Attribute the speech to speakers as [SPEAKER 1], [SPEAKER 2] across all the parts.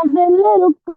[SPEAKER 1] दिल रुक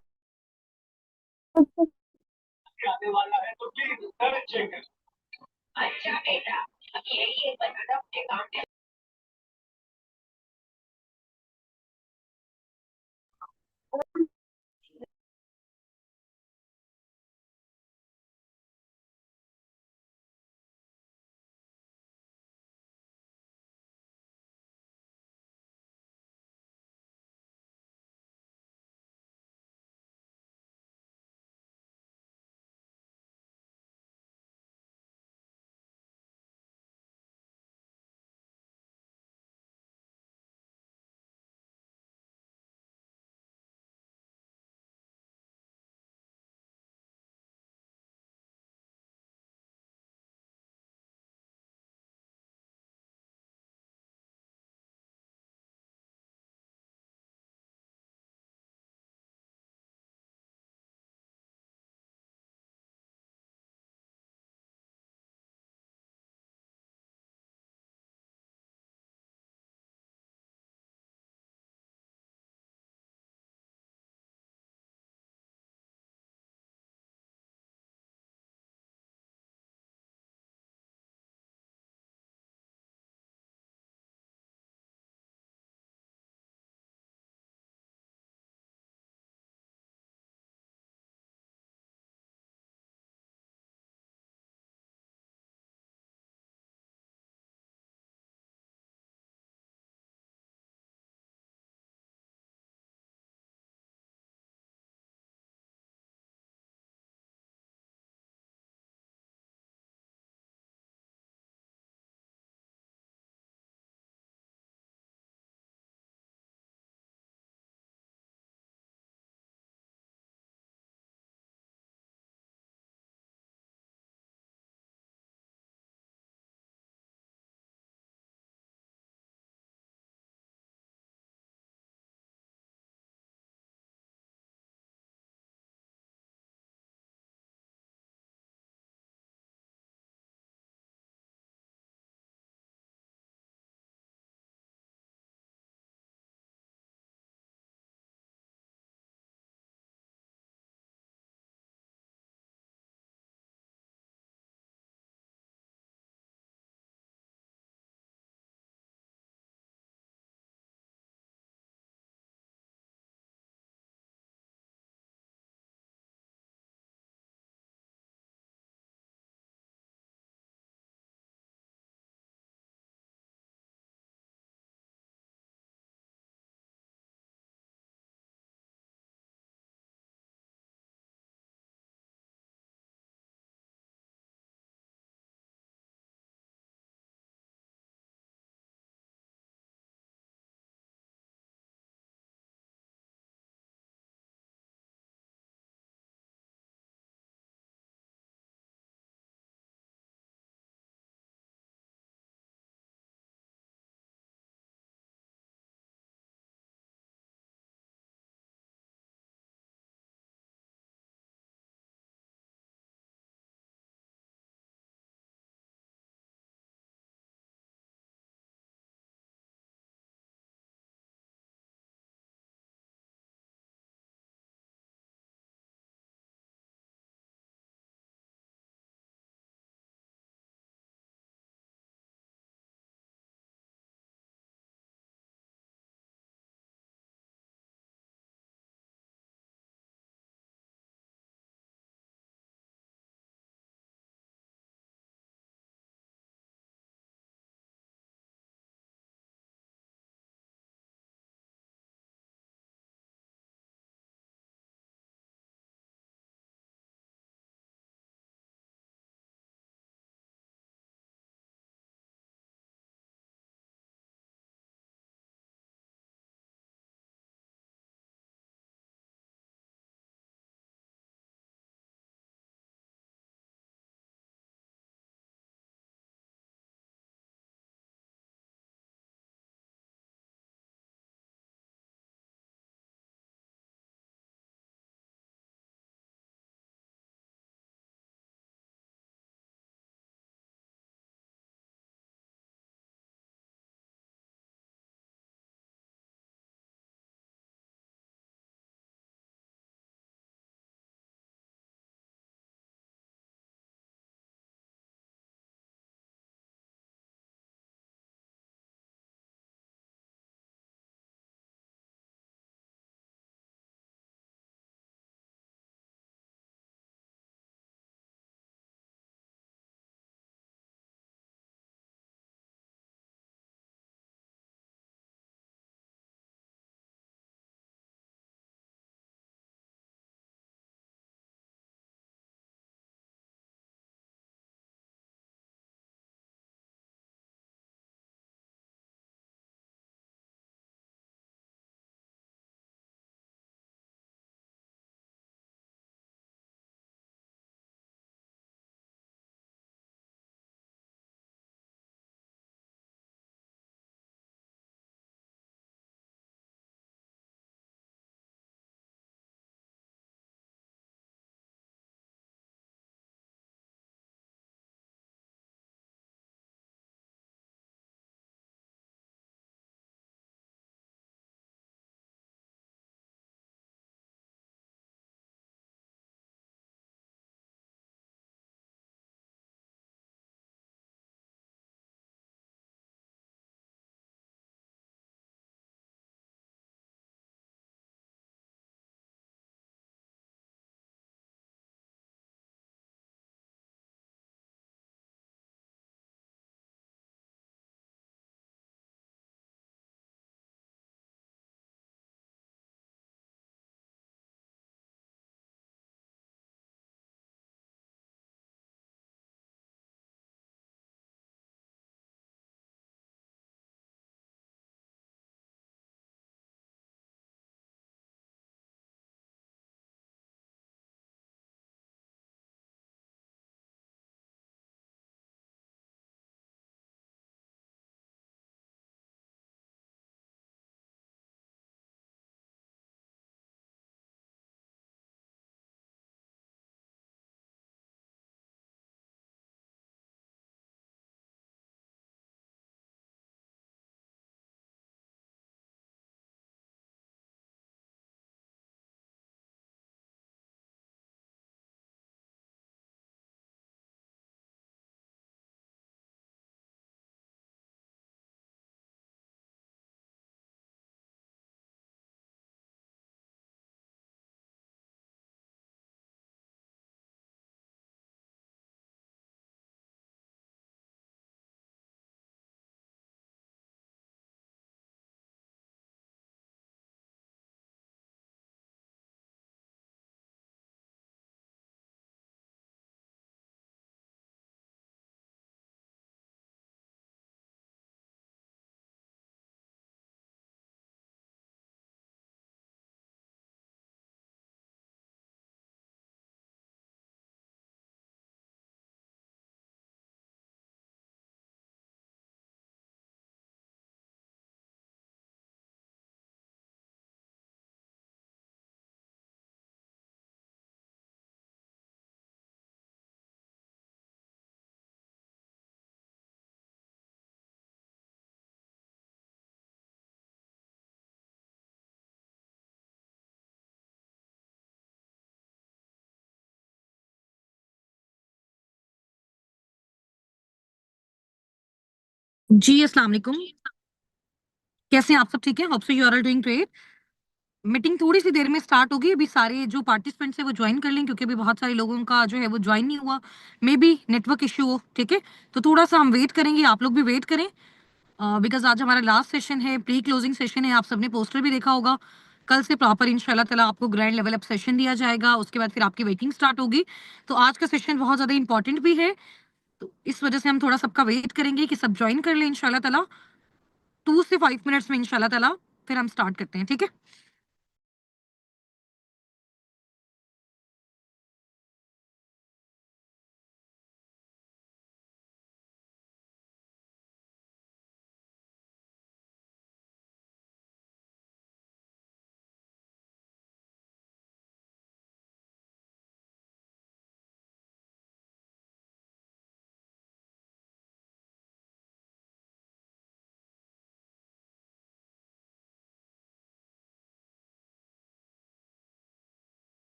[SPEAKER 1] जी, अस्सलाम वालेकुम। कैसे हैं आप? सब ठीक है? Hope so you are all doing great. Meeting थोड़ी सी देर में स्टार्ट होगी। अभी सारे जो पार्टिसिपेंट्स हैं वो ज्वाइन कर लें, क्योंकि अभी बहुत सारे लोगों का जो है वो ज्वाइन नहीं हुआ। मे बी नेटवर्क इशू हो। ठीक है, तो थोड़ा सा हम वेट करेंगे, आप लोग भी वेट करें, बिकॉज आज हमारा लास्ट सेशन है, प्री क्लोजिंग सेशन है। आप सबने पोस्टर भी देखा होगा। कल से प्रॉपर इंशाल्लाह ताला आपको ग्रैंड लेवल अप सेशन दिया जाएगा, उसके बाद फिर आपकी वेटिंग स्टार्ट होगी। तो आज का सेशन बहुत ज्यादा इंपॉर्टेंट भी है, तो इस वजह से हम थोड़ा सबका वेट करेंगे कि सब ज्वाइन कर लें इंशाल्लाह ताला। 2 से 5 मिनट्स में इंशाल्लाह ताला फिर हम स्टार्ट करते हैं। ठीक है।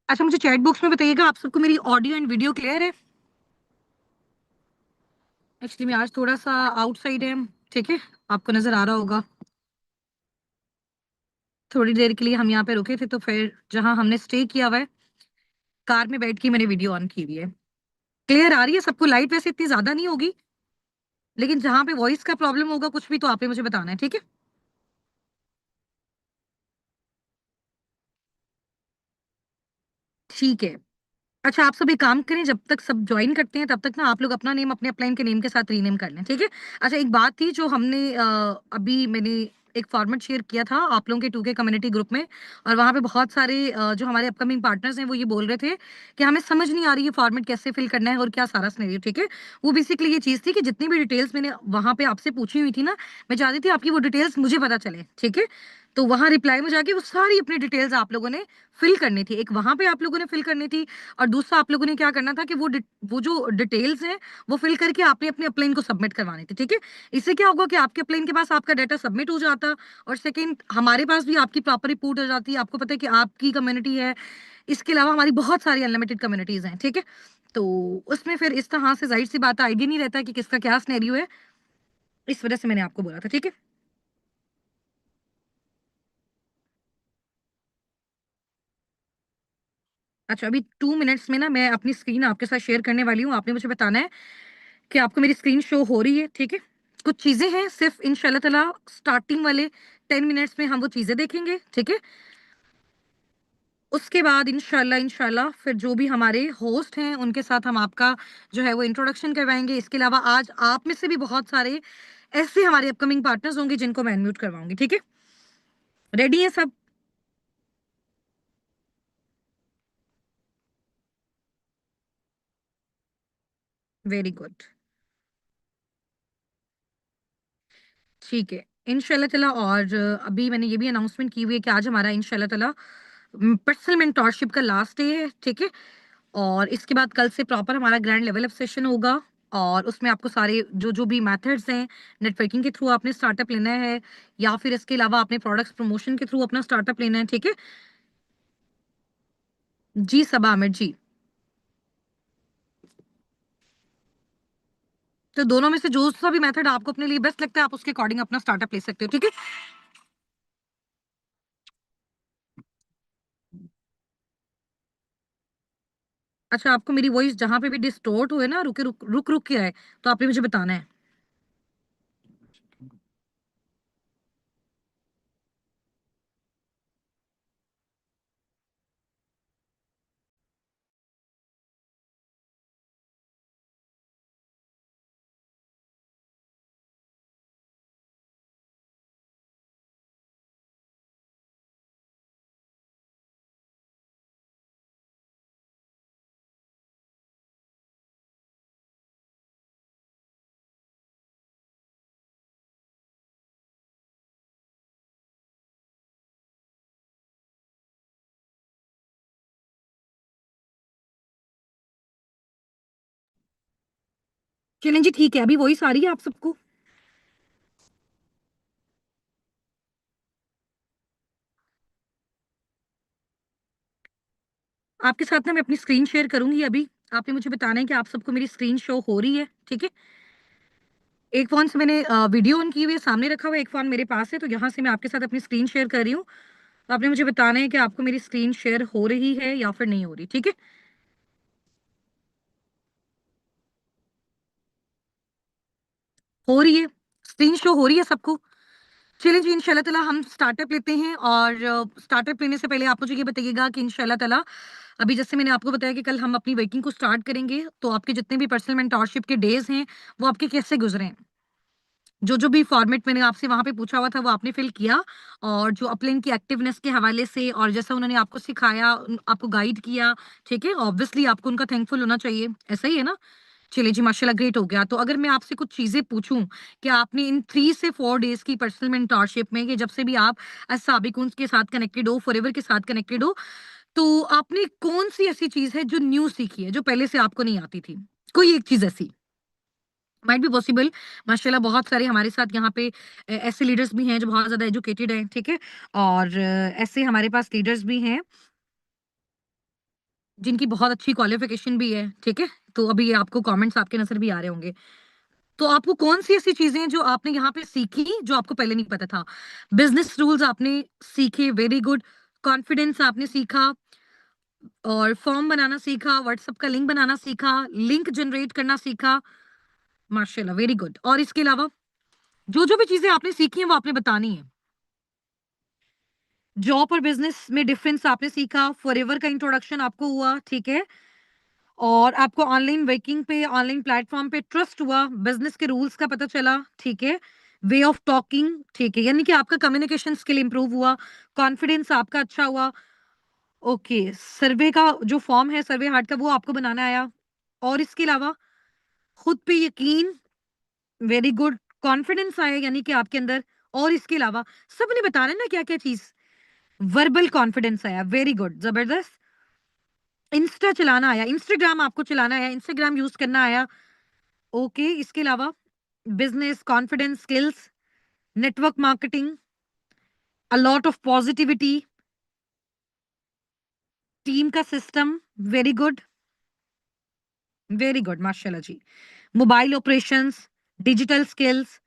[SPEAKER 1] अच्छा, मुझे चैट बॉक्स में बताइएगा आप सबको मेरी ऑडियो एंड वीडियो क्लियर है? एक्चुअली मैं आज थोड़ा सा आउटसाइड है। ठीक है, आपको नजर आ रहा होगा। थोड़ी देर के लिए हम यहाँ पे रुके थे, तो फिर जहाँ हमने स्टे किया हुआ है, कार में बैठ के मैंने वीडियो ऑन की हुई है। क्लियर आ रही है सबको? लाइट वैसे इतनी ज्यादा नहीं होगी, लेकिन जहाँ पे वॉइस का प्रॉब्लम होगा कुछ भी, तो आपने मुझे बताना है। ठीक है। ठीक है। अच्छा, आप सब एक काम करें, जब तक सब ज्वाइन करते हैं तब तक ना आप लोग अपना नेम अपने अपलाइन के नेम के साथ रीनेम कर लें। ठीक है। अच्छा, एक बात थी जो हमने अभी मैंने एक फॉर्मेट शेयर किया था आप लोगों के 2K कम्युनिटी ग्रुप में, और वहाँ पे बहुत सारे जो हमारे अपकमिंग पार्टनर्स हैं वो ये बोल रहे थे कि हमें समझ नहीं आ रही है फॉर्मेट कैसे फिल करना है और क्या सारा सिनेरियो। ठीक है। वो बेसिकली ये चीज़ थी कि जितनी भी डिटेल्स मैंने वहाँ पे आपसे पूछी हुई थी ना, मैं चाहती थी आपकी वो डिटेल्स मुझे पता चले। ठीक है। तो वहाँ रिप्लाई में जाके वो सारी अपनी डिटेल्स आप लोगों ने फिल करनी थी। एक वहाँ पे आप लोगों ने फिल करनी थी, और दूसरा आप लोगों ने क्या करना था कि वो जो डिटेल्स हैं वो फिल करके आपने अपने अपलाइन को सबमिट करवाने थे। ठीक है। इससे क्या होगा कि आपके अपलाइन के पास आपका डाटा सबमिट हो जाता, और सेकंड हमारे पास भी आपकी प्रॉपर रिपोर्ट हो जाती है। आपको पता है कि आपकी कम्युनिटी है, इसके अलावा हमारी बहुत सारी अनलिमिटेड कम्युनिटीज हैं। ठीक है। तो उसमें फिर इस तरह से जाहिर सी बात है, आइडिया नहीं रहता कि किसका क्या सिनेरियो है। इस वजह से मैंने आपको बोला था। ठीक है। अच्छा, अभी 2 मिनट्स में ना मैं अपनी स्क्रीन आपके साथ शेयर करने वाली हूँ। आपने मुझे बताना है कि आपको मेरी स्क्रीन शो हो रही है। ठीक है। कुछ चीजें हैं, सिर्फ इंशाल्लाह ताला स्टार्टिंग वाले 10 मिनट्स में हम वो चीजें देखेंगे। ठीक है। उसके बाद इंशाल्लाह इंशाल्लाह फिर जो भी हमारे होस्ट हैं उनके साथ हम आपका जो है वो इंट्रोडक्शन करवाएंगे। इसके अलावा आज आप में से भी बहुत सारे ऐसे हमारे अपकमिंग पार्टनर्स होंगे जिनको मैं अनम्यूट करवाऊंगी। ठीक है। रेडी है सब? Very good. ठीक है, इंशाल्लाह ताला। और अभी मैंने ये भी अनाउंसमेंट की हुई है कि आज हमारा इंशाल्लाह ताला पर्सनल मेंटोरशिप का लास्ट डे है, ठीक है। और इसके बाद कल से प्रॉपर हमारा ग्रैंड लेवल अप सेशन होगा, और उसमें आपको सारे जो जो भी मेथड्स हैं, नेटवर्किंग के थ्रू आपने स्टार्टअप लेना है, या फिर इसके अलावा आपने प्रोडक्ट्स प्रमोशन के थ्रू अपना स्टार्टअप लेना है, ठीक है। जी सबा आमिर जी। तो दोनों में से जो सा भी मेथड आपको अपने लिए बेस्ट लगता है, आप उसके अकॉर्डिंग अपना स्टार्टअप ले सकते हो, ठीक है। अच्छा, आपको मेरी वॉइस जहां पे भी डिस्टोर्ट हुए ना, रुके रुक रुक रुक के आए, तो आपने मुझे बताना है। चलें जी, ठीक है, अभी वॉइस आ रही है आप सबको? आपके साथ ना मैं अपनी स्क्रीन शेयर करूंगी अभी। आपने मुझे बताना है कि आप सबको मेरी स्क्रीन शो हो रही है, ठीक है। एक फोन से मैंने वीडियो ऑन की हुई है, सामने रखा हुआ है, एक फोन मेरे पास है, तो यहाँ से मैं आपके साथ अपनी स्क्रीन शेयर कर रही हूँ। तो आपने मुझे बताना है कि आपको मेरी स्क्रीन शेयर हो रही है या फिर नहीं हो रही, ठीक है। हो रही है, स्क्रीन शो हो रही है सबको? चलिए जी, इंशाल्लाह ताला हम स्टार्टअप लेते हैं। और स्टार्टअप लेने से पहले आप मुझे ये बताइएगा कि इंशाल्लाह ताला अभी जैसे मैंने आपको बताया कि कल हम अपनी वर्किंग को स्टार्ट करेंगे, तो आपके जितने भी पर्सनल मेंटोरशिप के डेज हैं, वो आपके कैसे गुजरे हैं? जो जो भी फॉर्मेट मैंने आपसे वहां पे पूछा हुआ था, वो आपने फिल किया? और जो अपलिंक की एक्टिवनेस के हवाले से और जैसा उन्होंने आपको सिखाया, आपको गाइड किया, ठीक है, ऑब्वियसली आपको उनका थैंकफुल होना चाहिए, ऐसा ही है ना? चलिए जी, माशाल्लाह, ग्रेट हो गया। तो अगर मैं आपसे कुछ चीजें पूछूं कि आपने इन 3 से 4 डेज की पर्सनल मेंटोरशिप में, कि जब से भी आप साबिकुन के साथ कनेक्टेड हो, फॉरएवर के साथ कनेक्टेड हो, तो आपने कौन सी ऐसी चीज है जो न्यू सीखी है, जो पहले से आपको नहीं आती थी? कोई एक चीज ऐसी माइट बी पॉसिबल। माशाल्लाह, बहुत सारे हमारे साथ यहाँ पे ऐसे लीडर्स भी हैं जो बहुत ज्यादा एजुकेटेड हैं, ठीक है। और ऐसे हमारे पास लीडर्स भी हैं जिनकी बहुत अच्छी क्वालिफिकेशन भी है, ठीक है। तो अभी ये आपको कमेंट्स आपके नजर भी आ रहे होंगे। तो आपको कौन सी ऐसी चीजें हैं जो आपने यहाँ पे सीखी, जो आपको पहले नहीं पता था? बिजनेस रूल्स आपने सीखे, वेरी गुड। कॉन्फिडेंस आपने सीखा, और फॉर्म बनाना सीखा, व्हाट्सएप का लिंक बनाना सीखा, लिंक जनरेट करना सीखा। माशाल्लाह, वेरी गुड। और इसके अलावा जो जो भी चीजें आपने सीखी हैं, वो आपने बतानी है। जॉब और बिजनेस में डिफरेंस आपने सीखा, फॉरएवर का इंट्रोडक्शन आपको हुआ, ठीक है। और आपको ऑनलाइन वर्किंग पे, ऑनलाइन प्लेटफॉर्म पे ट्रस्ट हुआ, बिजनेस के रूल्स का पता चला, ठीक है। वे ऑफ टॉकिंग, ठीक है, यानी कि आपका कम्युनिकेशन स्किल इंप्रूव हुआ, कॉन्फिडेंस आपका अच्छा हुआ। ओके, सर्वे का जो फॉर्म है, सर्वे हार्ट का, वो आपको बनाना आया। और इसके अलावा खुद पे यकीन, वेरी गुड। कॉन्फिडेंस आया यानी कि आपके अंदर। और इसके अलावा सबने बताना है ना क्या क्या चीज। वर्बल कॉन्फिडेंस आया, वेरी गुड, जबरदस्त। इंस्टा चलाना आया, इंस्टाग्राम आपको चलाना आया, इंस्टाग्राम यूज करना आया। ओके, इसके अलावा business confidence skills, network marketing, a lot of positivity, team का system, very good, very good, माशाल्लाह जी। Mobile operations, digital skills,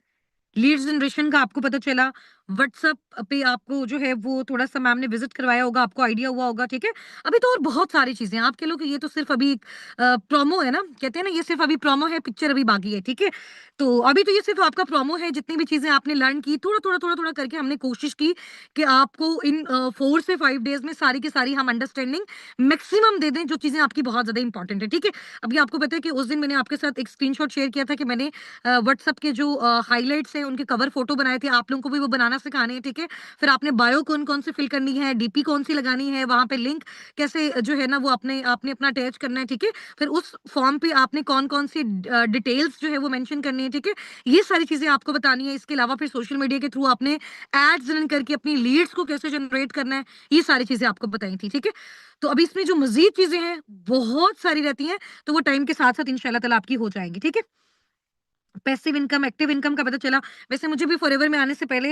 [SPEAKER 1] lead generation का आपको पता चला। व्हाट्सएप पे आपको जो है वो थोड़ा सा मैम ने विजिट करवाया होगा, आपको आइडिया हुआ होगा, ठीक है। अभी तो और बहुत सारी चीजें हैं। आप कह लो कि ये तो सिर्फ अभी प्रोमो है ना, कहते हैं ना, ये सिर्फ अभी प्रोमो है, पिक्चर अभी बाकी है, ठीक है। तो अभी तो ये सिर्फ आपका प्रोमो है। जितनी भी चीजें आपने लर्न की, थोड़ा थोड़ा थोड़ा थोड़ा करके हमने कोशिश की कि आपको इन 4 से 5 डेज में सारी की सारी हम अंडरस्टैंडिंग मैक्सिमम दे दें, जो चीजें आपकी बहुत ज्यादा इंपॉर्टेंट है, ठीक है। अभी आपको पता है कि उस दिन मैंने आपके साथ एक स्क्रीनशॉट शेयर किया था कि मैंने व्हाट्सएप के जो हाइलाइट्स हैं, उनके कवर फोटो बनाए थे। आप लोगों को भी वो बनाना बनाना सिखाने हैं, ठीक है? फिर आपने बायो कौन-कौन सी फिल करनी है, डीपी कौन-सी लगानी है, वहाँ पे लिंक कैसे जो है ना वो आपने अपना अटैच करना है, ठीक है? फिर उस फॉर्म पे आपने कौन-कौन सी डिटेल्स जो है वो मेंशन करनी है, ठीक है? ये सारी चीज़ें आपको बतानी है। इसके अलावा फिर सोशल मीडिया के थ्रू आपने एड्स रन करके अपनी लीड्स को कैसे जनरेट करना है, ये सारी चीज़ें आपको बताई थी, ठीक है? तो अभी इसमें जो मज़ीद चीज़ें हैं, बहुत सारी रहती हैं, तो वो टाइम के साथ-साथ इंशाल्लाह ताला आपकी हो जाएँगी, ठीक है? पैसिव इनकम, एक्टिव इनकम का पता चला। वैसे मुझे भी फॉरएवर में आने से पहले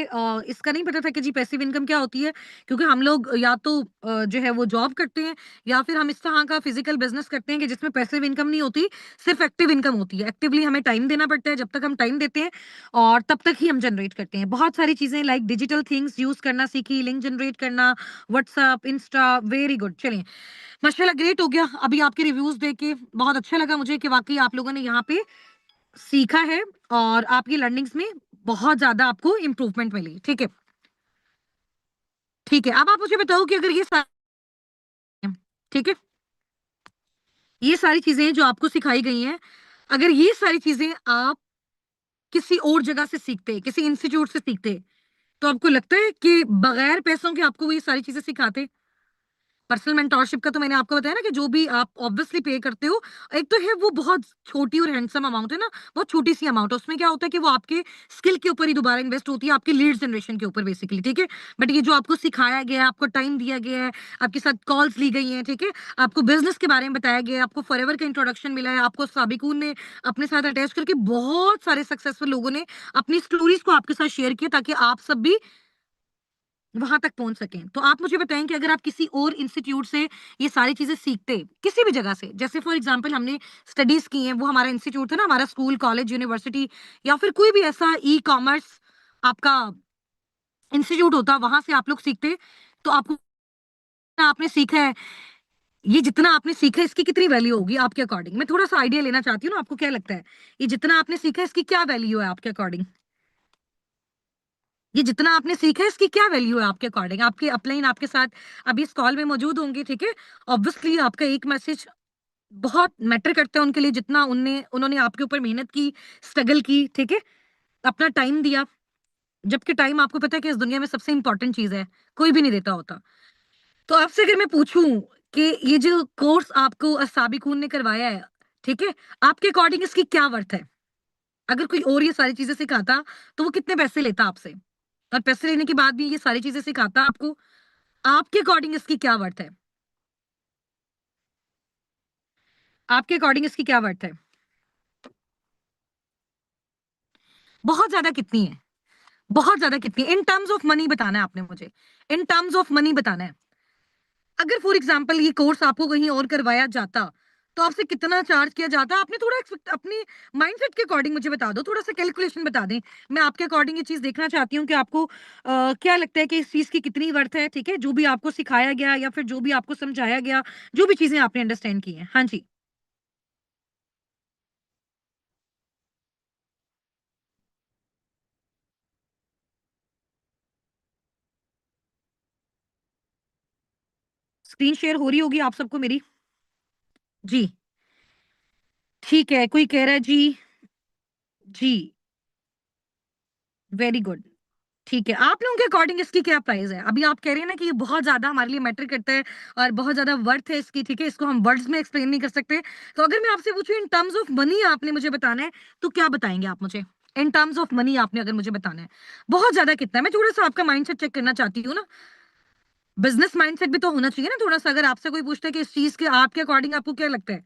[SPEAKER 1] इसका नहीं पता था कि जी पैसिव इनकम क्या होती है, क्योंकि हम लोग या तो जो है वो जॉब करते हैं या फिर हम इस तरह का फिजिकल बिजनेस करते हैं कि जिसमें पैसिव इनकम नहीं होती, सिर्फ एक्टिव इनकम होती है। एक्टिवली हमें टाइम देना पड़ता है, जब तक हम टाइम देते हैं और तब तक ही हम जनरेट करते हैं। बहुत सारी चीजें लाइक डिजिटल थिंग्स यूज करना सीखी, लिंक जनरेट करना, व्हाट्सएप, इंस्टा, वेरी गुड। चलिए, माशाल्लाह ग्रेट हो गया। अभी आपके रिव्यूज देख के बहुत अच्छा लगा मुझे कि वाकई आप लोगों ने यहाँ पे सीखा है और आपकी लर्निंग्स में बहुत ज़्यादा आपको इम्प्रूवमेंट मिली, ठीक है? ठीक है, अब आप मुझे बताओ कि अगर ये ठीक है? ये सारी चीज़ें जो आपको सिखाई गई हैं, अगर ये सारी चीज़ें आप किसी और जगह से सीखते, किसी इंस्टीट्यूट से सीखते, तो आपको लगता है कि बगैर पैसों के आपको वो ये सारी चीज़ें सिखाते? पर्सनल मेंटोरशिप का तो मैंने आपको बताया ना कि जो भी आप ऑब्वियसली पे करते हो, एक तो है वो बहुत छोटी और हैंडसम अमाउंट है ना, बहुत छोटी सी अमाउंट है। उसमें क्या होता है कि वो आपके स्किल के ऊपर ही दोबारा इन्वेस्ट होती है, आपकी लीड जनरेशन के ऊपर बेसिकली, ठीक है? बट ये जो आपको सिखाया गया है, आपको टाइम दिया गया है, आपके साथ कॉल्स ली गई हैं, ठीक है? आपको बिजनेस के बारे में बताया गया है, आपको फॉरएवर का इंट्रोडक्शन मिला है, आपको साबिकून ने अपने साथ अटैच करके बहुत सारे सक्सेसफुल लोगों ने अपनी स्टोरीज को आपके साथ शेयर किया ताकि आप सब भी वहाँ तक पहुँच सकें। तो आप मुझे बताएँ कि अगर आप किसी और इंस्टीट्यूट से ये सारी चीज़ें सीखते, किसी भी जगह से, जैसे फॉर एग्ज़ाम्पल हमने स्टडीज़ की हैं, वो हमारा इंस्टीट्यूट था ना, हमारा स्कूल, कॉलेज, यूनिवर्सिटी या फिर कोई भी ऐसा ई-कॉमर्स आपका इंस्टीट्यूट होता, वहाँ से आप लोग सीखते, तो आपको आपने सीखा है, ये जितना आपने सीखा है, इसकी कितनी वैल्यू होगी आपके अकॉर्डिंग? मैं थोड़ा-सा आइडिया लेना चाहती हूँ ना, आपको क्या लगता है? ये जितना आपने सीखा है, इसकी क्या वैल्यू है आपके अकॉर्डिंग? ये जितना आपने सीखा है इसकी क्या वैल्यू है आपके अकॉर्डिंग? आपके अपलाइन आपके साथ अभी इस कॉल में मौजूद होंगे, ठीक है? ऑब्वियसली आपका एक मैसेज बहुत मैटर करता है उनके लिए, जितना उन्होंने आपके ऊपर मेहनत की, स्ट्रगल की, ठीक है? अपना टाइम दिया, जबकि टाइम आपको पता है कि इस दुनिया में सबसे इंपॉर्टेंट चीज़ है, कोई भी नहीं देता होता। तो आपसे अगर मैं पूछूँ कि ये जो कोर्स आपको साबिकून ने करवाया है, ठीक है? आपके अकॉर्डिंग इसकी क्या वर्थ है? अगर कोई और ये सारी चीज़ें सिखाता, तो वो कितने पैसे लेता आपसे? और पैसे लेने के बाद भी ये सारी चीज़ें सिखाता आपको, आपके अकॉर्डिंग इसकी क्या वर्थ है? आपके अकॉर्डिंग इसकी क्या वर्थ है? बहुत ज़्यादा कितनी है? बहुत ज़्यादा कितनी है? इन टर्म्स ऑफ मनी बताना है आपने मुझे। इन टर्म्स ऑफ मनी बताना है। अगर फॉर एग्ज़ाम्पल ये कोर्स आपको कहीं और करवाया जाता, तो आपसे कितना चार्ज किया जाता? आपने थोड़ा एक्सपेक्ट अपनी माइंडसेट के अकॉर्डिंग मुझे बता दो, थोड़ा-सा कैलकुलेशन बता दें। मैं आपके अकॉर्डिंग ये चीज़ देखना चाहती हूँ कि आपको क्या लगता है कि इस चीज़ की कितनी वर्थ है, ठीक है? जो भी आपको सिखाया गया या फिर जो भी आपको समझाया गया, जो भी चीज़ें आपने अंडरस्टैंड की हैं। हाँ जी। स्क्रीन शेयर हो रही होगी आप सबको मेरी? जी, ठीक है। कोई कह रहा है जी, जी, वेरी गुड। ठीक है, आप लोगों के अकॉर्डिंग इसकी क्या प्राइस है? अभी आप कह रहे हैं ना कि ये बहुत ज़्यादा हमारे लिए मैटर करता है और बहुत ज़्यादा वर्थ है इसकी, ठीक है? इसको हम वर्ड्स में एक्सप्लेन नहीं कर सकते। तो अगर मैं आपसे पूछूँ इन टर्म्स ऑफ मनी आपने मुझे बताना है, तो क्या बताएँगे आप मुझे? इन टर्म्स ऑफ मनी आपने अगर मुझे बताना है, बहुत ज़्यादा कितना है? मैं थोड़ा-सा आपका माइंडसेट चेक करना चाहती हूँ ना। बिज़नेस माइंडसेट भी तो होना चाहिए ना थोड़ा-सा। अगर आपसे कोई पूछता है कि इस चीज़ के आपके अकॉर्डिंग आपको क्या लगता है?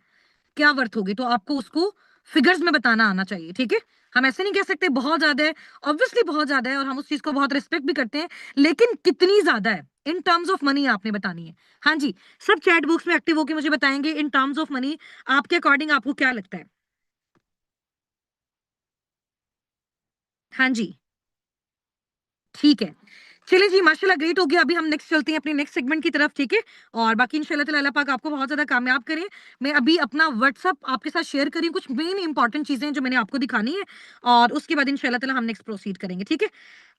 [SPEAKER 1] क्या वर्थ होगी? तो आपको उसको फिगर्स में बताना आना चाहिए, ठीक है? हम ऐसे नहीं कह सकते बहुत ज़्यादा है, ऑब्वियसली बहुत ज़्यादा है और हम उस चीज़ को बहुत रिस्पेक्ट भी करते हैं, लेकिन कितनी ज़्यादा है? इन टर्म्स ऑफ मनी आपने बतानी है। हाँ जी, सब चैट बॉक्स में एक्टिव होके मुझे बताएँगे इन टर्म्स ऑफ मनी आपके अकॉर्डिंग आपको क्या लगता है? हाँ जी। ठीक है। चलिए जी, माशाल्लाह ग्रेट हो गया। अभी हम नेक्स्ट चलते हैं अपने नेक्स्ट सेगमेंट की तरफ, ठीक है? और बाकी इंशाल्लाह ताला अल्लाह पाक आपको बहुत ज़्यादा कामयाब करे। मैं अभी अपना व्हाट्सएप आपके साथ शेयर कर रही हूँ, कुछ मेन इंपॉर्टेंट चीज़ें जो मैंने आपको दिखानी है और उसके बाद इंशाल्लाह ताला हम नेक्स्ट प्रोसीड करेंगे, ठीक है?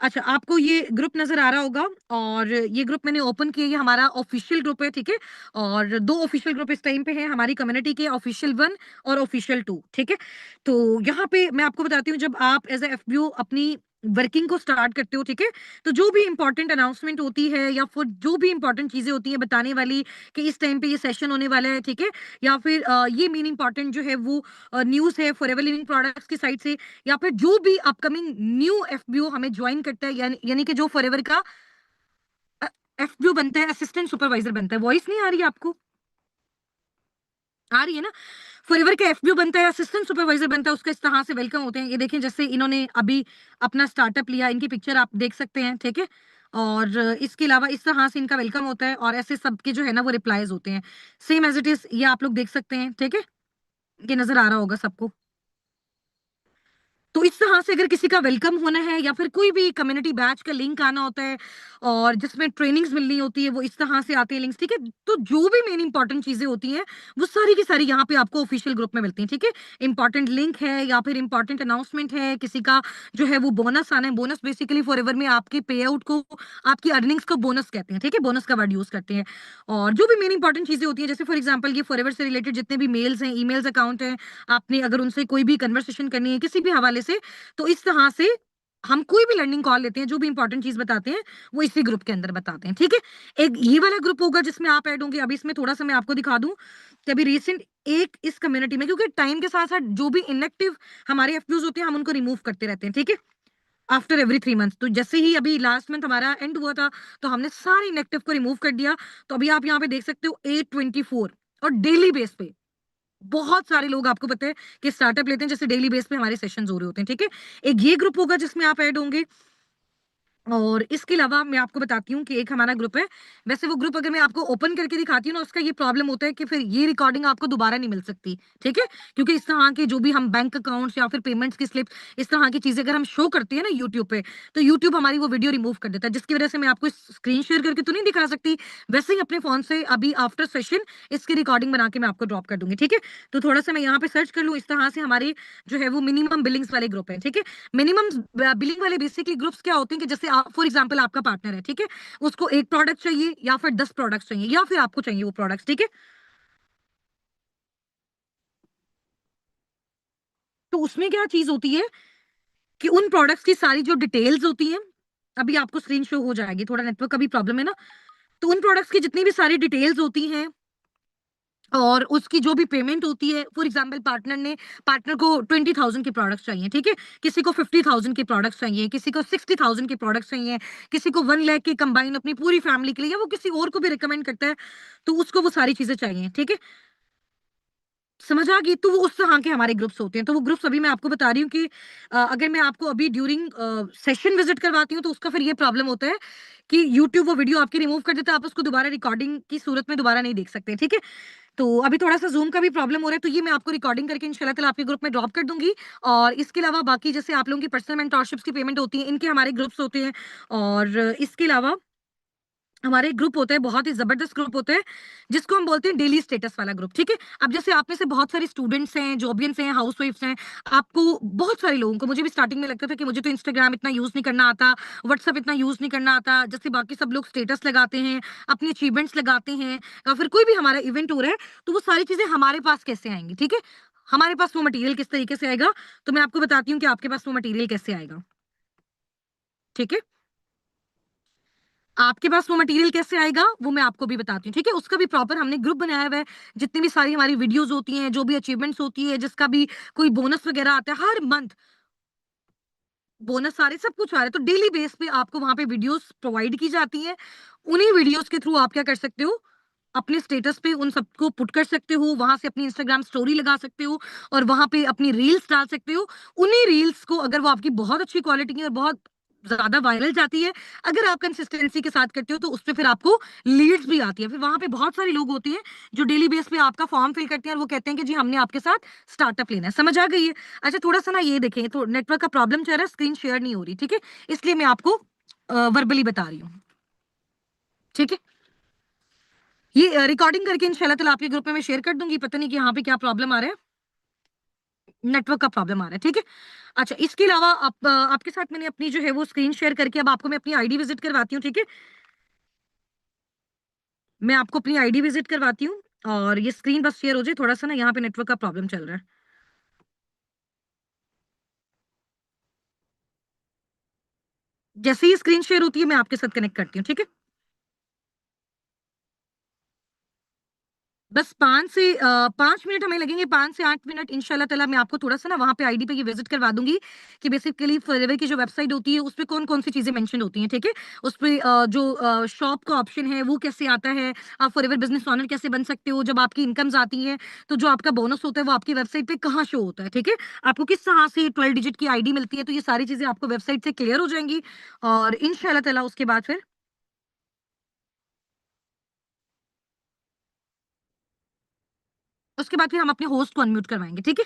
[SPEAKER 1] अच्छा, आपको ये ग्रुप नज़र आ रहा होगा और ये ग्रुप मैंने ओपन किया, ये हमारा ऑफ़िशियल ग्रुप है, ठीक है? और 2 ऑफ़िशियल ग्रुप इस टाइम पे हैं हमारी कम्युनिटी के, ऑफ़िशियल 1 और ऑफ़िशियल 2, ठीक है? तो यहाँ पे मैं आपको बताती हूँ, जब आप एज़ अ एफबीओ अपनी वर्किंग को स्टार्ट करते हो, ठीक है। तो जो भी इंपॉर्टेंट अनाउंसमेंट होती है या फिर जो भी इंपॉर्टेंट चीजें होती है बताने वाली कि इस टाइम पे ये सेशन होने वाला है, ठीक है, या फिर ये मेन इंपॉर्टेंट जो है वो न्यूज है फॉरएवर लिविंग प्रोडक्ट्स की साइड से, या फिर जो भी अपकमिंग न्यू एफबीओ हमें ज्वाइन करता है, यानी कि जो फॉरएवर का एफबीओ बनता है, असिस्टेंट सुपरवाइजर बनता है। वॉइस नहीं आ रही है आपको? आ रही है ना? फॉरएवर का एफबीओ बनता है, असिस्टेंट सुपरवाइजर बनता है, उसका इस तरह से वेलकम होते हैं। ये देखें, जैसे इन्होंने अभी अपना स्टार्टअप लिया, इनकी पिक्चर आप देख सकते हैं, ठीक है। और इसके अलावा इस तरह से इनका वेलकम होता है और ऐसे सबके जो है ना वो रिप्लाईज होते हैं, सेम एज इट इज। ये आप लोग देख सकते हैं, ठीक है, ये नजर आ रहा होगा सबको। तो इस तरह से अगर किसी का वेलकम होना है या फिर कोई भी कम्युनिटी बैच का लिंक आना होता है और जिसमें ट्रेनिंग्स मिलनी होती है, वो इस तरह से आते हैं लिंक्स, ठीक है। तो जो भी मेन इंपॉर्टेंट चीजें होती हैं वो सारी की सारी यहाँ पे आपको ऑफिशियल ग्रुप में मिलती हैं, ठीक है। इंपॉर्टेंट लिंक है या फिर इंपॉर्टेंट अनाउंसमेंट है, किसी का जो है वो बोनस आना है। बोनस बेसिकली फॉरएवर में आपके पे आउट को, आपकी अर्निंग्स को बोनस कहते हैं, ठीक है, बोनस का वर्ड यूज करते हैं। और जो भी मेन इंपॉर्टेंट चीजें होती हैं, जैसे फॉर एग्जाम्पल ये फॉरएवर से रिलेटेड जितने भी मेल्स हैं, ईमेल्स अकाउंट है, आपने अगर उनसे कोई भी कन्वर्सेशन करनी है किसी भी हवाले से, तो इस तरह से हम कोई भी लर्निंग कॉल लेते हैं, जो भी इंपॉर्टेंट चीज बताते हैं वो इसी ग्रुप के अंदर बताते हैं, ठीक है। एक ये वाला ग्रुप होगा जिसमें आप ऐड होंगे। अभी इसमें थोड़ा सा मैं आपको दिखा दूं कि अभी रिसेंट एक इस कम्युनिटी में, क्योंकि टाइम के साथ साथ जो भी इनएक्टिव हमारे एफपीओज होते हैं हम उनको रिमूव करते रहते हैं, ठीक है, आफ्टर एवरी 3 मंथ्स। तो जैसे ही अभी लास्ट मंथ हमारा एंड हुआ था तो हमने सारे इनएक्टिव को रिमूव कर दिया। तो अभी आप यहाँ पे देख सकते हो 824, और डेली बेस पे बहुत सारे लोग आपको पता है कि स्टार्टअप लेते हैं, जैसे डेली बेस पे हमारे सेशंस हो रहे होते हैं, ठीक है। एक ये ग्रुप होगा जिसमें आप ऐड होंगे। और इसके अलावा मैं आपको बताती हूँ कि एक हमारा ग्रुप है। वैसे वो ग्रुप अगर मैं आपको ओपन करके दिखाती हूँ ना, उसका ये प्रॉब्लम होता है कि फिर ये रिकॉर्डिंग आपको दोबारा नहीं मिल सकती, ठीक है। क्योंकि इस तरह के जो भी हम बैंक अकाउंट्स या फिर पेमेंट्स की स्लिप, इस तरह की चीजें अगर हम शो करते हैं ना यूट्यूब पे, तो यूट्यूब हमारी वो वीडियो रिमूव कर देता है, जिसकी वजह से मैं आपको स्क्रीन शेयर करके तो नहीं दिखा सकती। वैसे ही अपने फोन से अभी आफ्टर सेशन इसकी रिकॉर्डिंग बना के मैं आपको ड्रॉप कर दूंगी, ठीक है। तो थोड़ा सा मैं यहाँ पे सर्च कर लूँ, इस तरह से हमारे जो है वो मिनिमम बिलिंग्स वाले ग्रुप है, ठीक है। मिनिमम बिलिंग वाले बेसिकली ग्रुप्स क्या होते हैं कि जैसे फॉर एग्जांपल आपका पार्टनर है, ठीक है, उसको एक प्रोडक्ट चाहिए या फिर 10 प्रोडक्ट्स चाहिए या फिर आपको चाहिए वो प्रोडक्ट्स, ठीक है। तो उसमें क्या चीज होती है कि उन प्रोडक्ट्स की सारी जो डिटेल्स होती हैं, अभी आपको स्क्रीन शो हो जाएगी, थोड़ा नेटवर्क का भी प्रॉब्लम है ना। तो उन प्रोडक्ट्स की जितनी भी सारी डिटेल्स होती हैं और उसकी जो भी पेमेंट होती है, फॉर एग्जांपल पार्टनर को 20,000 के प्रोडक्ट्स चाहिए, ठीक है, किसी को 50,000 के प्रोडक्ट्स चाहिए, किसी को 60,000 के प्रोडक्ट्स चाहिए, किसी को 1 लाख के कंबाइन अपनी पूरी फैमिली के लिए, या वो किसी और को भी रिकमेंड करता है तो उसको वो सारी चीजें चाहिए, ठीक है। समझ आ गई? तो वो उस तरह के हमारे ग्रुप्स होते हैं। तो वो ग्रुप्स अभी मैं आपको बता रही हूँ कि अगर मैं आपको अभी ड्यूरिंग सेशन विजिट करवाती हूँ तो उसका फिर ये प्रॉब्लम होता है कि यूट्यूब वो वीडियो आपकी रिमूव कर देता है, आप उसको दोबारा रिकॉर्डिंग की सूरत में दोबारा नहीं देख सकते, ठीक है। तो अभी थोड़ा-सा ज़ूम का भी प्रॉब्लम हो रहा है, तो ये मैं आपको रिकॉर्डिंग करके इंशाल्लाह ताला आपके ग्रुप में ड्रॉप कर दूँगी। और इसके अलावा बाकी जैसे आप लोगों की पर्सनल मेंटरशिप्स की पेमेंट होती है, इनके हमारे ग्रुप्स होते हैं। और इसके अलावा हमारे एक ग्रुप होता है, बहुत ही ज़बरदस्त ग्रुप होता है, जिसको हम बोलते हैं डेली स्टेटस वाला ग्रुप, ठीक है? अब जैसे आप में से बहुत सारे स्टूडेंट्स हैं, जॉबियंस हैं, हाउसवाइफ्स हैं, आपको बहुत सारे लोगों को, मुझे भी स्टार्टिंग में लगता था कि मुझे तो इंस्टाग्राम इतना यूज़ नहीं करना आता, व्हाट्सएप इतना यूज़ नहीं करना आता, जैसे बाकी सब लोग स्टेटस लगाते हैं, अपनी अचीवमेंट्स लगाते हैं, या फिर कोई भी हमारा इवेंट हो रहा है, तो वो सारी चीज़ें हमारे पास कैसे आएँगी, ठीक है? हमारे पास वो मटेरियल किस तरीके से आएगा, तो मैं आपको बताती हूँ कि आपके पास वो मटेरियल कैसे आएगा, ठीक है? आपके पास वो मटेरियल कैसे आएगा वो मैं आपको भी बताती हूँ, ठीक है। उसका भी प्रॉपर हमने ग्रुप बनाया हुआ है। जितनी भी सारी हमारी वीडियोस होती हैं, जो भी अचीवमेंट्स होती है, जिसका भी कोई बोनस वगैरह आता है, हर मंथ बोनस सारे सब कुछ आ रहा है, तो डेली बेस पे आपको वहां पे वीडियोस प्रोवाइड की जाती हैं। उन्हीं वीडियोस के थ्रू आप क्या कर सकते हो, अपने स्टेटस पे उन सबको पुट कर सकते हो, वहां से अपनी इंस्टाग्राम स्टोरी लगा सकते हो और वहां पे अपनी रील्स डाल सकते हो। उन्हीं रील्स को अगर वो आपकी बहुत अच्छी क्वालिटी की और बहुत ज्यादा वायरल जाती है, अगर आप कंसिस्टेंसी के साथ करते हो, तो उसपे फिर आपको लीड्स भी आती है। फिर वहां पे बहुत सारे लोग होते हैं जो डेली बेस पे आपका फॉर्म फिल करते हैं और वो कहते हैं कि जी हमने आपके साथ स्टार्टअप लेना है। समझ आ गई है? अच्छा, थोड़ा सा ना ये देखें, तो नेटवर्क का प्रॉब्लम चल रहा है, स्क्रीन शेयर नहीं हो रही, ठीक है, इसलिए मैं आपको वर्बली बता रही हूँ, ठीक है। ये रिकॉर्डिंग करके इंशाल्लाह ताला आपके ग्रुप में मैं शेयर कर दूंगी। पता नहीं कि यहाँ पे क्या प्रॉब्लम आ रहा है, नेटवर्क का प्रॉब्लम आ रहा है, ठीक है। अच्छा, इसके अलावा आपके साथ मैंने अपनी जो है वो स्क्रीन शेयर करके अब आपको मैं अपनी आईडी विजिट करवाती हूँ, ठीक है। मैं आपको अपनी आईडी विजिट करवाती हूँ और ये स्क्रीन बस शेयर हो जाए, थोड़ा सा ना यहाँ पे नेटवर्क का प्रॉब्लम चल रहा है। जैसे ही स्क्रीन शेयर होती है मैं आपके साथ कनेक्ट करती हूँ, ठीक है? बस 5 मिनट हमें लगेंगे, 5 से 8 मिनट इंशाल्लाह ताला। मैं आपको थोड़ा-सा ना वहाँ पे आईडी पे ये विज़िट करवा दूँगी कि बेसिकली फॉरएवर की जो वेबसाइट होती है, उसपे कौन-कौन सी चीज़ें मेंशन होती हैं, ठीक है? उसपे जो शॉप का ऑप्शन है, वो कैसे आता है? आप फॉरएवर बिज़नेस ओनर कैसे बन सकते हो? जब आपकी इनकम्स आती हैं, तो जो आपका बोनस होता है, वो आपकी वेबसाइट पे कहाँ शो होता है, ठीक है? आपको किस तरह से 12 डिजिट की आईडी मिलती है, तो ये सारी चीज़ें आपको वेबसाइट से क्लियर हो जाएँगी और इंशाल्लाह ताला उसके बाद फिर हम अपने होस्ट को अनम्यूट करवाएँगे, ठीक है?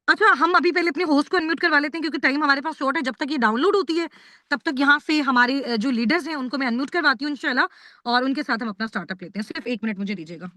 [SPEAKER 1] अच्छा, हम अभी पहले अपने होस्ट को अनम्यूट करवा लेते हैं क्योंकि टाइम हमारे पास शॉर्ट है। जब तक ये डाउनलोड होती है, तब तक यहाँ से हमारे जो लीडर्स हैं, उनको मैं अनम्यूट करवाती हूँ इंशाल्लाह और उनके साथ हम अपना स्टार्टअप लेते हैं। सिर्फ 1 मिनट मुझे दीजिएगा।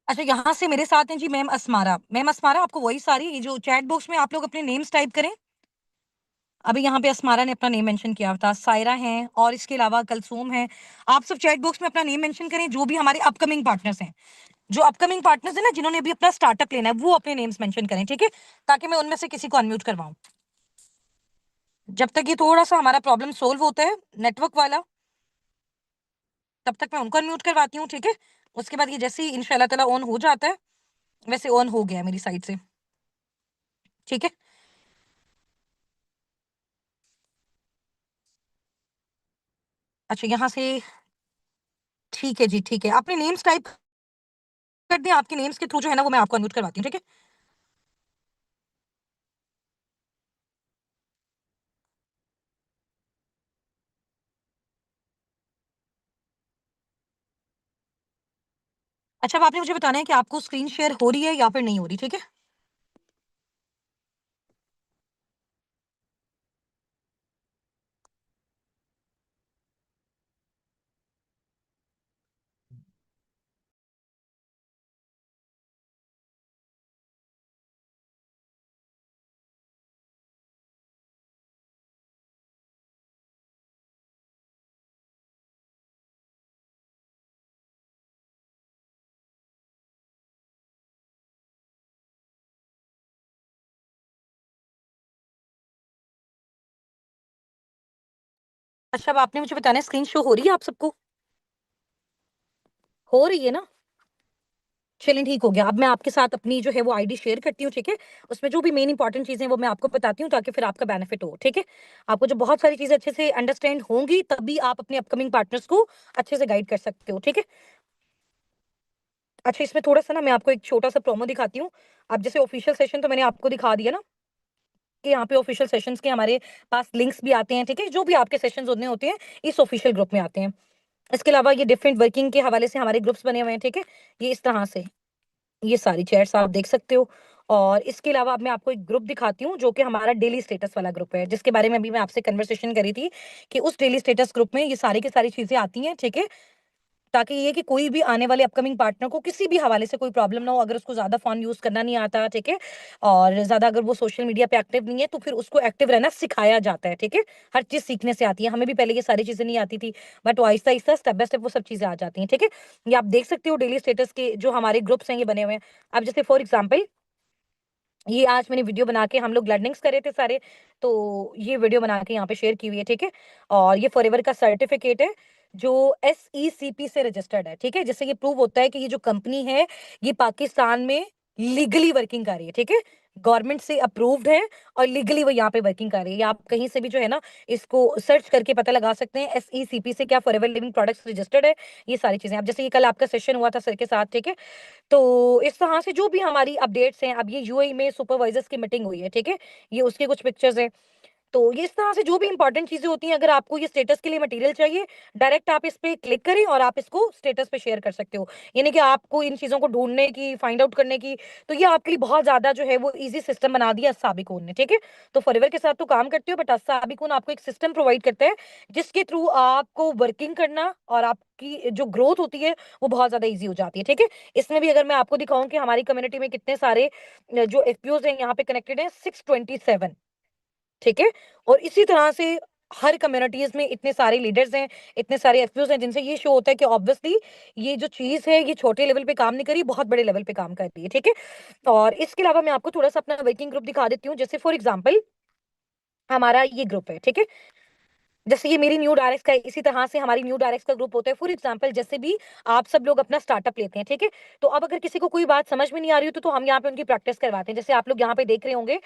[SPEAKER 1] अच्छा, यहाँ से मेरे साथ हैं जी मैम अस्मारा। मैम अस्मारा, आपको वॉइस आ रही है? ये जो चैट बॉक्स में आप लोग अपने नेम्स टाइप करें। अभी यहाँ पे अस्मारा ने अपना नेम मेंशन किया था, सायरा हैं और इसके अलावा कलसूम हैं। आप सब चैट बॉक्स में अपना नेम मेंशन करें, जो भी हमारे अपकमिंग पार्टनर्स हैं। जो अपकमिंग पार्टनर्स हैं ना, जिन्होंने अभी अपना स्टार्टअप लेना है, वो अपने नेम्स मेंशन करें, ठीक है? ताकि मैं उनमें से किसी को अनम्यूट करवाऊँ। जब तक ये थोड़ा-सा हमारा प्रॉब्लम सॉल्व होता है, नेटवर्क वाला, तब तक मैं उनको अनम्यूट करवाती हूँ, ठीक है? उसके बाद ये जैसे ही इंशाल्लाह ताला ऑन हो जाता है, वैसे ऑन हो गया है मेरी साइड से, ठीक है? अच्छा, यहाँ से ठीक है जी, ठीक है। अपने नेम्स टाइप कर दें, आपके नेम्स के थ्रू जो है ना, वो मैं आपको अनम्यूट करवाती हूँ, ठीक है? अच्छा, अब आपने मुझे बताना है कि आपको स्क्रीन शेयर हो रही है या फिर नहीं हो रही, ठीक है? अच्छा, अब आपने मुझे बताना है स्क्रीन शो हो रही है आप सबको? हो रही है ना? चलिए ठीक हो गया। अब मैं आपके साथ अपनी जो है वो आईडी शेयर करती हूँ, ठीक है? उसमें जो भी मेन इंपॉर्टेंट चीज़ें हैं वो मैं आपको बताती हूँ ताकि फिर आपका बेनिफिट हो, ठीक है? आपको जब बहुत सारी चीज़ें अच्छे से अंडरस्टैंड होंगी तभी आप अपने अपकमिंग पार्टनर्स को अच्छे से गाइड कर सकते हो, ठीक है? अच्छा, इसमें थोड़ा-सा ना मैं आपको एक छोटा-सा प्रोमो दिखाती हूँ। अब जैसे ऑफिशियल सेशन तो मैंने आपको दिखा दिया ना कि यहाँ पे ऑफिशियल सेशंस के हमारे पास लिंक्स भी आते हैं, ठीक है? जो भी आपके सेशंस होने होते हैं, इस ऑफिशियल ग्रुप में आते हैं। इसके अलावा ये डिफरेंट वर्किंग के हवाले से हमारे ग्रुप्स बने हुए हैं, ठीक है? ये इस तरह से। ये सारी चैट्स आप देख सकते हो और इसके अलावा अब मैं आपको एक ग्रुप दिखाती हूँ जो कि हमारा डेली स्टेटस वाला ग्रुप है, जिसके बारे में अभी मैं आपसे कन्वर्सेशन करी थी कि उस डेली स्टेटस ग्रुप में ये सारी की सारी चीज़ें आती हैं, ठीक है? ताकि ये कि कोई भी आने वाले अपकमिंग पार्टनर को किसी भी हवाले से कोई प्रॉब्लम ना हो, अगर उसको ज़्यादा फ़ोन यूज़ करना नहीं आता, ठीक है? और ज़्यादा अगर वो सोशल मीडिया पे एक्टिव नहीं है, तो फिर उसको एक्टिव रहना सिखाया जाता है, ठीक है? हर चीज़ सीखने से आती है। हमें भी पहले ये सारी चीज़ें नहीं आती थी, बट वो आहिस्ता-आहिस्ता, स्टेप बाय स्टेप वो सब चीज़ें आ जाती हैं, ठीक है? ये आप देख सकते हो डेली स्टेटस के जो हमारे ग्रुप्स हैं, ये बने हुए हैं। अब जैसे फॉर एग्ज़ाम्पल ये आज मैंने वीडियो बना के हम लोग लर्निंग्स कर रहे थे सारे, तो ये वीडियो बना के यहाँ पे शेयर की हुई है, ठीक है? और ये फॉरएवर का सर्टिफिकेट है, जो एसईसीपी से रजिस्टर्ड है, ठीक है? जिससे ये प्रूव होता है कि ये जो कंपनी है, ये पाकिस्तान में लीगली वर्किंग कर रही है, ठीक है? गवर्नमेंट से अप्रूव्ड है और लीगली वो यहाँ पे वर्किंग कर रही है। या आप कहीं से भी जो है ना, इसको सर्च करके पता लगा सकते हैं, एसईसीपी से क्या फॉरएवर लिविंग प्रोडक्ट्स रजिस्टर्ड है, ये सारी चीज़ें। अब जैसे ये कल आपका सेशन हुआ था सर के साथ, ठीक है? तो इस तरह से जो भी हमारी अपडेट्स हैं, अब ये यूएई में सुपरवाइजर्स की मीटिंग हुई है, ठीक है? ये उसके कुछ पिक्चर्स हैं। तो ये इस तरह से जो भी इंपॉर्टेंट चीजें होती हैं, अगर आपको ये स्टेटस के लिए मटेरियल चाहिए, डायरेक्ट आप इस पे क्लिक करें और आप इसको स्टेटस पे शेयर कर सकते हो। यानी कि आपको इन चीजों को ढूंढने की, फाइंड आउट करने की, तो ये आपके लिए बहुत ज्यादा जो है वो इजी सिस्टम बना दिया साबिकून ने, ठीक है। तो फॉरएवर के साथ तो काम करते हो, बट साबिकून आपको एक सिस्टम प्रोवाइड करता है जिसके थ्रू आपको वर्किंग करना और आपकी जो ग्रोथ होती है वो बहुत ज्यादा ईजी हो जाती है, ठीक है। इसमें भी अगर मैं आपको दिखाऊं कि हमारी कम्युनिटी में कितने सारे जो एफपीओज हैं यहाँ पे कनेक्टेड है, 627, ठीक है। और इसी तरह से हर कम्युनिटीज में इतने सारे लीडर्स हैं, इतने सारे एफपीओज हैं, जिनसे ये शो होता है कि ऑब्वियसली ये जो चीज है ये छोटे लेवल पे काम नहीं करी, बहुत बड़े लेवल पे काम कर रही है, ठीक है। और इसके अलावा मैं आपको थोड़ा सा अपना वर्किंग ग्रुप दिखा देती हूँ। जैसे फॉर एग्जाम्पल हमारा ये ग्रुप है, ठीक है। जैसे ये मेरी न्यू डायरेक्ट का है, इसी तरह से हमारी न्यू डायरेक्ट का ग्रुप होता है। फॉर एग्जांपल जैसे भी आप सब लोग अपना स्टार्टअप लेते हैं, ठीक है। तो अब अगर किसी को कोई बात समझ में नहीं आ रही हो तो हम यहाँ पे उनकी प्रैक्टिस करवाते हैं। जैसे आप लोग यहाँ पे देख रहे होंगे,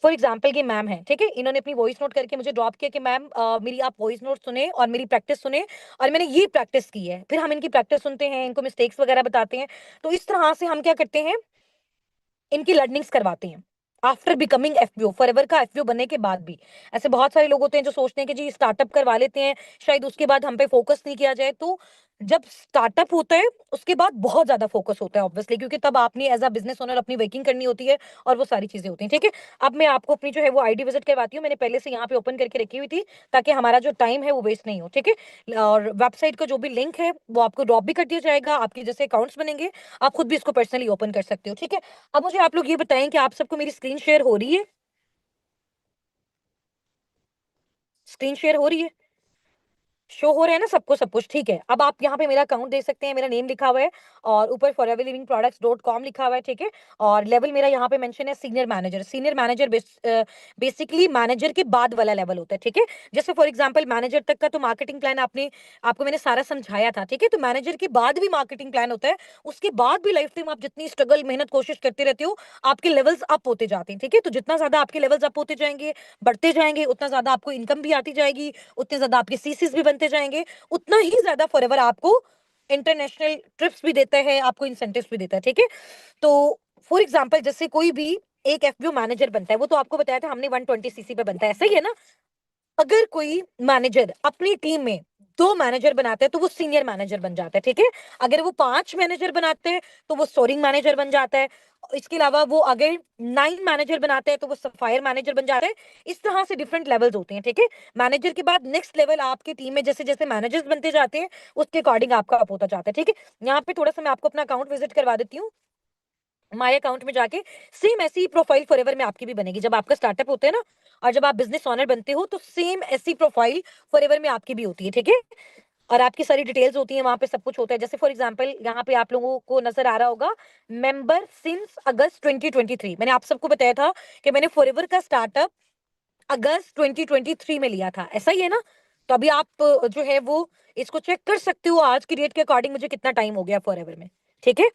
[SPEAKER 1] फॉर एग्जाम्पल ये मैम है, ठीक है। इन्होंने अपनी वॉइस नोट करके मुझे ड्रॉप किया कि मैम मेरी आप वॉइस नोट सुने और मेरी प्रैक्टिस सुने, और मैंने ये प्रैक्टिस की है। फिर हम इनकी प्रैक्टिस सुनते हैं, इनको मिस्टेक्स वगैरह बताते हैं। तो इस तरह से हम क्या करते हैं, इनकी लर्निंग्स करवाते हैं आफ्टर बिकमिंग एफपीओ, फॉरएवर का एफपीओ बनने के बाद भी। ऐसे बहुत सारे लोग होते हैं जो सोचते हैं कि जी स्टार्टअप करवा लेते हैं, शायद उसके बाद हम पे फोकस नहीं किया जाए। तो जब स्टार्टअप होता है उसके बाद बहुत ज्यादा फोकस होता है ऑब्वियसली, क्योंकि तब आपने एज अ बिजनेस ओनर अपनी वर्किंग करनी होती है और वो सारी चीजें होती हैं, ठीक है। अब मैं आपको अपनी जो है वो आईडी विजिट करवाती हूँ। मैंने पहले से यहाँ पे ओपन करके रखी हुई थी ताकि हमारा जो टाइम है वो वेस्ट नहीं हो, ठीक है। और वेबसाइट का जो भी लिंक है वो आपको ड्रॉप भी कर दिया जाएगा। आपके जैसे अकाउंट्स बनेंगे आप खुद भी इसको पर्सनली ओपन कर सकते हो, ठीक है। अब मुझे आप लोग ये बताएं कि आप सबको मेरी स्क्रीन शेयर हो रही है? स्क्रीन शेयर हो रही है? शो हो रहा है ना सबको सब कुछ? ठीक है। अब आप यहाँ पे मेरा अकाउंट देख सकते हैं, मेरा नेम लिखा हुआ है और ऊपर foreverlivingproducts.com लिखा हुआ है, ठीक है। और लेवल मेरा यहाँ पे मेंशन है senior manager. Senior manager basically manager के बाद वाला लेवल होता है, ठीक है। जैसे फॉर एग्जांपल मैनेजर तक का तो मार्केटिंग प्लान आपने आपको मैंने सारा समझाया था, ठीक है। तो मैनेजर के बाद भी मार्केटिंग प्लान होता है, उसके बाद भी लाइफ टाइम आप जितनी स्ट्रगल मेहनत कोशिश करते रहते हो आपके लेवल्स अप होते जाते हैं, ठीक है। तो जितना ज्यादा आपके लेवल्स अप होते जाएंगे, बढ़ते जाएंगे, उतना ज्यादा आपको इनकम भी आती जाएगी, उतने ज्यादा आपके सीसीस भी बनते जाएंगे, उतना ही ज्यादा फॉरएवर आपको इंटरनेशनल ट्रिप्स भी देता है, आपको इंसेंटिव्स भी देता है, ठीक है। तो फॉर एग्जांपल जैसे कोई भी एक एफबीओ मैनेजर बनता है, वो तो आपको बताया था हमने 120 सीसी पे बनता है, ऐसा ही है ना। अगर कोई मैनेजर अपनी टीम में 2 मैनेजर बनाते हैं तो वो सीनियर मैनेजर बन जाता है, ठीक है। अगर वो 5 मैनेजर बनाते हैं तो वो सोरिंग मैनेजर बन जाता है। इसके अलावा वो अगर 9 मैनेजर बनाते हैं तो वो सफायर मैनेजर बन जाता है। इस तरह से डिफरेंट लेवल्स होते हैं, ठीक है। मैनेजर के बाद नेक्स्ट लेवल आपकी टीम में जैसे जैसे मैनेजर्स बनते जाते हैं उसके अकॉर्डिंग आपका अप होता जाता है, ठीक है। यहाँ पे थोड़ा सा मैं आपको अपना अकाउंट विजिट करवा देती हूँ। माय अकाउंट में जाके सेम ऐसी प्रोफाइल फॉरएवर में आपकी भी बनेगी। जब आपका स्टार्टअप होता है ना और जब आप बिजनेस ओनर बनते हो तो सेम ऐसी प्रोफाइल फॉरएवर में आपकी भी होती है, ठीक है। और आपकी सारी डिटेल्स होती है, वहां पे सब कुछ होता है। जैसे फॉर एग्जांपल यहाँ पे आप लोगों को नजर आ रहा होगा मेंबर सिंस अगस्त 2023। मैंने आप सबको बताया था कि मैंने फॉरएवर का स्टार्टअप अगस्त 2023 में लिया था, ऐसा ही है ना। तो अभी आप जो है वो इसको चेक कर सकते हो आज की डेट के अकॉर्डिंग मुझे कितना टाइम हो गया फॉरएवर में, ठीक है।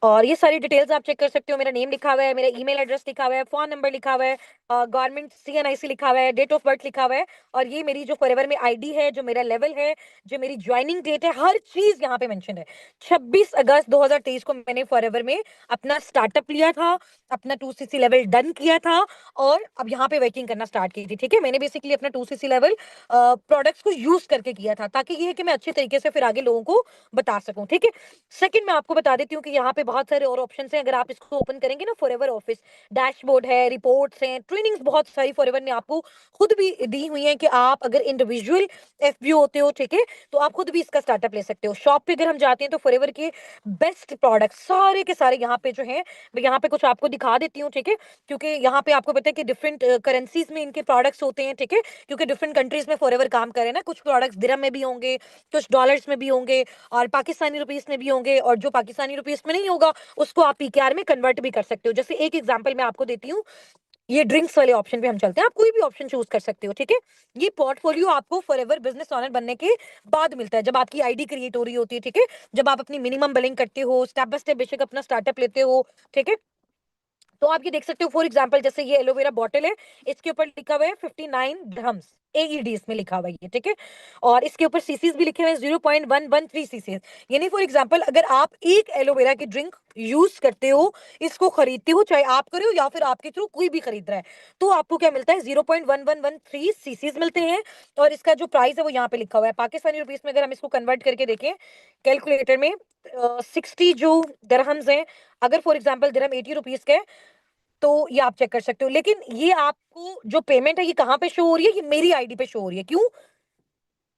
[SPEAKER 1] और ये सारी डिटेल्स आप चेक कर सकते हो। मेरा नेम लिखा हुआ है, मेरा ईमेल एड्रेस लिखा हुआ है, फोन नंबर लिखा हुआ है, गवर्नमेंट सीएनआईसी लिखा हुआ है, डेट ऑफ बर्थ लिखा हुआ है, और ये मेरी जो फॉरएवर में आईडी है, जो मेरा लेवल है, जो मेरी ज्वाइनिंग डेट है, हर चीज यहाँ पे मेंशन है। 26 अगस्त 2023 को मैंने फॉरएवर में अपना स्टार्टअप लिया था, अपना 2सीसी लेवल डन किया था और अब यहाँ पे वर्किंग करना स्टार्ट की थी, ठीक है। मैंने बेसिकली अपना 2सीसी लेवल प्रोडक्ट्स को यूज करके किया था ताकि ये है कि मैं अच्छे तरीके से फिर आगे लोगों को बता सकूं, ठीक है। सेकंड मैं आपको बता देती हूँ कि यहाँ पे बहुत सारे और ऑप्शंस हैं। अगर आप इसको ओपन करेंगे ना, फॉरएवर ऑफिस डैशबोर्ड है, रिपोर्ट्स हैं, ट्रेनिंग्स बहुत सारी फॉरएवर ने आपको खुद भी दी हुई है कि आप अगर इंडिविजुअल एफबीओ होते हो, ठीक है, तो आप खुद भी इसका स्टार्टअप ले सकते हो। शॉप पे अगर हम जाते हैं तो फॉरएवर के बेस्ट प्रोडक्ट सारे के सारे यहाँ पे जो है, मैं यहाँ पे कुछ आपको दिखा देती हूँ, ठीक है। क्योंकि यहाँ पे आपको पता है कि डिफरेंट करेंसीज में इनके प्रोडक्ट्स होते हैं, ठीक है। क्योंकि डिफरेंट कंट्रीज में फॉरएवर काम करे ना, कुछ प्रोडक्ट्स दिरहम में भी होंगे, कुछ डॉलर्स में भी होंगे और पाकिस्तानी रुपीस में भी होंगे, और जो पाकिस्तानी रुपीस में नहीं होगा उसको आप पीकेआर में कन्वर्ट भी कर सकते हो। जैसे एक एग्जांपल मैं आपको देती हूँ, ये ड्रिंक्स वाले ऑप्शन पे हम चलते हैं, आप कोई भी ऑप्शन चूज कर सकते हो, ठीक है। ये पोर्टफोलियो आपको फॉरएवर बिजनेस ओनर बनने के बाद मिलता है, जब आपकी आईडी क्रिएट हो रही होती है, ठीक है। जब आप अपनी मिनिमम बिलिंग करते हो, स्टेप बाय स्टेप बेशक अपना स्टार्टअप लेते हो, ठीक है। तो आप ये देख सकते हो फॉर एग्जांपल जैसे ये एलोवेरा बॉटल है, इसके ऊपर लिखा हुआ है 59 dirhams, AED इसमें लिखा हुआ है ये, ठीक है। और इसके ऊपर सीसीज भी लिखे हुए हैं 0.113 सीसीज। यानी फॉर एग्जांपल अगर आप एक एलोवेरा की ड्रिंक यूज करते हो, इसको खरीदते हो, चाहे आप करे हो या फिर आपके थ्रू कोई भी खरीद रहा है, तो आपको क्या मिलता है, 0.1113 सीसीज मिलते हैं। और इसका जो प्राइस है वो यहाँ पे लिखा हुआ है पाकिस्तानी रुपीस में। अगर हम इसको कन्वर्ट करके देखें कैलकुलेटर में, 60 जो दरहम्स हैं, अगर फॉर एग्जांपल दिरहम 80 रुपीस का है, तो ये आप चेक कर सकते हो। लेकिन ये आपको जो पेमेंट है ये कहाँ पे शो हो रही है, ये मेरी आईडी पे शो हो रही है। क्यों?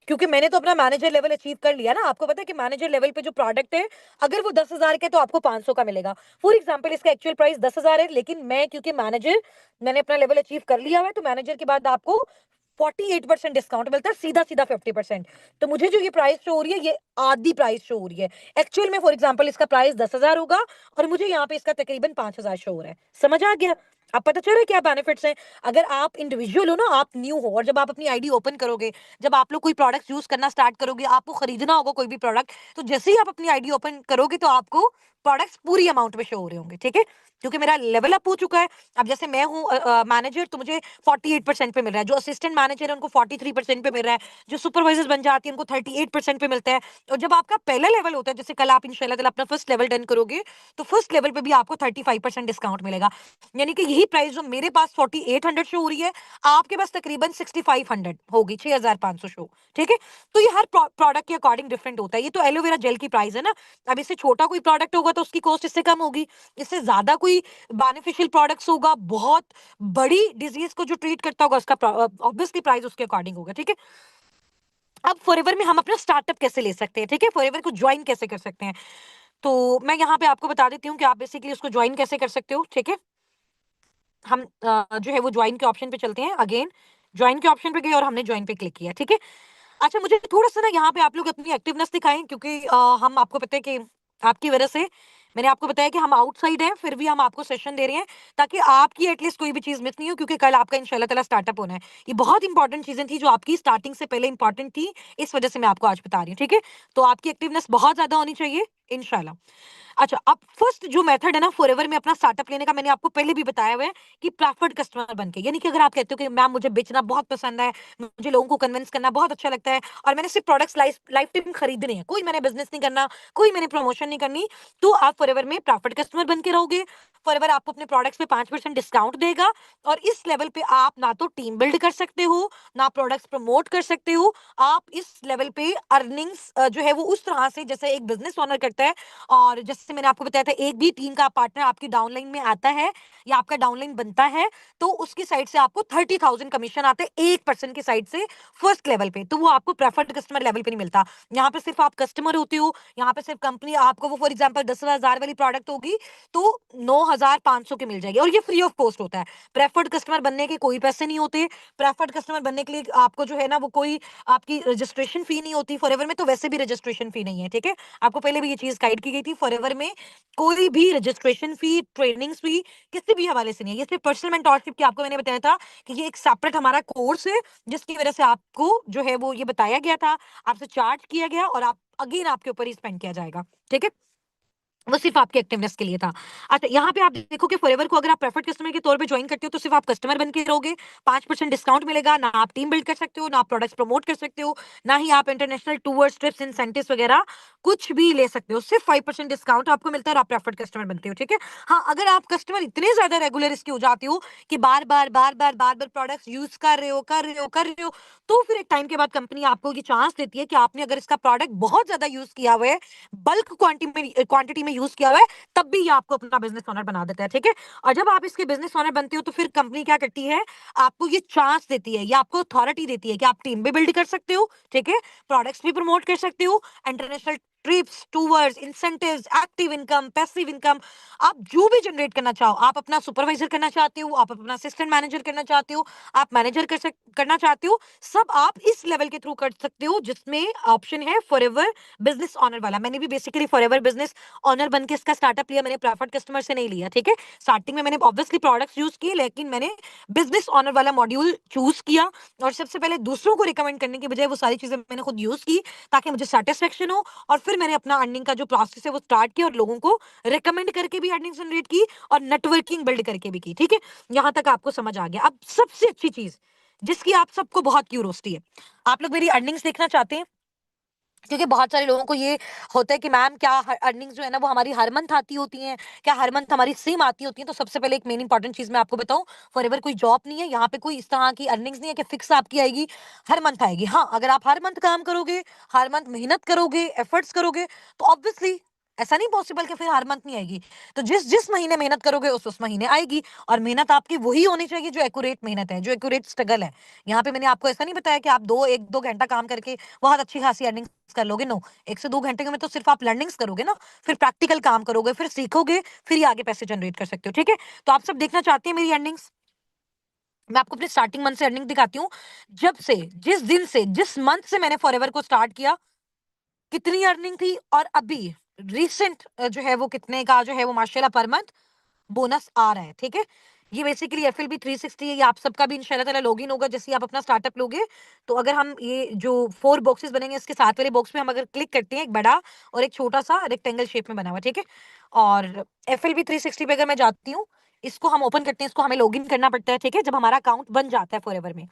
[SPEAKER 1] क्योंकि मैंने तो अपना मैनेजर लेवल अचीव कर लिया ना। आपको पता है कि मैनेजर लेवल पे जो प्रोडक्ट है, अगर वो 10,000 का है तो आपको 500 का मिलेगा। फॉर एग्जांपल इसका एक्चुअल प्राइस 10,000 है, लेकिन मैं क्योंकि मैनेजर, मैंने अपना लेवल अचीव कर लिया है, तो मैनेजर के बाद आपको 48% डिस्काउंट मिलता है, सीधा सीधा 50%। तो मुझे जो ये प्राइस शो हो रही है, ये आधी प्राइस शो हो रही है। एक्चुअल में फॉर एग्जांपल इसका प्राइस 10,000 होगा और मुझे यहाँ पे इसका तकरीबन 5,000 शो हो रहा है। समझ आ गया? अब पता चल रहा है क्या बेनिफिट्स हैं। अगर आप इंडिविजुअल हो ना, आप न्यू हो, और जब आप अपनी आईडी ओपन करोगे, जब आप लोग कोई प्रोडक्ट यूज करना स्टार्ट करोगे, आपको खरीदना होगा कोई भी प्रोडक्ट, तो जैसे ही आप अपनी आईडी ओपन करोगे तो आपको प्रोडक्ट्स पूरी अमाउंट में शो हो रहे होंगे, ठीक है। क्योंकि मेरा लेवल अप हो चुका है। अब जैसे मैं हूँ मैनेजर, तो मुझे 48% पे मिल रहा है। जो असिस्टेंट मैनेजर है उनको 43% पे मिल रहा है। जो सुपरवाइजर्स बन जाती है उनको 38% पे मिलता है। और जब आपका पहला लेवल होता है, जैसे कल आप इंशाल्लाह ताला अपना फर्स्ट लेवल डन करोगे, तो फर्स्ट लेवल पे भी आपको 35% डिस्काउंट मिलेगा। यानी कि यही प्राइस जो मेरे पास 4800 शो हो रही है, आपके पास तकरीबन 6500 होगी, 6500 शो, ठीक है। तो ये हर प्रोडक्ट के अकॉर्डिंग डिफरेंट होता है। ये तो एलोवेरा जेल की प्राइस है ना। अब इससे छोटा कोई प्रोडक्ट होगा तो उसकी कॉस्ट इससे कम होगी। इससे ज्यादा कोई बेनिफिशियल प्रोडक्ट्स होगा, बहुत बड़ी डिजीज को जो ट्रीट करता होगा, उसका ऑब्वियसली प्राइस उसके अकॉर्डिंग होगा, ठीक है। अब फॉरएवर में हम अपना स्टार्टअप कैसे ले सकते हैं, ठीक है, फॉरएवर को ज्वाइन कैसे कर सकते हैं, तो मैं यहाँ पे आपको बता देती हूँ कि आप बेसिकली उसको ज्वाइन कैसे कर सकते हो, ठीक है। हम जो है वो ज्वाइन के ऑप्शन पे चलते हैं। अगेन ज्वाइन के ऑप्शन पे गए और हमने ज्वाइन पे क्लिक किया, ठीक है। अच्छा, मुझे थोड़ा सा ना यहाँ पे आप लोग अपनी एक्टिवनेस दिखाएं, क्योंकि हम, आपको पता है कि आपकी वजह से, मैंने आपको बताया कि हम आउटसाइड हैं, फिर भी हम आपको सेशन दे रहे हैं ताकि आपकी एटलीस्ट कोई भी चीज मिस नहीं हो, क्योंकि कल आपका इंशाल्लाह ताला स्टार्टअप होना है। ये बहुत इंपॉर्टेंट चीजें थी जो आपकी स्टार्टिंग से पहले इंपॉर्टेंट थी, इस वजह से मैं आपको आज बता रही हूँ, ठीक है। तो आपकी एक्टिवनेस बहुत ज्यादा होनी चाहिए इंशाल्लाह। अच्छा, अब फर्स्ट जो मेथड है ना फॉरएवर में अपना स्टार्टअप लेने का, मैंने आपको पहले भी बताया हुआ है कि प्रेफर्ड कस्टमर बनके, यानी कि अगर आप कहते हो कि मैम मुझे बेचना बहुत पसंद है, मुझे लोगों को कन्विंस करना बहुत अच्छा लगता है, और मैंने सिर्फ प्रोडक्ट्स लाइफ टाइम खरीदने हैं, कोई मैंने बिजनेस नहीं करना, कोई मैंने प्रमोशन नहीं करनी, तो आप फॉरएवर में प्रेफर्ड कस्टमर बन के रहोगे। फॉरएवर आपको अपने प्रोडक्ट्स पे 5% डिस्काउंट देगा, और इस लेवल पे आप ना तो टीम बिल्ड कर सकते हो, ना प्रोडक्ट्स प्रमोट कर सकते हो। आप इस लेवल पे अर्निंग्स जो है वो उस तरह से जैसे एक बिजनेस ओनर करता है, और जैसे मैंने आपको बताया था, एक भी टीम का पार्टनर आपकी डाउनलाइन में आता है या आपका डाउनलाइन बनता है, तो उसकी साइड से आपको 30,000 कमीशन आते हैं एक पर्सन की साइड से फर्स्ट लेवल पे। तो वो आपको प्रेफर्ड कस्टमर लेवल पे नहीं मिलता। यहाँ पे सिर्फ आप कस्टमर होते हो, यहाँ पे सिर्फ कंपनी आपको वो फॉर एग्जाम्पल 10,000 वाली प्रोडक्ट होगी तो 9,500 की मिल जाएगी, और ये फ्री ऑफ कॉस्ट होता है। प्रेफर्ड कस्टमर बनने के कोई पैसे नहीं होते। प्रेफर्ड कस्टमर बनने के लिए आपको जो है ना वो कोई आपकी रजिस्ट्रेशन फी नहीं होती। फॉरएवर में तो वैसे भी रजिस्ट्रेशन फी नहीं है, ठीक है। आपको पहले भी ये चीज गाइड की गई थी, फॉरएवर में कोई भी रजिस्ट्रेशन फी, ट्रेनिंग फी किसी भी हवाले से नहीं है। ये सिर्फ पर्सनल मेंटरशिप की, आपको मैंने बताया था कि ये एक सेपरेट हमारा कोर्स है, जिसकी वजह से आपको जो है वो ये बताया गया था, आपसे चार्ज किया गया, और आप अगेन आपके ऊपर ही स्पेंड किया जाएगा, ठीक है। वो सिर्फ आपके एक्टिवनेस के लिए था। अच्छा, यहाँ पे आप देखो कि फॉरएवर को अगर आप प्रेफर्ड कस्टमर के तौर पे ज्वाइन करते हो तो सिर्फ आप कस्टमर बन के रहोगे, 5% डिस्काउंट मिलेगा, ना आप टीम बिल्ड कर सकते हो, ना आप प्रोडक्ट्स प्रमोट कर सकते हो, ना ही आप इंटरनेशनल टूर्स, ट्रिप्स, इंसेंटिव्स वगैरह कुछ भी ले सकते हो। सिर्फ 5% डिस्काउंट आपको मिलता है और आप प्रेफर्ड कस्टमर बनते हो, ठीक है। हाँ, अगर आप कस्टमर इतने ज्यादा रेगुलर इसके हो जाते हो कि बार बार बार बार बार बार प्रोडक्ट्स यूज कर रहे हो कर रहे हो कर रहे हो, तो फिर एक टाइम के बाद कंपनी आपको ये चांस देती है कि आपने अगर इसका प्रोडक्ट बहुत ज्यादा यूज किया हुआ है, बल्क क्वांटिटी में यूज किया हुआ है, तब भी ये आपको अपना बिजनेस ओनर बना देता है, ठीक है। और जब आप इसके बिजनेस ओनर बनते हो तो फिर कंपनी क्या करती है, आपको ये चांस देती है, ये आपको अथॉरिटी देती है कि आप टीम भी बिल्ड कर सकते हो, ठीक है, प्रोडक्ट्स भी प्रमोट कर सकते हो, international trips, tours, incentives, active income, passive income, आप जो भी जनरेट करना चाहो, आप अपना सुपरवाइजर करना चाहते हो, आप अपना असिस्टेंट मैनेजर करना चाहते हो, आप मैनेजर करना चाहते हो, सब आप इस लेवल के थ्रू कर सकते हो, जिसमें ऑप्शन है फॉरएवर बिजनेस ऑनर वाला। मैंने भी बेसिकली फॉरएवर बिजनेस ऑनर बन के इसका स्टार्टअप लिया, मैंने प्रेफर्ड कस्टमर से नहीं लिया, ठीक है। स्टार्टिंग में मैंने ऑब्वियसली प्रोडक्ट्स यूज किए, लेकिन मैंने बिजनेस ऑनर वाला मॉड्यूल चूज किया, और सबसे पहले दूसरों को रिकमेंड करने की बजाय वो सारी चीजें मैंने खुद यूज की ताकि मुझे सेटिस्फेक्शन हो, और फिर मैंने अपना अर्निंग का जो प्रोसेस है वो स्टार्ट किया, और लोगों को रिकमेंड करके भी अर्निंग जनरेट की और नेटवर्किंग बिल्ड करके भी की, ठीक है। यहां तक आपको समझ आ गया। अब सबसे अच्छी चीज जिसकी आप सबको बहुत क्यूरोसिटी है। आप लोग मेरी अर्निंग्स देखना चाहते हैं, क्योंकि बहुत सारे लोगों को ये होता है कि मैम क्या अर्निंग्स जो है ना वो हमारी हर मंथ आती होती हैं, क्या हर मंथ हमारी सेम आती होती हैं? तो सबसे पहले एक मेन इंपॉर्टेंट चीज मैं आपको बताऊं, फॉरएवर कोई जॉब नहीं है, यहाँ पे कोई इस तरह की अर्निंग्स नहीं है कि फिक्स आपकी आएगी, हर मंथ आएगी। हाँ, अगर आप हर मंथ काम करोगे, हर मंथ मेहनत करोगे, एफर्ट्स करोगे, तो ऑब्वियसली ऐसा नहीं पॉसिबल कि फिर हर मंथ नहीं आएगी। तो जिस जिस महीने मेहनत करोगे उस महीने आएगी। और मेहनत आपकी वही होनी चाहिए जो एक्यूरेट मेहनत है, जो एक्यूरेट स्ट्रगल है। यहाँ पे मैंने आपको ऐसा नहीं बताया कि आप एक दो घंटा काम करके बहुत अच्छी खासी अर्निंग्स कर लोगे। नो, 1 से 2 घंटे में तो सिर्फ आप लर्निंग्स करोगे ना, फिर प्रैक्टिकल काम करोगे, फिर सीखोगे, फिर ही आगे पैसे जनरेट कर सकते हो। ठीक है, तो आप सब देखना चाहते हैं मेरी अर्निंग्स? मैं आपको अपने स्टार्टिंग मंथ से अर्निंग दिखाती हूँ। जब से, जिस दिन से, जिस मंथ से मैंने फॉरएवर को स्टार्ट किया, कितनी अर्निंग थी, और अभी रिसेंट जो है वो कितने का जो है वो माशाल्लाह पर मंथ बोनस आ रहा है। ठीक है, ये बेसिकली FLB 360 है, ये आप सबका भी इंशाल्लाह ताला लॉगिन होगा जैसे ही आप अपना स्टार्टअप लोगे। तो अगर हम ये जो 4 बॉक्सेस बनेंगे, इसके साथ वाले बॉक्स में हम अगर क्लिक करते हैं, एक बड़ा और एक छोटा सा रेक्टेंगल शेप में बना हुआ, ठीक है। और FLB 360 पे अगर मैं जाती हूँ, इसको हम ओपन करते हैं, इसको हमें लॉगिन करना पड़ता है, ठीक है, जब हमारा अकाउंट बन जाता है फॉरएवर में।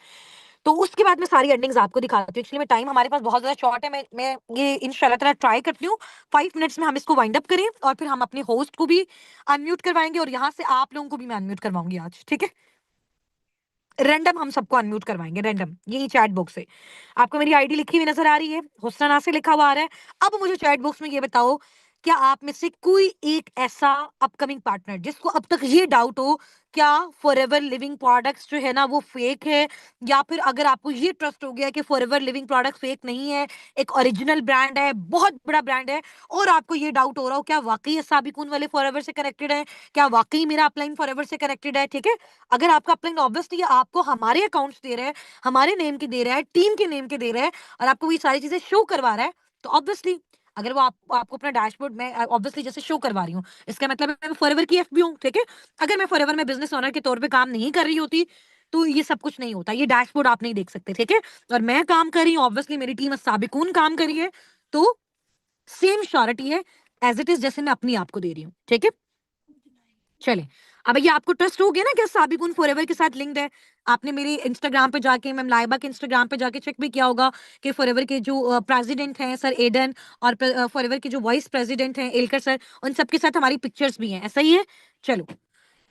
[SPEAKER 1] तो उसके बाद मैं सारी अर्निंग्स आपको दिखाती हूँ। एक्चुअली में टाइम हमारे पास बहुत ज्यादा शॉर्ट है, मैं ये इंशाल्लाह ताला ट्राई करती हूँ 5 मिनट्स में हम इसको वाइंड अप करें, और फिर हम अपने होस्ट को भी अनम्यूट करवाएंगे, और यहाँ से आप लोगों को भी मैं अनम्यूट करवाऊंगी आज। ठीक है, रैंडम हम सबको अनम्यूट करवाएंगे, रैंडम, यही चैट बॉक्स से। आपको मेरी आईडी लिखी हुई नजर आ रही है, हुस्ना नासिर लिखा हुआ आ रहा है। अब मुझे चैट बॉक्स में ये बताओ, क्या आप में से कोई एक ऐसा अपकमिंग पार्टनर जिसको अब तक ये डाउट हो, क्या फॉरएवर लिविंग प्रोडक्ट्स जो है ना वो फेक है? या फिर अगर आपको ये ट्रस्ट हो गया कि फॉरएवर लिविंग प्रोडक्ट फेक नहीं है, एक ओरिजिनल ब्रांड है, बहुत बड़ा ब्रांड है, और आपको ये डाउट हो रहा हो क्या वाकई ये साबिकुन वाले फॉरएवर से कनेक्टेड है, क्या वाकई मेरा अपलाइन फॉरएवर से कनेक्टेड है? ठीक है, अगर आपका अपलाइन ऑब्वियसली आपको हमारे अकाउंट्स दे रहा है, हमारे नेम के दे रहा है, टीम के नेम के दे रहा है, और आपको ये सारी चीजें शो करवा रहा है, तो ऑब्वियसली अगर वो आपको अपना डैशबोर्ड में ऑब्वियसली जैसे शो करवा रही हूँ, इसका मतलब है मैं फॉरएवर की एफबी हूँ। ठीक है, अगर मैं फॉरएवर में बिजनेस ओनर के तौर पे काम नहीं कर रही होती, तो ये सब कुछ नहीं होता, ये डैशबोर्ड आप नहीं देख सकते। ठीक है, और मैं काम कर रही हूँ, ऑब्वियसली मेरी टीम साबिकून काम करी है, तो सेम श्योरिटी है एज इट इज जैसे मैं अपनी आपको दे रही हूँ। ठीक है, चले, अब ये आपको ट्रस्ट हो गया ना कि साबिकुन फॉरएवर के साथ लिंक्ड है। आपने मेरी इंस्टाग्राम पे जाके, मैम लाइबा के इंस्टाग्राम पे जाके चेक भी किया होगा कि फॉरएवर के जो प्रेसिडेंट हैं सर एडन, और फॉरएवर के जो वाइस प्रेसिडेंट हैं एलकर सर, उन सबके साथ हमारी पिक्चर्स भी हैं, ऐसा ही है। चलो,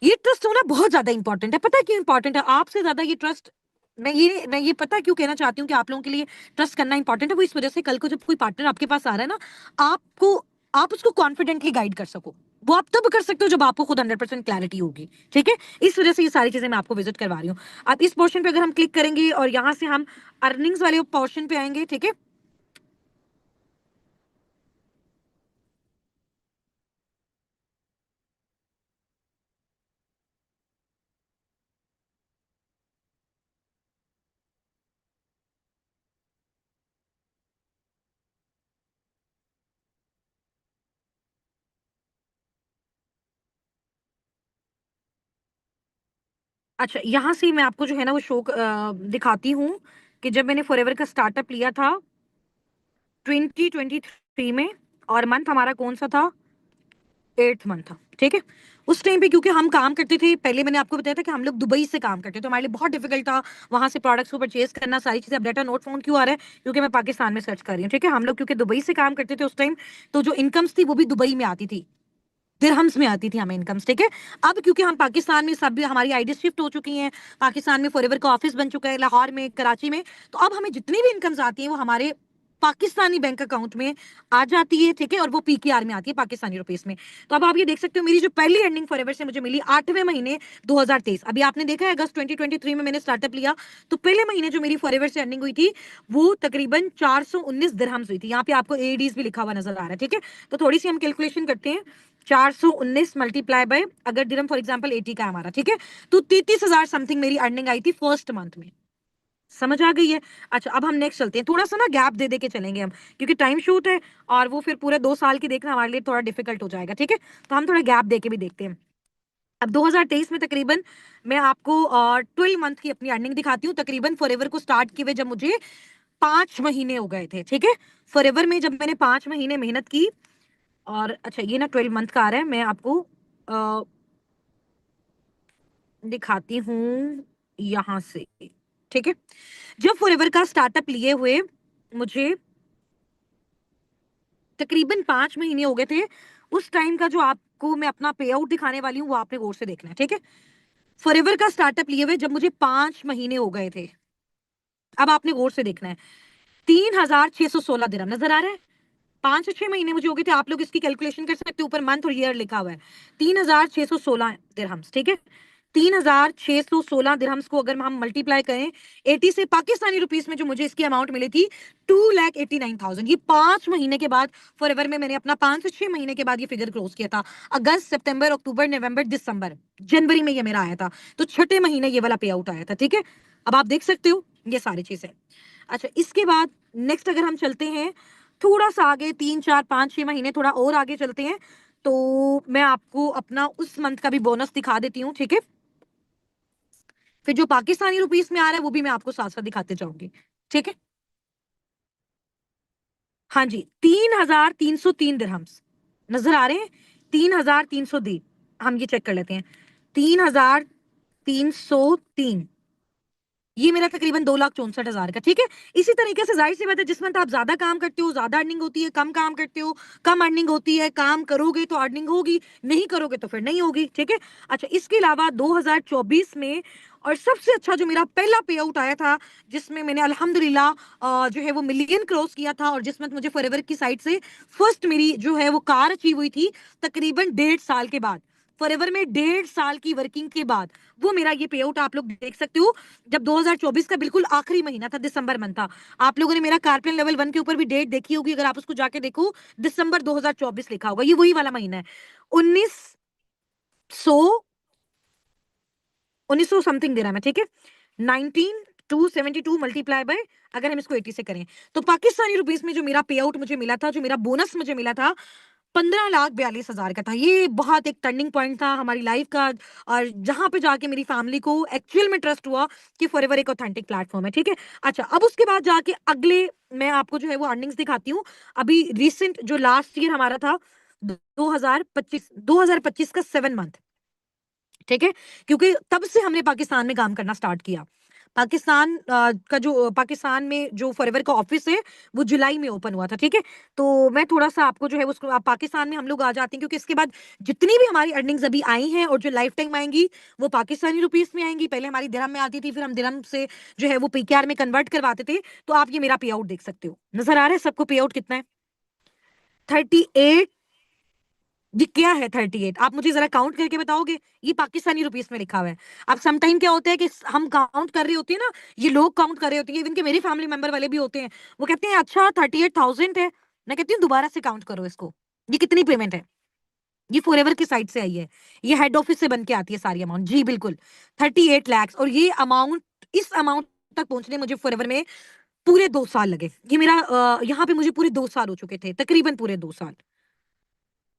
[SPEAKER 1] ये ट्रस्ट होना बहुत ज्यादा इंपॉर्टेंट है। पता है क्यों इंपॉर्टेंट है? आपसे ज्यादा ये ट्रस्ट, मैं ये पता क्यों कहना चाहती हूँ कि आप लोगों के लिए ट्रस्ट करना इंपॉर्टेंट है, वो इस वजह से कल को जब कोई पार्टनर आपके पास आ रहा है ना, आपको, आप उसको कॉन्फिडेंटली गाइड कर सको। वो आप तब कर सकते हो जब आपको खुद 100% क्लैरिटी होगी। ठीक है, इस वजह से ये सारी चीजें मैं आपको विजिट करवा रही हूँ। अब इस पोर्शन पे अगर हम क्लिक करेंगे और यहाँ से हम अर्निंग्स वाले पोर्शन पे आएंगे, ठीक है, अच्छा यहाँ से मैं आपको जो है ना वो शो दिखाती हूँ कि जब मैंने फॉरएवर का स्टार्टअप लिया था 2023 में, और मंथ हमारा कौन सा था, 8th मंथ था। ठीक है, उस टाइम पे क्योंकि हम काम करते थे, पहले मैंने आपको बताया था कि हम लोग दुबई से काम करते थे, तो हमारे लिए बहुत डिफिकल्ट था वहां से प्रोडक्ट्स को परचेज करना, सारी चीजें। अब डाटा नोट फोन क्यों आ रहा है? क्योंकि मैं पाकिस्तान में सर्च कर रही हूँ। ठीक है, हम लोग क्योंकि दुबई से काम करते थे उस टाइम, तो जो इनकम्स थी वो भी दुबई में आती थी, दिरहम्स में आती थी हमें इनकम्स। ठीक है, अब क्योंकि हम पाकिस्तान में, सब हमारी आईडी शिफ्ट हो चुकी हैं, पाकिस्तान में फॉरएवर का ऑफिस बन चुका है, लाहौर में, कराची में, तो अब हमें जितनी भी इनकम्स आती हैं वो हमारे पाकिस्तानी बैंक अकाउंट में आ जाती है। ठीक है, और वो PKR में आती है, पाकिस्तानी रुपीस में। तो अब आप ये देख सकते हो, मेरी जो पहली अर्निंग फॉरएवर से मुझे मिली 8वें महीने 2023, अभी आपने देखा है अगस्त 2023 में मैंने स्टार्टअप लिया, तो पहले महीने जो मेरी फॉरएवर से अर्निंग हुई थी वो तकरीबन 419 दिरहम्स हुई थी। यहाँ पे आपको AEDs भी लिखा हुआ नजर आ रहा है। ठीक है, तो थोड़ी सी हम कैलकुलेशन करते हैं, 419 मल्टीप्लाई बाय, अगर दिरहम फॉर एग्जांपल 80 का हमारा, ठीक है, तो 33,000 समथिंग मेरी अर्निंग आई थी फर्स्ट मंथ में। समझ आ गई है? अच्छा, अब हम नेक्स्ट चलते हैं, थोड़ा सा ना गैप दे दे के चलेंगे हम, क्योंकि टाइम शूट है, और वो फिर पूरे 2 साल की देखना हमारे लिए थोड़ा डिफिकल्ट हो जाएगा। ठीक है, तो हम थोड़ा गैप दे के भी देखते हैं। अब 2023 में तकरीबन मैं आपको 12 मंथ की अपनी अर्निंग दिखाती हूँ, तकरीबन फॉरएवर को स्टार्ट किए हुए जब मुझे 5 महीने हो गए थे। ठीक है, फॉरएवर में जब मैंने 5 महीने मेहनत की, और अच्छा ये ना 12 मंथ का आ रहा है, मैं आपको दिखाती हूँ यहाँ से। ठीक है। जब फॉरएवर का स्टार्टअप लिए हुए मुझे तकरीबन 5 महीने हो गए थे, उस टाइम का जो आपको मैं अपना पे आउट दिखाने वाली हूँ वो आपने गौर से देखना है, ठीक है। फॉरएवर का स्टार्टअप लिए हुए जब मुझे 5 महीने हो गए थे, अब आपने गौर से देखना है, 3,616 दिरहम नजर आ रहा है। 5 से 6 महीने मुझे हो गए थे, आप लोग इसकी कैलकुलेशन कर सकते हो, ऊपर मंथ और ईयर लिखा हुआ है। 3,616 दिरहम्स, ठीक है। 3,616 दिरहम्स को अगर हम मल्टीप्लाई करें 80 से, पाकिस्तानी रुपीस में जो मुझे इसकी अमाउंट मिली थी 2,89,000, ये 5 महीने के बाद फॉरएवर में मैंने अपना 5 से 6 महीने के बाद ये फिगर क्लोज किया था। अगस्त, सितंबर, अक्टूबर, नवंबर, दिसंबर, जनवरी में ये मेरा आया था, तो छठे महीने ये वाला पे आउट आया था, ठीक है। अब आप देख सकते हो ये सारी चीजें। अच्छा, इसके बाद नेक्स्ट अगर हम चलते हैं थोड़ा सा आगे, 3, 4, 5, 6 महीने थोड़ा और आगे चलते हैं, तो मैं आपको अपना उस मंथ का भी बोनस दिखा देती हूँ, ठीक है। फिर जो पाकिस्तानी रुपीस में आ रहा है वो भी मैं आपको साथ साथ दिखाते जाऊंगी, ठीक है। हाँ जी, 3,303 दिरहम्स नजर आ रहे हैं, 3,303, हम ये चेक कर लेते हैं, 3,303, ये मेरा तकरीबन 2,64,000 का, ठीक है। इसी तरीके से जाहिर सी बात है, जिस मंथ आप ज्यादा काम करते हो ज्यादा अर्निंग होती है, कम काम करते हो कम अर्निंग होती है, काम करोगे तो अर्निंग होगी, नहीं करोगे तो फिर नहीं होगी, ठीक है। अच्छा, इसके अलावा 2024 में और सबसे अच्छा जो मेरा पहला पे आउट आया था, जिसमें मैंने अल्हम्दुलिल्लाह जो है वो मिलियन क्रॉस किया था, और जिसमें मुझे फॉरएवर की साइड से फर्स्ट मेरी जो है वो कार अचीव हुई थी, तकरीबन 1.5 साल के बाद, फॉरएवर में 1.5 साल की वर्किंग के बाद, वो मेरा ये पे आउट आप लोग देख सकते हो। जब 2024 का बिल्कुल आखिरी महीना था, दिसंबर मंथ था, आप लोगों ने मेरा कारप्लेन लेवल 1 के ऊपर भी डेट देखी होगी, अगर आप उसको जाके देखो, दिसंबर 2024 लिखा होगा, ये वही वाला महीना है। 1900 1900 समथिंग दे रहा है, ठीक है। 19,272 मल्टीप्लाई बाय, अगर हम इसको 80 से करें, तो पाकिस्तानी रुपीस में जो मेरा पे आउट मुझे मिला था, जो मेरा बोनस मुझे मिला था, 15,42,000 का था। ये बहुत एक टर्निंग पॉइंट था हमारी लाइफ का, और जहां पे जाके मेरी फैमिली को एक्चुअल में ट्रस्ट हुआ कि फॉरएवर एक ऑथेंटिक प्लेटफॉर्म है, ठीक है। अच्छा, अब उसके बाद जाके अगले मैं आपको जो है वो अर्निंग्स दिखाती हूँ। अभी रिसेंट जो लास्ट ईयर हमारा था 2025 का 7 मंथ, ठीक है, क्योंकि तब से हमने पाकिस्तान में काम करना स्टार्ट किया। पाकिस्तान में जो फॉरएवर का ऑफिस है वो जुलाई में ओपन हुआ था, ठीक है। तो मैं थोड़ा सा आपको जो है उसको, पाकिस्तान में हम लोग आ जाते हैं, क्योंकि इसके बाद जितनी भी हमारी अर्निंग्स अभी आई हैं और जो लाइफ टाइम आएंगी वो पाकिस्तानी रुपीस में आएंगी। पहले हमारी दिरहम में आती थी, फिर हम दिरहम से जो है वो पीकेआर में कन्वर्ट करवाते थे। तो आप ये मेरा पे आउट देख सकते हो, नजर आ रहा है सबको पे आउट कितना है? 38। ये क्या है 38? आप मुझे जरा काउंट करके बताओगे? ये पाकिस्तानी रुपीस में लिखा हुआ है। अब सम टाइम क्या होता है कि हम काउंट कर रहे होते हैं ना, ये लोग काउंट कर रहे होते हैं, इवन के मेरे फैमिली मेंबर वाले भी होते हैं, वो कहते हैं अच्छा 38,000 है। मैं कहती हूँ दोबारा से काउंट करो इसको, ये कितनी पेमेंट है? ये फॉरएवर की साइड से आई है, ये हेड ऑफिस से बन के आती है सारी अमाउंट, जी बिल्कुल 38 लाख। और ये अमाउंट, इस अमाउंट तक पहुंचने मुझे फॉरएवर में पूरे 2 साल लगे। ये मेरा यहाँ पे मुझे पूरे 2 साल हो चुके थे, तकरीबन पूरे 2 साल।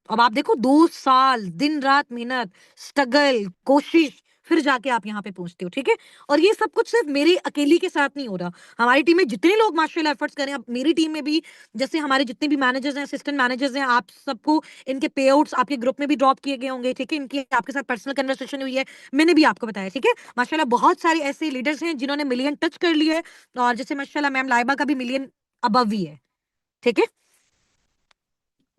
[SPEAKER 1] अब आप देखो, 2 साल दिन रात मेहनत, स्ट्रगल, कोशिश, फिर जाके आप यहाँ पे पहुंचते हो, ठीक है। और ये सब कुछ सिर्फ मेरी अकेली के साथ नहीं हो रहा, हमारी टीम में जितने लोग माशाल्लाह एफर्ट्स करें, अब मेरी टीम में भी जैसे हमारे जितने भी मैनेजर्स हैं, असिस्टेंट मैनेजर्स हैं, आप सबको इनके पे आउट्स आपके ग्रुप में भी ड्रॉप किए गए होंगे, ठीक है। इनकी आपके साथ पर्सनल कन्वर्सेशन हुई है, मैंने भी आपको बताया, ठीक है। माशाल्लाह बहुत सारे ऐसे लीडर्स हैं जिन्होंने मिलियन टच कर लिए है, और जैसे माशाल्लाह मैम लाइबा का भी मिलियन अबव ही है, ठीक है।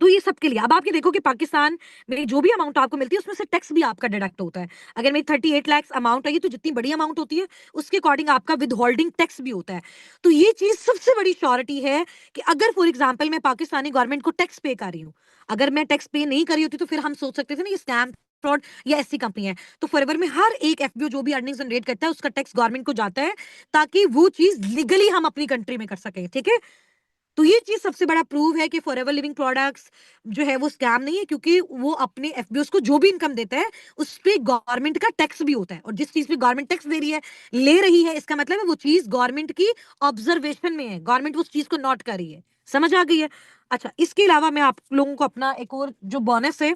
[SPEAKER 1] तो ये सबके लिए अब आप ये देखो कि पाकिस्तान में जो भी अमाउंट आपको मिलती है उसमें से टैक्स भी आपका डिडक्ट होता है। अगर मेरी 38 लाख अमाउंट है, तो जितनी बड़ी अमाउंट होती है उसके अकॉर्डिंग आपका विद होल्डिंग टैक्स भी होता है। तो ये चीज सबसे बड़ी श्योरिटी है कि अगर फॉर एग्जाम्पल मैं पाकिस्तानी गवर्नमेंट को टैक्स पे कर रही हूँ, अगर मैं टैक्स पे नहीं कर रही होती तो फिर हम सोच सकते थे ना ये स्कैम, फ्रॉड या ऐसी कंपनी है। तो फॉरएवर में हर एक एफपीओ जो भी अर्निंग जनरेट करता है उसका टैक्स गवर्नमेंट को जाता है, ताकि वो चीज लीगली हम अपनी कंट्री में कर सके, ठीक है। तो ये चीज सबसे बड़ा प्रूव है कि फॉरएवर लिविंग प्रोडक्ट्स जो है वो स्कैम नहीं है, क्योंकि वो अपने एफबीओस को जो भी इनकम देता है उस पे गवर्नमेंट का टैक्स भी होता है, और जिस चीज पे गवर्नमेंट टैक्स दे रही है, ले रही है, इसका मतलब है वो चीज गवर्नमेंट की ऑब्जर्वेशन में है, गवर्नमेंट उस चीज को नोट कर रही है। समझ आ गई है? अच्छा, इसके अलावा मैं आप लोगों को अपना एक और जो बोनस है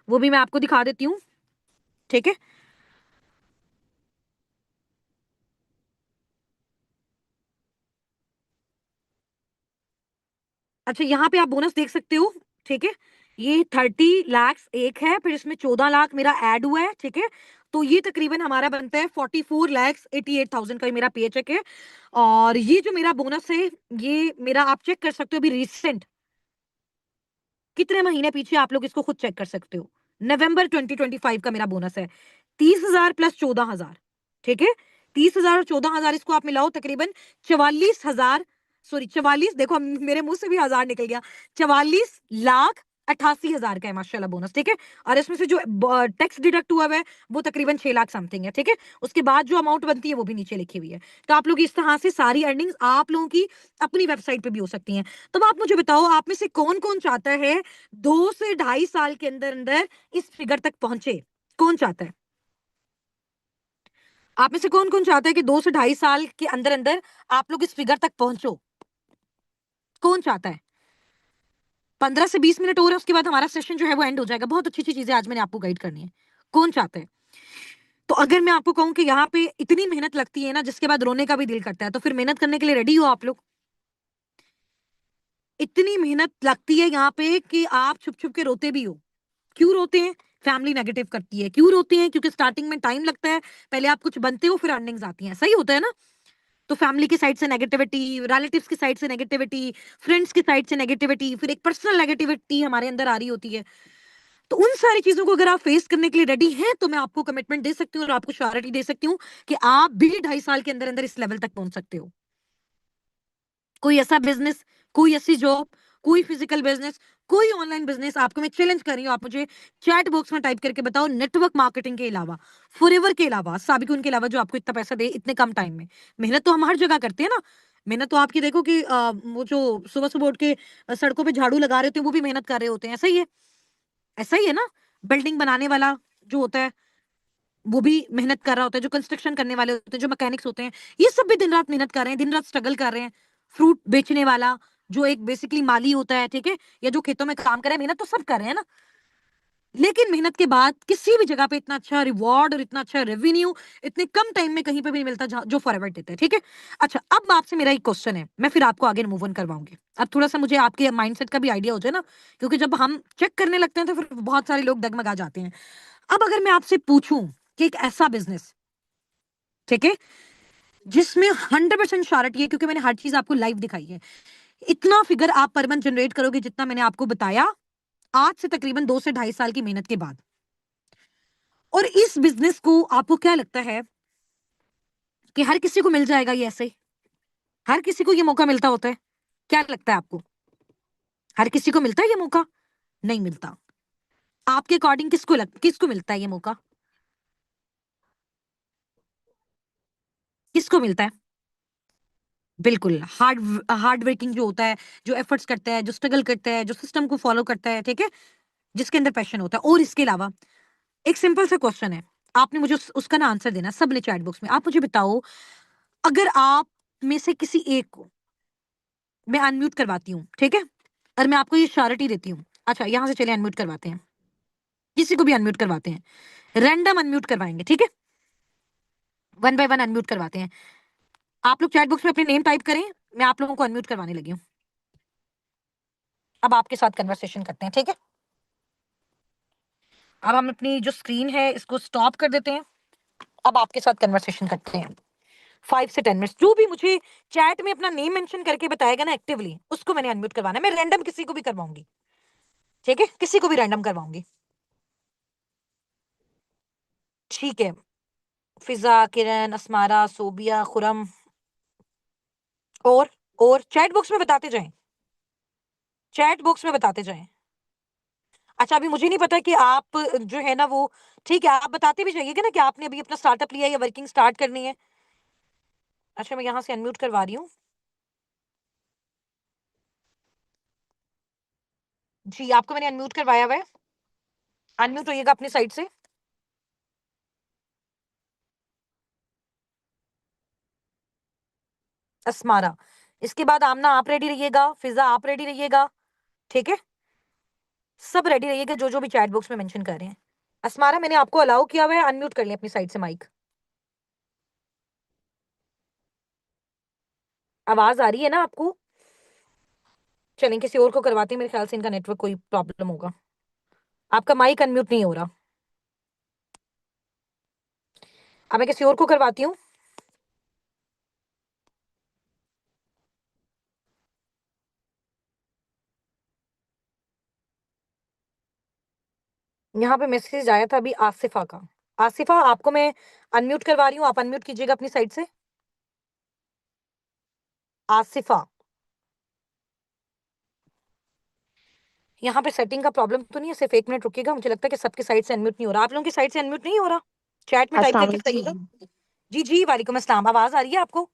[SPEAKER 1] वो भी मैं आपको दिखा देती हूँ, ठीक है। अच्छा, यहाँ पे आप बोनस देख सकते हो, ठीक है। ये 30 लाख एक है, फिर इसमें 14 लाख मेरा ऐड हुआ है, ठीक है। तो ये तकरीबन हमारा बनता है 44,88,000 का, ये मेरा पे चेक है। और ये जो मेरा बोनस है, ये मेरा आप चेक कर सकते हो अभी रिसेंट, कितने महीने पीछे, आप लोग इसको खुद चेक कर सकते हो। नवंबर 2025 का मेरा बोनस है 30,000 प्लस 14,000। ठीक है, 30,000 और 14,000 इसको आप मिलाओ, तकरीबन 44,000, सॉरी 44, देखो मेरे मुंह से भी हजार निकल गया, 44,88,000 का है माशाल्लाह बोनस। ठीक है, और इसमें से जो टैक्स डिडक्ट हुआ है वो तकरीबन 6 लाख समथिंग है। ठीक है, उसके बाद जो अमाउंट बनती है वो भी नीचे लिखी हुई है। तो आप लोग इस तरह से सारी अर्निंग्स आप लोगों की अपनी वेबसाइट पे भी हो सकती हैं। तो आप मुझे बताओ, आप में से कौन कौन चाहता है 2 से 2.5 साल के अंदर अंदर इस फिगर तक पहुंचे? कौन चाहता है? आप में से कौन कौन चाहता है कि 2 से 2.5 साल के अंदर अंदर आप लोग इस फिगर तक पहुंचो? कौन चाहता है? 15 से 20 मिनट और है, उसके बाद हमारा सेशन जो है वो एंड हो जाएगा। बहुत अच्छी अच्छी चीजें आज मैंने आपको गाइड करनी है। कौन चाहता है? तो अगर मैं आपको कहूं कि यहाँ पे इतनी मेहनत लगती है ना, जिसके बाद रोने का भी दिल करता है, तो फिर मेहनत करने के लिए रेडी हो आप लोग? इतनी मेहनत लगती है यहाँ पे कि आप छुप छुप के रोते भी हो। क्यों रोते हैं? फैमिली नेगेटिव करती है। क्यों रोते हैं? क्योंकि स्टार्टिंग में टाइम लगता है, पहले आप कुछ बनते हो फिर अर्निंग्स आती हैं, सही होता है ना? तो फैमिली की साइड से नेगेटिविटी, रिलेटिव्स की साइड से नेगेटिविटी, फ्रेंड्स की साइड से नेगेटिविटी, फिर एक पर्सनल नेगेटिविटी हमारे अंदर आ रही होती है। तो उन सारी चीजों को अगर आप फेस करने के लिए रेडी हैं, तो मैं आपको कमिटमेंट दे सकती हूँ और आपको श्योरिटी दे सकती हूँ कि आप भी 2.5 साल के अंदर अंदर इस लेवल तक पहुंच सकते हो। कोई ऐसा बिजनेस, कोई ऐसी जॉब, कोई फिजिकल बिजनेस, कोई ऑनलाइन बिजनेस, आपको मैं चैलेंज कर रही हूँ, आप मुझे चैट बॉक्स में टाइप करके बताओ, नेटवर्क मार्केटिंग के अलावा, फॉरएवर के अलावा, साबिकुन के अलावा, जो आपको इतना पैसा दे इतने कम टाइम में। मेहनत तो हम हर जगह करते हैं ना। मेहनत तो आपकी देखो कि वो जो सुबह सुबह उठ के सड़कों पे झाड़ू लगा रहे होते हैं, वो भी मेहनत कर रहे होते हैं, ऐसा ही है। ऐसा ही है ना। बिल्डिंग बनाने वाला जो होता है, वो भी मेहनत कर रहा होता है। जो कंस्ट्रक्शन करने वाले होते हैं, जो मैकेनिक्स होते हैं, ये सब भी दिन रात मेहनत कर रहे हैं, दिन रात स्ट्रगल कर रहे हैं। फ्रूट बेचने वाला जो एक बेसिकली माली होता है, ठीक है, या जो खेतों में काम कर रहा है, मेहनत तो सब कर रहे हैं ना। लेकिन मेहनत के बाद किसी भी जगह पे इतना अच्छा रिवॉर्ड और इतना अच्छा रेवेन्यू इतने कम टाइम में कहीं पे भी नहीं मिलता जो फॉरवर्ड देता है। ठीक है, अच्छा, अब आपसे मेरा एक क्वेश्चन है, मैं फिर आपको आगे मूव ऑन करवाऊंगी। अब थोड़ा सा मुझे आपके माइंडसेट का भी आइडिया हो जाए ना, क्योंकि जब हम चेक करने लगते हैं तो फिर बहुत सारे लोग डगमगा जाते हैं। अब अगर मैं आपसे पूछूं कि एक ऐसा बिजनेस, ठीक है, जिसमें 100% श्योरिटी है, क्योंकि मैंने हर चीज आपको लाइव दिखाई है, इतना फिगर आप पर मंथ जनरेट करोगे जितना मैंने आपको बताया, आज से तकरीबन 2 से 2.5 साल की मेहनत के बाद। और इस बिजनेस को आपको क्या लगता है कि हर किसी को मिल जाएगा ये ऐसे? हर किसी को ये मौका मिलता होता है? क्या लगता है आपको? हर किसी को मिलता है ये मौका? नहीं मिलता। आपके अकॉर्डिंग किसको मिलता है ये मौका? किसको मिलता है? बिल्कुल हार्ड हार्ड वर्किंग जो होता है, जो एफर्ट्स करता है, जो स्ट्रगल करता है, जो सिस्टम को फॉलो करता है, ठीक है, जिसके अंदर पैशन होता है। और इसके अलावा एक सिंपल सा क्वेश्चन है, आपने मुझे उसका ना आंसर देना, सबने चैट बॉक्स में। आप मुझे बताओ, अगर आप में से किसी एक को मैं अनम्यूट करवाती हूँ, ठीक है, और मैं आपको ये श्योरिटी देती हूँ, अच्छा यहां से चले अनम्यूट करवाते हैं, किसी को भी अनम्यूट करवाते हैं, रैंडम अनम्यूट करवाएंगे, ठीक है, वन बाय वन अनम्यूट करवाते हैं। आप लोग चैट बॉक्स में अपने नेम टाइप करें, मैं आप लोगों को अनम्यूट करवाने लगी हूँ। अब आपके साथ कन्वर्सेशन करते हैं, ठीक है। अब हम अपनी जो स्क्रीन है इसको स्टॉप कर देते हैं। अब आपके साथ कन्वर्सेशन करते हैं 5 से 10 मिनट। जो भी मुझे चैट में अपना नेम मेंशन करके बताएगा ना एक्टिवली, उसको मैंने अनम्यूट करवाना है। मैं रैंडम किसी को भी करवाऊंगी, ठीक है, किसी को भी रैंडम करवाऊंगी। ठीक है, फिजा, किरण, असमारा, सोबिया, खुरम, और चैट बॉक्स में बताते जाएं, चैट बॉक्स में बताते जाएं। अच्छा, अभी मुझे नहीं पता कि आप जो है ना वो, ठीक है, आप बताते भी जाइएगा ना कि आपने अभी अपना स्टार्टअप लिया है या वर्किंग स्टार्ट करनी है। अच्छा, मैं यहाँ से अनम्यूट करवा रही हूँ। जी, आपको मैंने अनम्यूट करवाया हुआ है, अनम्यूट होइएगा अपनी साइड से। अस्मारा, इसके बाद आमना आप रेडी रहिएगा, फिजा आप रेडी रहिएगा, ठीक है, सब रेडी रहिएगा जो जो भी चैट बॉक्स में मेंशन कर रहे हैं। अस्मारा, मैंने आपको अलाउ किया हुआ है, अनम्यूट कर लिया अपनी साइड से माइक। आवाज आ रही है ना आपको? चलें किसी और को करवाते हैं, मेरे ख्याल से इनका नेटवर्क कोई प्रॉब्लम होगा। आपका माइक अनम्यूट नहीं हो रहा। अब मैं किसी और को करवाती हूँ। यहाँ पे मैसेज आया था अभी आसिफा का। आसिफा, आपको मैं अनम्यूट करवा रही हूँ, आप अनम्यूट कीजिएगा अपनी साइड से। आसिफा, यहाँ पे सेटिंग का प्रॉब्लम तो नहीं है, सिर्फ 1 मिनट रुकिएगा, मुझे लगता है कि सबकी साइड से अनम्यूट नहीं हो रहा। आप लोगों की साइड से अनम्यूट नहीं हो रहा? चैट में टाइप
[SPEAKER 2] अस्सलाम
[SPEAKER 1] करके
[SPEAKER 2] वालेकुम।
[SPEAKER 1] बताइएगा। जी जी, वालेकुम अस्सलाम। आवाज आ रही है आपको?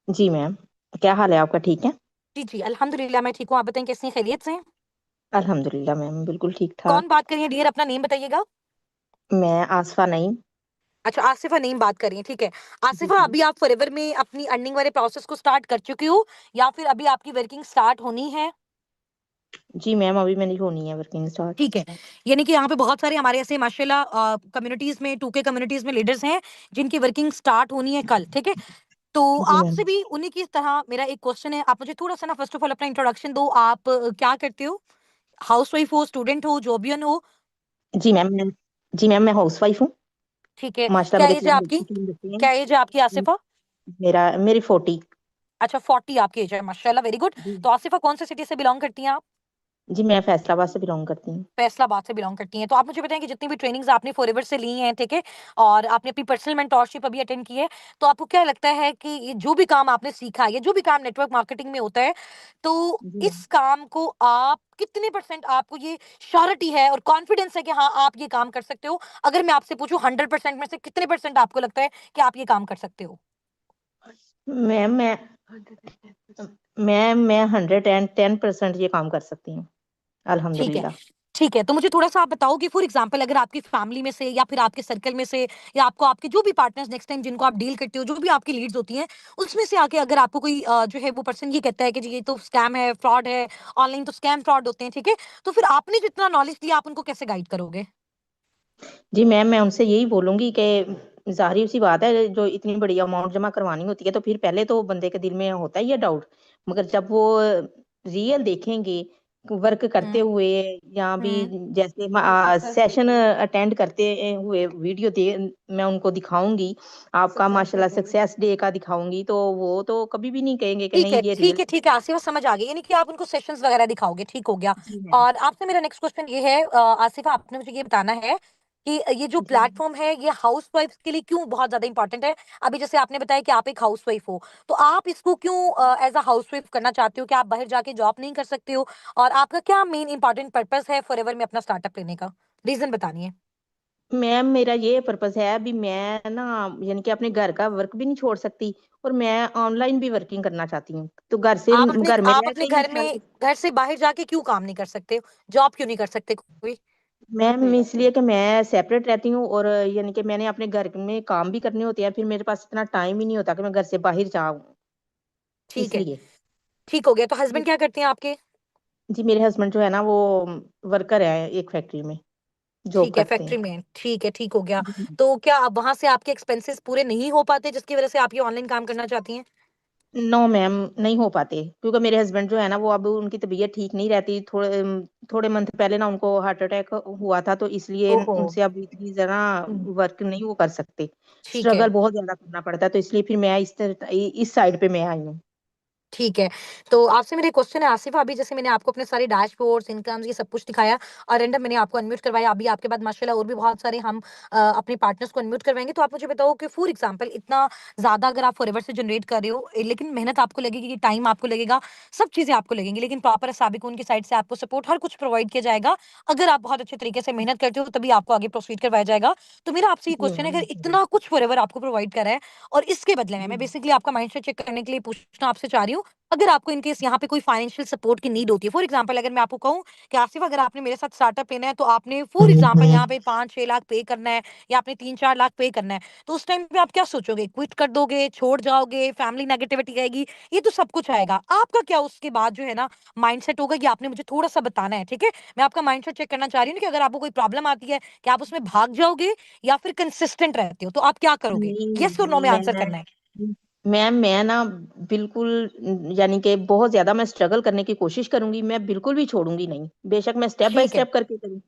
[SPEAKER 2] जी मैम, क्या हाल है आपका? ठीक है?
[SPEAKER 1] जी जी, अल्हम्दुलिल्लाह मैं ठीक हूँ। आप बताएं कैसी हैं, खैरियत से हैं?
[SPEAKER 2] अल्हम्दुलिल्लाह मैम, बिल्कुल ठीक
[SPEAKER 1] कौन
[SPEAKER 2] ठाक।
[SPEAKER 1] बात कर रही है डियर, अपना नेम बताइएगा।
[SPEAKER 2] मैं आसफा नईम।
[SPEAKER 1] अच्छा, आसिफा नेम बात कर रही है, ठीक है।
[SPEAKER 2] जी
[SPEAKER 1] आसिफा,
[SPEAKER 2] जी।
[SPEAKER 1] अभी आप फॉरएवर में अपनी अर्निंग वाले प्रोसेस को स्टार्ट कर चुकी हो या फिर अभी आपकी वर्किंग स्टार्ट होनी है?
[SPEAKER 2] जी मैम, अभी मेरी होनी है वर्किंग स्टार्ट।
[SPEAKER 1] ठीक है। यानी कि यहाँ पे बहुत सारे हमारे ऐसे माशाल्लाह कम्युनिटीज में, 2K कम्युनिटीज में लीडर्स हैं जिनकी वर्किंग स्टार्ट होनी है कल, ठीक है। तो
[SPEAKER 2] जी मैम।
[SPEAKER 1] आपसे भी उन्हीं की तरह मेरा एक क्वेश्चन है, आप मुझे थोड़ा सा ना फर्स्ट ऑफ ऑल अपना इंट्रोडक्शन दो। आप क्या करते हो? हाउस वाइफ हो, स्टूडेंट हो, जॉबियन हो?
[SPEAKER 2] जी मैम जी मैम, मैं हाउस वाइफ हूँ।
[SPEAKER 1] ठीक है।
[SPEAKER 2] माशाल्लाह
[SPEAKER 1] क्या
[SPEAKER 2] मेरे
[SPEAKER 1] एज है आपकी?
[SPEAKER 2] 3 बच्चे हैं।
[SPEAKER 1] क्या एज है आपकी आसिफा?
[SPEAKER 2] मेरी 40।
[SPEAKER 1] अच्छा, 40 आपकी एज है, माशाल्लाह, वेरी गुड।
[SPEAKER 2] जी।
[SPEAKER 1] तो आसिफा, कौन से सिटी से बिलोंग करती हैं आप?
[SPEAKER 2] जी मैं फैसलाबाद से बिलोंग करती हूँ।
[SPEAKER 1] फैसलाबाद से बिलोंग करती हैं। तो आप मुझे बताएं कि जितनी भी ट्रेनिंग्स आपने फॉरएवर से ली हैं, ठीक है, और आपने अपनी पर्सनल मेंटोरशिप अभी अटेंड की है, तो आपको क्या लगता है कि ये जो भी काम आपने सीखा है, ये जो भी काम नेटवर्क मार्केटिंग में होता है, तो
[SPEAKER 2] जी
[SPEAKER 1] इस काम को आप कितने परसेंट, आपको ये श्योरिटी है और कॉन्फिडेंस है कि हाँ आप ये काम कर सकते हो? अगर मैं आपसे पूछूं 100% में से कितने परसेंट आपको लगता है कि आप ये काम कर सकते हो?
[SPEAKER 2] मैम, मैं 110% ये काम कर सकती हूँ,
[SPEAKER 1] ठीक है।
[SPEAKER 2] अल्हम्दुलिल्लाह।
[SPEAKER 1] ठीक है, तो मुझे थोड़ा-सा आप बताओ कि फॉर एग्ज़ाम्पल अगर आपकी फैमिली में से या फिर आपके सर्कल में से या आपको आपके जो भी पार्टनर्स नेक्स्ट टाइम जिनको आप डील करते हो, जो भी आपकी लीड्स होती हैं, उसमें से आके अगर आपको कोई जो है वो पर्सन ये कहता है कि जी ये तो स्कैम है, फ्रॉड है, ऑनलाइन तो स्कैम फ्रॉड होते हैं, ठीक है? तो फिर आपने जितना नॉलेज दिया आप उनको कैसे गाइड करोगे?
[SPEAKER 2] जी मैम, मैं उनसे यही बोलूँगी कि ज़ाहिर-सी बात है, जो इतनी बड़ी अमाउंट जमा करवानी होती है, तो फिर पहले तो बंदे के दिल में होता ही है डाउट। मगर जब वो रियल देखेंगे, वर्क करते
[SPEAKER 1] हुँ,
[SPEAKER 2] हुए या भी
[SPEAKER 1] हुँ।
[SPEAKER 2] जैसे सेशन अटेंड करते हुए वीडियो मैं उनको दिखाऊँगी, आपका माशाल्लाह सक्सेस डे का दिखाऊँगी, तो वो तो कभी भी नहीं कहेंगे कि
[SPEAKER 1] ठीक है,
[SPEAKER 2] नहीं ये
[SPEAKER 1] ठीक
[SPEAKER 2] रियल।
[SPEAKER 1] है, ठीक है, आसिफ़ा समझ आ गई, यानी कि आप उनको सेशंस वगैरह दिखाओगे, ठीक हो गया।
[SPEAKER 2] जी मैम।
[SPEAKER 1] और आपसे मेरा नेक्स्ट क्वेश्चन ये है आसिफ़ा, आपने मुझे ये बताना है कि ये जो
[SPEAKER 2] जी।
[SPEAKER 1] प्लेटफ़ॉर्म है, ये हाउसवाइफ्स के लिए क्यों बहुत ज़्यादा इम्पोर्टेंट है? अभी जैसे आपने बताया कि आप एक हाउसवाइफ हो, तो आप इसको क्यों एज़ अ हाउसवाइफ करना चाहते हो? क्या आप बाहर जाके जॉब नहीं कर सकते हो? और आपका क्या मेन इम्पोर्टेंट पर्पज़ है फॉरएवर में अपना स्टार्टअप लेने का? रीज़न बतानी है।
[SPEAKER 2] मैम, मेरा ये पर्पस है, अभी मैं ना यानी कि अपने घर का वर्क भी नहीं छोड़ सकती और मैं ऑनलाइन भी वर्किंग करना चाहती हूँ। तो घर में
[SPEAKER 1] आप
[SPEAKER 2] रह
[SPEAKER 1] अपने
[SPEAKER 2] के ही
[SPEAKER 1] घर में
[SPEAKER 2] सारी।
[SPEAKER 1] घर से बाहर जाके क्यों काम नहीं कर सकते? जॉब क्यों नहीं कर सकते कोई?
[SPEAKER 2] मैम, इसलिए कि मैं सेपरेट रहती हूँ और यानी कि मैंने अपने घर में काम भी करने होते हैं, फिर मेरे पास इतना टाइम ही नहीं होता कि मैं घर से बाहर जाऊँ,
[SPEAKER 1] ठीक है,
[SPEAKER 2] इसलिए।
[SPEAKER 1] ठीक हो गया। तो
[SPEAKER 2] जी।
[SPEAKER 1] हस्बैंड क्या करते हैं आपके?
[SPEAKER 2] जी, मेरे हस्बैंड जो है ना वो वर्कर है, एक फैक्ट्री में जॉब
[SPEAKER 1] ठीक है,
[SPEAKER 2] करते हैं।
[SPEAKER 1] फैक्ट्री में। ठीक है, ठीक हो गया।
[SPEAKER 2] जी।
[SPEAKER 1] तो क्या अब वहाँ से आपके एक्सपेंसेस पूरे नहीं हो पाते जिसकी वज़ह से आप ये ऑनलाइन काम करना चाहती हैं?
[SPEAKER 2] नो मैम, नहीं हो पाते क्योंकि मेरे हस्बैंड जो है ना वो अब उनकी तबीयत ठीक नहीं रहती। थोड़े मंथ पहले ना उनको हार्ट अटैक हुआ था, तो इसलिए
[SPEAKER 1] ओहो!
[SPEAKER 2] उनसे अब इतनी ज़रा
[SPEAKER 1] हुँ,
[SPEAKER 2] वर्क नहीं वो कर सकते।
[SPEAKER 1] ठीक है।
[SPEAKER 2] स्ट्रगल बहुत ज़्यादा करना पड़ता है, तो इसलिए फिर मैं इस साइड पे मैं आई हूँ।
[SPEAKER 1] ठीक है। तो आपसे मेरा एक क्वेश्चन है आसिफ़ा, अभी जैसे मैंने आपको अपने सारे डैशबोर्ड्स, इनकम्स ये सब कुछ दिखाया और रैंडम मैंने आपको अनम्यूट करवाया। अभी आपके बाद माशाल्लाह और भी बहुत सारे हम अपने पार्टनर्स को अनम्यूट करवाएँगे। तो आप मुझे बताओ कि फॉर एग्ज़ाम्पल इतना ज़्यादा अगर आप फॉरएवर से जनरेट कर रहे हो, लेकिन मेहनत आपको लगेगी, टाइम आपको लगेगा, सब चीज़ें आपको लगेंगी, लेकिन प्रॉपर साबिक़ उनकी साइड से आपको सपोर्ट हर कुछ प्रोवाइड किया जाएगा। अगर आप बहुत अच्छे तरीके से मेहनत करते हो, तभी आपको आगे प्रोसीड करवाया जाएगा। तो मेरा आपसे ये
[SPEAKER 2] जी
[SPEAKER 1] क्वेश्चन है,
[SPEAKER 2] मैम,
[SPEAKER 1] अगर इतना कुछ फॉरएवर आपको प्रोवाइड करा है और इसके बदले में
[SPEAKER 2] जी।
[SPEAKER 1] मैं बेसिकली आपका माइंडसेट चेक करने के लिए पूछना आपसे चाह रही हूँ, अगर आपको इन केस यहाँ पे कोई फाइनेंशियल सपोर्ट की नीड होती है, फॉर एग्जांपल अगर मैं आपको कहूँ कि आसिफ अगर आपने मेरे साथ स्टार्टअप लेना है तो आपने फॉर एग्जांपल यहाँ पे 5-6 लाख पे करना है या आपने 3-4 लाख पे करना है, तो उस टाइम पे आप क्या सोचोगे? क्विट कर दोगे, छोड़ जाओगे, फैमिली नेगेटिविटी आएगी, ये तो सब कुछ आएगा। आपका क्या उसके बाद जो है ना माइंडसेट होगा, ये आपने मुझे थोड़ा सा बताना है, ठीक है? मैं आपका माइंडसेट चेक करना चाह रही हूँ कि अगर आपको कोई प्रॉब्लम आती है, कि आप उसमें भाग जाओगे या फिर कंसिस्टेंट रहते हो, तो आप क्या करोगे?
[SPEAKER 2] नहीं,
[SPEAKER 1] येस और नो में आंसर
[SPEAKER 2] मैं
[SPEAKER 1] करना है।
[SPEAKER 2] मैम, मैं ना बिल्कुल यानी कि बहुत ज़्यादा मैं स्ट्रगल करने की कोशिश करूँगी, मैं बिल्कुल भी छोड़ूँगी नहीं। बेशक मैं स्टेप बाय
[SPEAKER 1] ठीक है।
[SPEAKER 2] स्टेप करके करूँ,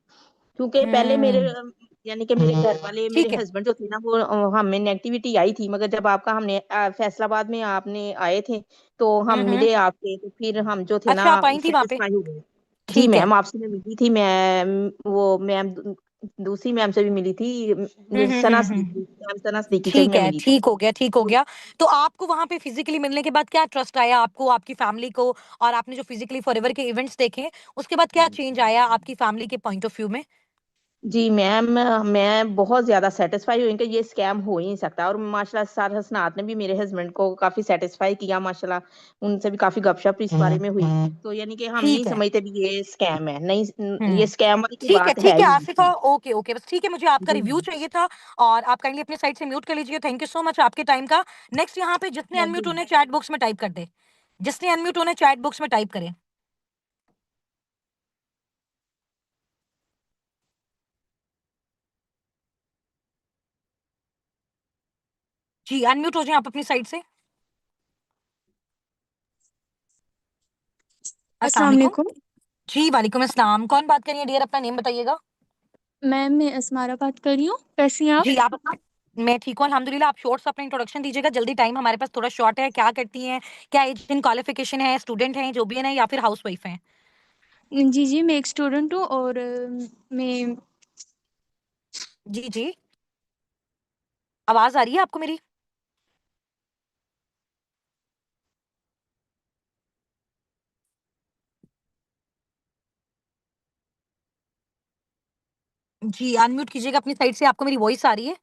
[SPEAKER 2] क्योंकि पहले मेरे
[SPEAKER 1] हुँ।
[SPEAKER 2] यानी कि मेरे घर वाले, मेरे
[SPEAKER 1] ठीक है।
[SPEAKER 2] हस्बैंड जो थे ना, वो हमें नेगेटिविटी आई थी, मगर जब आपका हमने फैसलाबाद में आपने आए थे, तो हम
[SPEAKER 1] हम्म।
[SPEAKER 2] मिले आपसे, तो फिर हम जो थे ना
[SPEAKER 1] अच्छा, आप आई थी वहां पे?
[SPEAKER 2] सेटिस्फाई हो गए। जी
[SPEAKER 1] ठीक है।
[SPEAKER 2] मैम, आपसे मैं मिली थी, मैम वो मैम दूसरी मैम से भी मिली थी, सना
[SPEAKER 1] हम्म।
[SPEAKER 2] सिद्दीकी, मैम सना सिद्दीकी से भी
[SPEAKER 1] ठीक
[SPEAKER 2] मैं
[SPEAKER 1] है,
[SPEAKER 2] मिली थी।
[SPEAKER 1] ठीक हो गया, ठीक हो गया। तो आपको वहां पे फिजिकली मिलने के बाद क्या ट्रस्ट आया आपको, आपकी फैमिली को, और आपने जो फिजिकली फॉरएवर के इवेंट्स देखे, उसके बाद क्या चेंज आया आपकी फैमिली के पॉइंट ऑफ व्यू में?
[SPEAKER 2] जी मैम, मैं बहुत ज्यादा सेटिस्फाई हुई कि ये स्कैम हो ही नहीं सकता, और माशाल्लाह सर हसनात ने भी मेरे हस्बैंड को काफी सेटिस्फाई किया माशाल्लाह, उनसे भी काफी गपशप इस बारे में हुई। तो यानी कि हम नहीं
[SPEAKER 1] ठीक है।
[SPEAKER 2] समझते भी ये स्कैम है, नहीं, ये
[SPEAKER 1] हुँ।
[SPEAKER 2] स्कैम वाली कोई
[SPEAKER 1] ठीक है,
[SPEAKER 2] बात है
[SPEAKER 1] ठीक है
[SPEAKER 2] ही
[SPEAKER 1] आसिफ़ा,
[SPEAKER 2] नहीं।
[SPEAKER 1] ओके, ओके, बस ठीक है, मुझे आपका
[SPEAKER 2] जी
[SPEAKER 1] रिव्यू
[SPEAKER 2] मैम।
[SPEAKER 1] चाहिए था और आप काइंडली अपनी साइड से म्यूट कर लीजिए। थैंक यू सो मच आपके टाइम का। नेक्स्ट यहाँ पे जितने
[SPEAKER 2] थैंक
[SPEAKER 1] अनम्यूट
[SPEAKER 2] यू।
[SPEAKER 1] होने हैं चैट बॉक्स में टाइप कर दें। जिसने अनम्यूट होना है चैट बॉक्स में टाइप करें। जी, अनम्यूट हो जाएँ आप अपनी साइड से। अस्सलाम
[SPEAKER 3] अस्सलाम
[SPEAKER 1] वालेकुम।
[SPEAKER 3] वालेकुम।
[SPEAKER 1] जी, वालेकुम अस्सलाम। कौन बात कर रही है डियर, अपना नेम बताइएगा?
[SPEAKER 3] मैम मैं असमारा बात कर रही हूँ। कैसी हैं आप?
[SPEAKER 1] जी, आप मैं ठीक हूँ अल्हम्दुलिल्लाह। आप शॉर्ट से अपना इंट्रोडक्शन दीजिएगा, जल्दी टाइम हमारे पास थोड़ा शॉर्ट है। क्या करती हैं? क्या एज एंड क्वालिफ़िकेशन है? स्टूडेंट हैं, जो भी है ना, या फिर हाउसवाइफ हैं?
[SPEAKER 3] जी, जी, मैं एक स्टूडेंट हूँ और मैं
[SPEAKER 1] जी, जी। आवाज़ आ रही है आपको मेरी? जी, अनम्यूट कीजिएगा अपनी साइड से, आपको मेरी वॉइस आ रही है?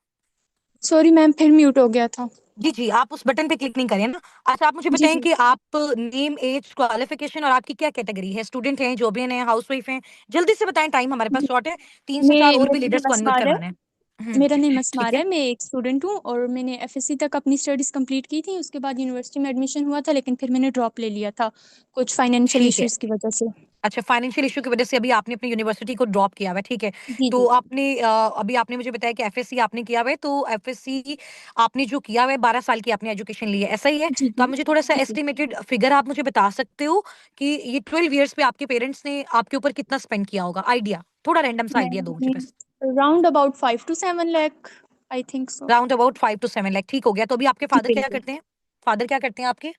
[SPEAKER 3] सॉरी मैम, फिर म्यूट हो गया था।
[SPEAKER 1] जी, जी, आप उस बटन पे क्लिक नहीं करें ना। अच्छा, आप मुझे
[SPEAKER 3] जी,
[SPEAKER 1] बताएँ
[SPEAKER 3] जी।
[SPEAKER 1] कि आप नेम, एज, क्वालिफ़िकेशन और आपकी क्या कैटेगरी है? स्टूडेंट हैं, जॉबियन हैं, हाउसवाइफ हैं? जल्दी से बताएँ, टाइम हमारे पास
[SPEAKER 3] जी,
[SPEAKER 1] शॉर्ट है। 3 से 4 और भी
[SPEAKER 3] मेरा
[SPEAKER 1] लीडर्स
[SPEAKER 3] नेम
[SPEAKER 1] को अनम्यूट
[SPEAKER 3] असमार है।
[SPEAKER 1] करवाना है। हुँ,
[SPEAKER 3] मेरा नेम
[SPEAKER 1] ठीक
[SPEAKER 3] असमार
[SPEAKER 1] है।
[SPEAKER 3] है, मैं एक स्टूडेंट हूँ और मैंने एफएससी तक अपनी स्टडीज़ कंप्लीट की थी। उसके बाद यूनिवर्सिटी में एडमिशन हुआ था, लेकिन फिर मैंने ड्रॉप ले लिया था, कुछ फाइनेंशियल
[SPEAKER 1] ठीक है।
[SPEAKER 3] इश्यूज़ की वजह से।
[SPEAKER 1] अच्छा, फाइनेंशियल इश्यू की वजह से अभी आपने अपनी यूनिवर्सिटी को ड्रॉप किया हुआ है, ठीक है।
[SPEAKER 3] जी,
[SPEAKER 1] तो
[SPEAKER 3] जी।
[SPEAKER 1] आपने अभी आपने मुझे बताया कि एफएससी आपने किया हुआ है, तो एफएससी आपने जो किया हुआ है 12 साल की आपने एजुकेशन ली है, ऐसा ही है?
[SPEAKER 3] जी,
[SPEAKER 1] तो
[SPEAKER 3] जी।
[SPEAKER 1] आप मुझे थोड़ा-सा
[SPEAKER 3] जी, जी।
[SPEAKER 1] एस्टिमेटेड फिगर आप मुझे बता सकते हो कि ये 12 इयर्स पे आपके पेरेंट्स ने आपके ऊपर कितना स्पेंड किया होगा? आइडिया, थोड़ा रैंडम सा आइडिया दो मुझे
[SPEAKER 3] मैम
[SPEAKER 1] बस।
[SPEAKER 3] Round about 5 to 7 lakh, I think so.
[SPEAKER 1] Round about 5 to 7 lakh, ठीक हो गया। तो अभी आपके
[SPEAKER 3] जी,
[SPEAKER 1] फादर क्या
[SPEAKER 3] बिल्कुल।
[SPEAKER 1] करते हैं? फादर क्या करते हैं आपके?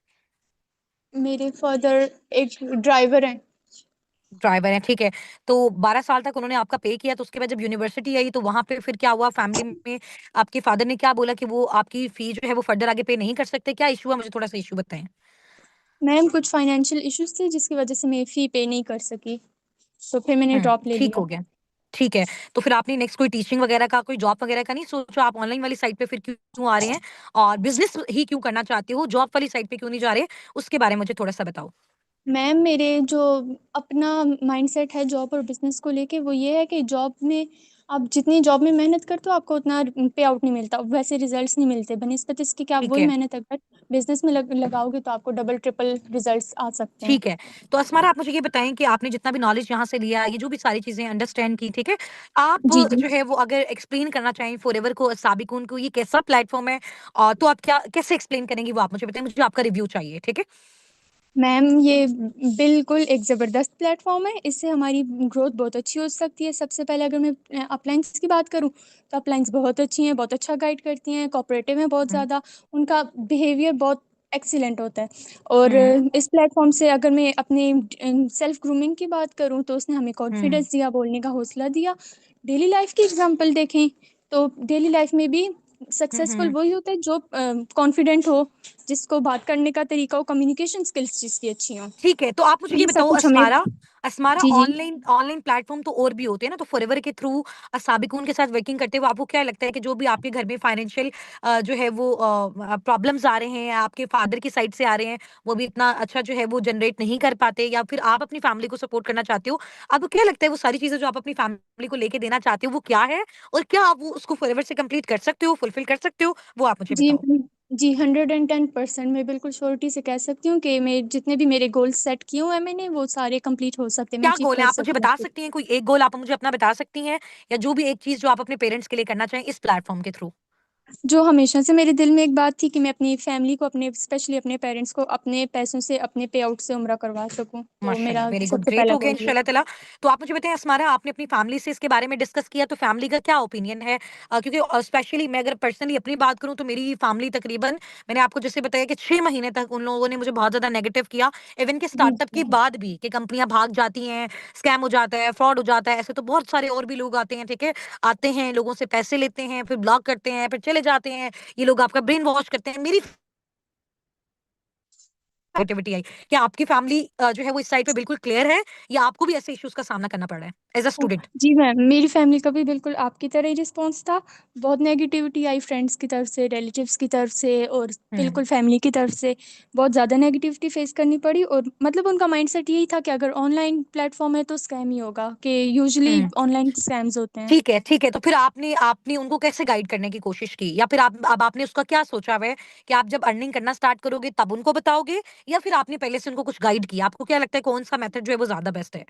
[SPEAKER 3] मेरे फादर एक ड्राइवर हैं।
[SPEAKER 1] ड्राइवर हैं, ठीक है। तो 12 साल तक उन्होंने आपका पे किया, तो उसके बाद जब यूनिवर्सिटी आई, तो वहाँ पे फिर क्या हुआ? फैमिली में आपके फादर ने क्या बोला कि वो आपकी फी जो है वो फर्दर आगे पे नहीं कर सकते? क्या इश्यू हुआ? मुझे थोड़ा-सा इश्यू बताएँ।
[SPEAKER 3] मैम कुछ फाइनेंशियल इश्यूज़ थे जिसकी वज़ह से मैं फ़ी पे नहीं कर सकी, तो फिर मैंने ड्रॉप ले
[SPEAKER 1] ठीक
[SPEAKER 3] लिया।
[SPEAKER 1] हो गया। ठीक है। तो फिर आपने नेक्स्ट कोई टीचिंग वगैरह का, कोई जॉब वगैरह का नहीं सोचा? आप ऑनलाइन वाली साइड पे फिर क्यों क्यों आ रहे हैं? और बिज़नेस ही क्यों करना चाहते हो? जॉब वाली साइड पे क्यों नहीं जा रहे? उसके बारे में मुझे थोड़ा-सा बताओ।
[SPEAKER 3] मैम मेरे जो अपना माइंडसेट है जॉब और बिज़नेस को लेके, वो ये है कि जॉब में आप जितनी जॉब में मेहनत करते हो आपको उतना पे आउट नहीं मिलता, वैसे रिज़ल्ट्स नहीं मिलते। बनिस्बत इसके कि आप
[SPEAKER 1] ठीक
[SPEAKER 3] वही
[SPEAKER 1] है।
[SPEAKER 3] मेहनत अगर बिज़नेस में लगाओगे तो आपको डबल ट्रिपल रिज़ल्ट्स आ सकते हैं।
[SPEAKER 1] ठीक है। तो अस्मारा, आप मुझे ये बताएँ कि आपने जितना भी नॉलेज यहाँ से लिया, ये जो भी सारी चीज़ें अंडरस्टैंड की, ठीक है? आप
[SPEAKER 3] जी, जी।
[SPEAKER 1] जो है वो अगर एक्सप्लेन करना चाहें फॉरएवर को, साबिकून को, ये कैसा प्लेटफ़ॉर्म है? तो आप क्या कैसे एक्सप्लेन करेंगी वो आप मुझे बताएँ, मुझे आपका रिव्यू चाहिए, ठीक है?
[SPEAKER 3] मैम ये बिल्कुल एक ज़बरदस्त प्लेटफ़ॉर्म है, इससे हमारी ग्रोथ बहुत अच्छी हो सकती है। सबसे पहले अगर मैं अपलाइंस की बात करूँ, तो अपलाइंस बहुत अच्छी हैं, बहुत अच्छा गाइड करती हैं, कोऑपरेटिव हैं बहुत
[SPEAKER 1] हुँ,
[SPEAKER 3] ज़्यादा, उनका बिहेवियर बहुत एक्सीलेंट होता है। और
[SPEAKER 1] हुँ,
[SPEAKER 3] इस प्लेटफ़ॉर्म से अगर मैं अपनी सेल्फ ग्रूमिंग की बात करूँ, तो उसने हमें
[SPEAKER 1] हुँ,
[SPEAKER 3] कॉन्फिडेंस दिया, बोलने का हौसला दिया। डेली लाइफ़ की एग्ज़ाम्पल देखें, तो डेली लाइफ़ में भी
[SPEAKER 1] हुँ,
[SPEAKER 3] सक्सेसफुल
[SPEAKER 1] हुँ।
[SPEAKER 3] वही होता है जो कॉन्फिडेंट हो, जिसको बात करने का तरीका हो, कम्युनिकेशन स्किल्स जिसकी अच्छी हों।
[SPEAKER 1] ठीक है, तो आप मुझे
[SPEAKER 3] तो
[SPEAKER 1] ये
[SPEAKER 3] ये सब
[SPEAKER 1] बताओ
[SPEAKER 3] कुछ हमें
[SPEAKER 1] अस्मारा, अस्मारा
[SPEAKER 3] जी, जी।
[SPEAKER 1] ऑनलाइन ऑनलाइन प्लेटफ़ॉर्म तो और भी होते हैं ना, तो फॉरएवर के थ्रू साबिकून के साथ वर्किंग करते हुए आपको क्या लगता है कि जो भी आपके घर में फाइनेंशियल जो है वो प्रॉब्लम्स आ रहे हैं, आपके फादर की साइड से आ रहे हैं, वो भी इतना अच्छा जो है वो जनरेट नहीं कर पाते, या फिर आप अपनी फैमिली को सपोर्ट करना चाहते हो, आपको क्या लगता है वो सारी चीज़ें जो आप अपनी फैमिली को लेके देना चाहते हो, वो क्या है? और क्या आप वो उसको फॉरएवर से कंप्लीट कर सकते हो, फुलफिल कर सकते हो? वो आप मुझे
[SPEAKER 3] जी,
[SPEAKER 1] बताओ।
[SPEAKER 3] जी, 110% मैं बिल्कुल श्योरिटी से कह सकती हूँ कि मैं जितने भी मेरे गोल्स सेट किए हुए हैं मैंने, वो सारे कंप्लीट हो सकते हैं, मैं
[SPEAKER 1] क्या
[SPEAKER 3] अचीव
[SPEAKER 1] गोल है?
[SPEAKER 3] कर
[SPEAKER 1] आप मुझे
[SPEAKER 3] सकती हूँ
[SPEAKER 1] बता
[SPEAKER 3] उसको।
[SPEAKER 1] सकती हैं, कोई एक गोल आप मुझे अपना बता सकती हैं? या जो भी एक चीज़ जो आप अपने पेरेंट्स के लिए करना चाहें इस प्लेटफ़ॉर्म के थ्रू?
[SPEAKER 3] जो हमेशा से मेरे दिल में एक बात थी कि मैं अपनी फैमिली को, अपने स्पेशली अपने पेरेंट्स को अपने पैसों से, अपने पे आउट से उम्रा करवा सकूं, तो
[SPEAKER 1] माशाल्लाह,
[SPEAKER 3] मेरा
[SPEAKER 1] वेरी गुड,
[SPEAKER 3] सबसे
[SPEAKER 1] ग्रेट
[SPEAKER 3] पहला
[SPEAKER 1] हो गया
[SPEAKER 3] गोल ये
[SPEAKER 1] इंशाल्लाह ताला। तो आप मुझे बताएं अस्मारा, आपने अपनी फैमिली से इसके बारे में डिस्कस किया, तो फैमिली का क्या ओपिनियन है? क्योंकि स्पेशली मैं अगर पर्सनली अपनी बात करूं तो मेरी फैमिली तकरीबन, मैंने आपको जैसे बताया कि 6 महीने तक उन लोगों ने मुझे बहुत ज्यादा नेगेटिव किया, इवन के
[SPEAKER 3] जी
[SPEAKER 1] स्टार्टअप के
[SPEAKER 3] जी
[SPEAKER 1] बाद भी, कि कंपनियां भाग जाती हैं, स्कैम हो जाता है, फ्रॉड हो जाता है, ऐसे तो बहुत सारे और भी लोग आते हैं, ठीक है, आते हैं, लोगों से पैसे लेते हैं, फिर ब्लॉक करते हैं, फिर चले जाते हैं, ये लोग आपका ब्रेन वॉश करते हैं। मेरी नेगेटिविटी आई, क्या आपकी फैमिली जो है वो इस साइड पे बिल्कुल क्लियर है, या आपको भी ऐसे इश्यूज का सामना करना पड़ रहा है एज अ स्टूडेंट?
[SPEAKER 3] जी मैम, मेरी फैमिली का भी बिल्कुल आपकी तरह ही रिस्पॉन्स था। बहुत नेगेटिविटी आई फ्रेंड्स की तरफ से, रिलेटिव्स की तरफ से, और
[SPEAKER 1] हम्म
[SPEAKER 3] बिल्कुल फैमिली की तरफ से बहुत ज़्यादा नेगेटिविटी फेस करनी पड़ी। और मतलब उनका माइंडसेट यही था कि अगर ऑनलाइन प्लेटफॉर्म है तो स्कैम ही होगा, कि यूजुअली
[SPEAKER 1] हम्म
[SPEAKER 3] ऑनलाइन स्कैम्स होते हैं।
[SPEAKER 1] ठीक है, ठीक है, तो फिर आपने आपने उनको कैसे गाइड करने की कोशिश की, या फिर आप अब आपने उसका क्या सोचा हुआ है कि आप जब अर्निंग करना स्टार्ट करोगे तब उनको बताओगे, या फिर आपने पहले से उनको कुछ गाइड किया? आपको क्या लगता है कौन सा मेथड जो है वो ज्यादा बेस्ट है?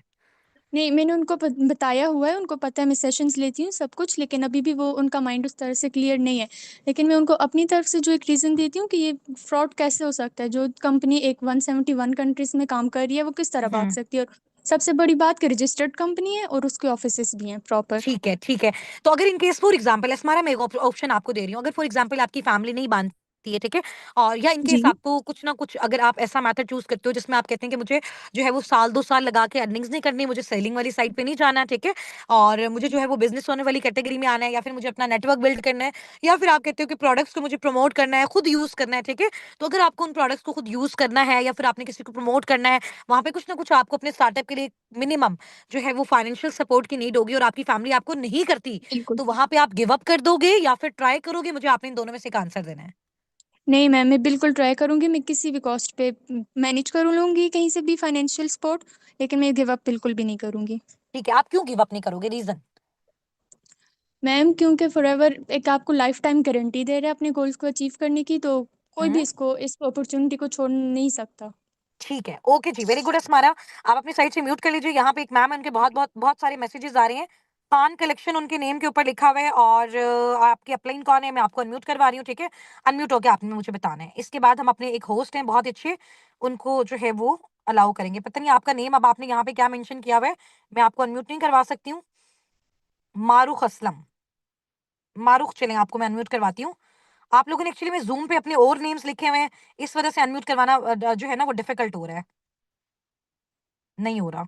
[SPEAKER 3] नहीं, मैंने उनको बताया हुआ है, उनको पता है, मैं सेशंस लेती हूँ सब कुछ, लेकिन अभी भी वो उनका माइंड उस तरह से क्लियर नहीं है। लेकिन मैं उनको अपनी तरफ से जो एक रीज़न देती हूँ कि ये फ्रॉड कैसे हो सकता है, जो कंपनी एक 171 कंट्रीज में काम कर रही है वो किस तरह भाग
[SPEAKER 1] हम्म
[SPEAKER 3] सकती है। और सबसे बड़ी बात कि रजिस्टर्ड कंपनी है और उसके ऑफिसेज भी हैं प्रॉपर।
[SPEAKER 1] ठीक है, ठीक है। तो अगर इन केस फॉर एग्जांपल एस्मारा, मैं एक ऑप्शन आपको दे रही हूँ, अगर फॉर एग्जांपल आपकी फैमिली नहीं मानती है, ठीक है, और या इन
[SPEAKER 3] जी
[SPEAKER 1] केस आपको कुछ ना कुछ, अगर आप ऐसा मेथड चूज करते हो जिसमें आप कहते हैं कि मुझे जो है वो साल 2 साल लगा के अर्निंग्स नहीं करनी, मुझे सेलिंग वाली साइड पे नहीं जाना है, ठीक है, और मुझे जो है वो बिजनेस होने वाली कैटेगरी में आना है, या फिर मुझे अपना नेटवर्क बिल्ड करना है, या फिर आप कहते हो कि प्रोडक्ट्स को मुझे प्रमोट करना है, खुद यूज करना है, ठीक है, तो अगर आपको उन प्रोडक्ट्स को खुद यूज करना है, या फिर आपने किसी को प्रमोट करना है, वहां पे कुछ ना कुछ आपको अपने स्टार्टअप के लिए मिनिमम जो है वो फाइनेंशियल सपोर्ट की नीड होगी, और आपकी फैमिली आपको नहीं करती,
[SPEAKER 3] बिल्कुल।
[SPEAKER 1] तो वहां पे आप गिव अप कर दोगे या फिर ट्राई करोगे? मुझे आपने इन दोनों में से एक आंसर देना है।
[SPEAKER 3] नहीं मैम, मैं बिल्कुल ट्राई करूंगी, मैं किसी भी कॉस्ट पे मैनेज कर लूंगी कहीं से भी फाइनेंशियल सपोर्ट, लेकिन मैं गिव अप बिल्कुल भी नहीं करूंगी।
[SPEAKER 1] ठीक है, आप क्यों गिव अप नहीं करोगे? रीजन?
[SPEAKER 3] मैम क्योंकि फॉरएवर एक आपको लाइफ टाइम गारंटी दे रहे हैं अपने गोल्स को अचीव करने की, तो कोई भी
[SPEAKER 1] हम्म
[SPEAKER 3] इसको, इस अपॉर्चुनिटी को छोड़ नहीं सकता।
[SPEAKER 1] ठीक है, ओके जी, वेरी गुड अस्मारा। आप अपनी साइड से म्यूट कर लीजिए, यहाँ पे एक मैम है, उनके बहुत बहुत बहुत सारे मैसेजेस आ रहे हैं। पान कलेक्शन उनके नेम के ऊपर लिखा हुआ है, और आपके अपलाइन कौन है, मैं आपको अनम्यूट करवा रही हूँ, ठीक है, अनम्यूट होकर आपने मुझे बताना है। इसके बाद हम अपने एक होस्ट हैं बहुत अच्छे, उनको जो है वो अलाउ करेंगे। पता नहीं आपका नेम अब आपने यहाँ पे क्या मेंशन किया हुआ है, मैं आपको अनम्यूट नहीं करवा सकती हूँ। मारूख असलम, मारूख, चलें आपको मैं अनम्यूट करवाती हूँ। आप लोगों ने एक्चुअली में जूम पे अपने और नेम्स लिखे हुए हैं, इस वजह से अनम्यूट करवाना जो है ना वो डिफिकल्ट हो रहा है, नहीं हो रहा।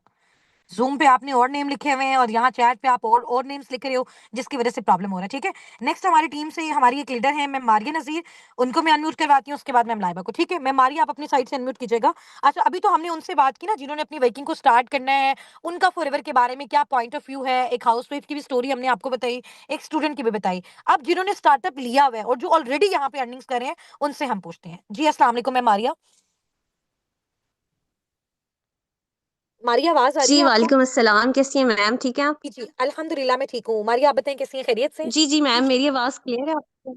[SPEAKER 1] जूम पे आपने और नेम लिखे हुए हैं, और यहाँ चैट पे आप और नेम्स लिख रहे हो, जिसकी वजह से प्रॉब्लम हो रहा है, ठीक है। नेक्स्ट हमारी टीम से हमारी एक लीडर है, मैम मारिया नजीर, उनको मैं अनम्यूट करवाती हूँ, उसके बाद मैम लाइबा को, ठीक है। मैम मारिया, आप अपनी साइड से अनम्यूट कीजिएगा। अच्छा, अभी तो हमने उनसे बात की ना जिन्होंने अपनी वर्किंग को स्टार्ट करना है, उनका फॉरएवर के बारे में क्या पॉइंट ऑफ व्यू है, एक हाउस वाइफ की भी स्टोरी हमने आपको बताई, एक स्टूडेंट की भी बताई। अब जिन्होंने स्टार्टअप लिया हुआ है और जो ऑलरेडी यहाँ पे अर्निंग्स कर रहे हैं, उनसे हम पूछते हैं। जी अस्सलाम वालेकुम मैम मारिया। मारिया, आवाज आ रही
[SPEAKER 4] जी,
[SPEAKER 1] है आपको?
[SPEAKER 4] वालेकुम अस्सलाम। कैसी हैं मैम? ठीक हैं आप?
[SPEAKER 1] जी जी, अल्हम्दुलिल्लाह मैं ठीक हूँ। मारिया, आप बताएं कैसी हैं, खैरियत से?
[SPEAKER 4] जी, जी मैम, मेरी आवाज़ क्लियर है आपको?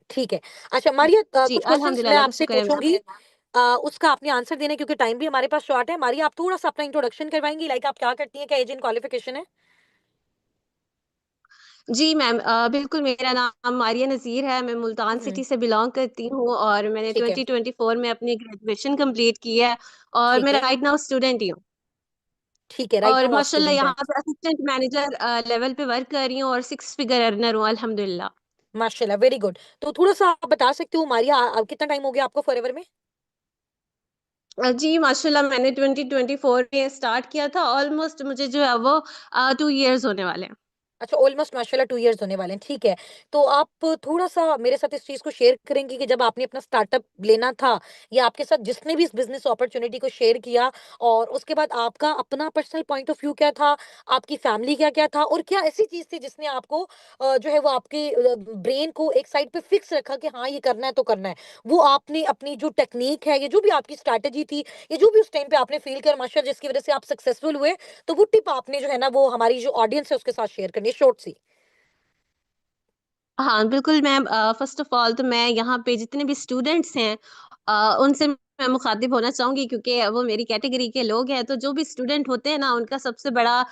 [SPEAKER 1] ठीक है। अच्छा मारिया,
[SPEAKER 4] जी,
[SPEAKER 1] कुछ क्वेश्चंस
[SPEAKER 4] अल्हम्दुलिल्लाह,
[SPEAKER 1] मैं
[SPEAKER 4] अल्लाह का
[SPEAKER 1] आपसे
[SPEAKER 4] शुक्र है मैम।
[SPEAKER 1] पूछूंगी, उसका आपने आंसर देना है, क्योंकि टाइम भी हमारे पास शॉर्ट है। मारिया, आप थोड़ा सा अपना इंट्रोडक्शन करवाएंगी, लाइक आप क्या करती हैं, क्या एज एंड क्वालिफिकेशन है?
[SPEAKER 4] जी मैम, बिल्कुल, मेरा नाम मारिया नज़ीर है, मैं मुल्तान
[SPEAKER 1] हम्म
[SPEAKER 4] सिटी से बिलॉन्ग करती हूँ और मैंने
[SPEAKER 1] ठीक है,
[SPEAKER 4] 2024 में अपनी ग्रेजुएशन कंप्लीट की है और
[SPEAKER 1] ठीक
[SPEAKER 4] मैं
[SPEAKER 1] है,
[SPEAKER 4] राइट नाउ स्टूडेंट ही हूँ।
[SPEAKER 1] ठीक है, राइट
[SPEAKER 4] और
[SPEAKER 1] नाउ आप
[SPEAKER 4] माशाल्लाह
[SPEAKER 1] स्टूडेंट हैं।
[SPEAKER 4] यहाँ पे असिस्टेंट मैनेजर लेवल पे वर्क कर रही हूँ और 6 फिगर अर्नर हूँ, अल्हम्दुलिल्लाह।
[SPEAKER 1] माशाल्लाह, वेरी गुड। तो थोड़ा सा आप बता सकते हो मारिया, कितना टाइम हो गया आपको फॉरएवर में?
[SPEAKER 4] जी, माशाल्लाह मैंने 2024 में स्टार्ट किया था, ऑलमोस्ट मुझे जो है वो 2 इयर्स होने वाले हैं।
[SPEAKER 1] अच्छा, ऑलमोस्ट माशाल्लाह 2 इयर्स होने वाले हैं, ठीक है। तो आप थोड़ा-सा मेरे साथ इस चीज़ को शेयर करेंगी कि जब आपने अपना स्टार्टअप लेना था, या आपके साथ जिसने भी इस बिज़नेस अपॉर्च्युनिटी को शेयर किया, और उसके बाद आपका अपना पर्सनल पॉइंट ऑफ व्यू क्या था? आपकी फैमिली का क्या था? और क्या ऐसी चीज़ थी जिसने आपको जो है वो आपके ब्रेन को एक साइड पे फिक्स रखा कि हाँ, ये करना है तो करना है? वो आपने अपनी जो टेक्नीक है, या जो भी आपकी स्ट्रैटेजी थी, या जो भी उस टाइम पे आपने फ़ील किया माशाल्लाह जिसकी वज़ह से आप सक्सेसफुल हुए, तो वो टिप आपने जो है ना वो हमारी जो ऑडियंस है उसके साथ शेयर करनी है, शॉर्ट सी।
[SPEAKER 4] हाँ, बिल्कुल मैम, फ़र्स्ट ऑफ़ ऑल तो मैं यहाँ पे जितने भी स्टूडेंट्स हैं उनसे मैं मुखातिब होना चाहूंगी, क्योंकि वो मेरी कैटेगरी के लोग हैं। तो जो भी स्टूडेंट होते हैं ना, उनका सबसे बड़ा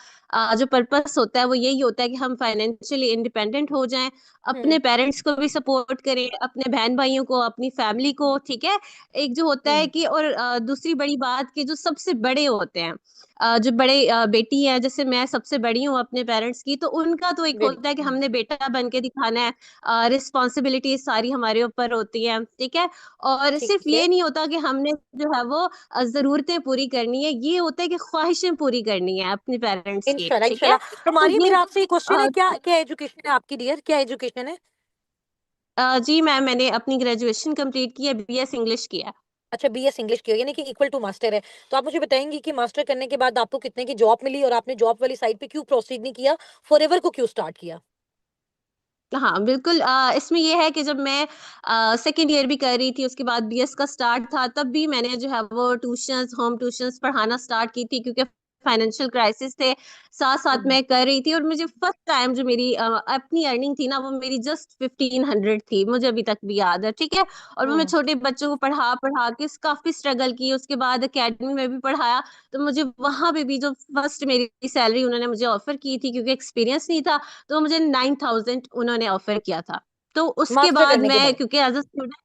[SPEAKER 4] जो पर्पस होता है वो यही होता है कि हम फाइनेंशियली इंडिपेंडेंट हो जाएं, अपने पेरेंट्स को भी सपोर्ट करें, अपने बहन भाइयों को, अपनी फैमिली को, ठीक है। एक जो होता है कि, और दूसरी बड़ी बात कि जो सबसे बड़े होते हैं, जो बड़े बेटी है, जैसे मैं सबसे बड़ी हूँ अपने पेरेंट्स की, तो उनका तो एक होता है कि हमने बेटा बन के दिखाना है, रिस्पॉन्सिबिलिटी सारी हमारे ऊपर होती है, ठीक है। और
[SPEAKER 1] ठीक
[SPEAKER 4] सिर्फ
[SPEAKER 1] है
[SPEAKER 4] ये नहीं होता कि हमने जो है वो जरूरतें पूरी करनी है, ये होता है कि ख्वाहिशें पूरी करनी है अपने पेरेंट्स की,
[SPEAKER 1] इंशाल्लाह
[SPEAKER 4] ठीक है।
[SPEAKER 1] इंशाल्लाह। तो
[SPEAKER 4] तो
[SPEAKER 1] मारिया
[SPEAKER 4] ये
[SPEAKER 1] मेरा आपसे एक क्वेश्चन है,
[SPEAKER 4] अ,
[SPEAKER 1] क्या क्या एजुकेशन है आपकी डियर, क्या एजुकेशन है?
[SPEAKER 4] जी मैम, मैंने अपनी ग्रेजुएशन कंप्लीट की है, बीएस इंग्लिश किया है।
[SPEAKER 1] अच्छा बीएस इंग्लिश की हो, यानी कि इक्वल टू मास्टर है। तो आप मुझे बताएंगी कि मास्टर करने के बाद आपको कितने की जॉब मिली और आपने जॉब वाली साइड पे क्यों प्रोसीड नहीं किया, फॉरएवर को क्यों स्टार्ट किया?
[SPEAKER 4] हाँ बिल्कुल, इसमें ये है कि जब मैं सेकेंड ईयर भी कर रही थी, उसके बाद बीएस का स्टार्ट था, तब भी मैंने जो है वो ट्यूशंस, होम ट्यूशंस पढ़ाना स्टार्ट की थी, क्योंकि फाइनेंशियल क्राइसिस थे, साथ साथ
[SPEAKER 1] हम्म
[SPEAKER 4] मैं कर रही थी। और मुझे फर्स्ट टाइम जो मेरी अपनी अर्निंग थी ना, वो मेरी जस्ट 1500 थी, मुझे अभी तक भी याद है, ठीक है। और वो मैं
[SPEAKER 1] हम्म
[SPEAKER 4] छोटे बच्चों को पढ़ा पढ़ा के काफी स्ट्रगल की, उसके बाद एकेडमी में भी पढ़ाया। तो मुझे वहां पे भी जो फर्स्ट मेरी सैलरी उन्होंने मुझे ऑफर की थी, क्योंकि एक्सपीरियंस नहीं था, तो मुझे 9000 उन्होंने ऑफर किया था। तो उसके
[SPEAKER 1] मास्टर
[SPEAKER 4] बाद
[SPEAKER 1] करने के
[SPEAKER 4] मैं,
[SPEAKER 1] बाद।
[SPEAKER 4] क्योंकि एज अ स्टूडेंट,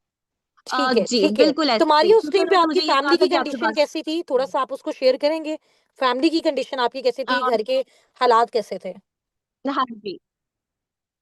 [SPEAKER 1] ठीक है
[SPEAKER 4] जी
[SPEAKER 1] ठीक है।
[SPEAKER 4] बिल्कुल
[SPEAKER 1] तो
[SPEAKER 4] ऐसे ही,
[SPEAKER 1] मारिया उस
[SPEAKER 4] क्योंकि
[SPEAKER 1] टाइम पे
[SPEAKER 4] उन्होंने
[SPEAKER 1] आपकी
[SPEAKER 4] मुझे ये कहा
[SPEAKER 1] फैमिली की
[SPEAKER 4] था कि आपके
[SPEAKER 1] कंडीशन
[SPEAKER 4] पास
[SPEAKER 1] कैसी थी, थोड़ा सा आप उसको शेयर करेंगे? फैमिली की कंडीशन आपकी कैसी थी, घर के हालात कैसे थे?
[SPEAKER 4] हाँ जी,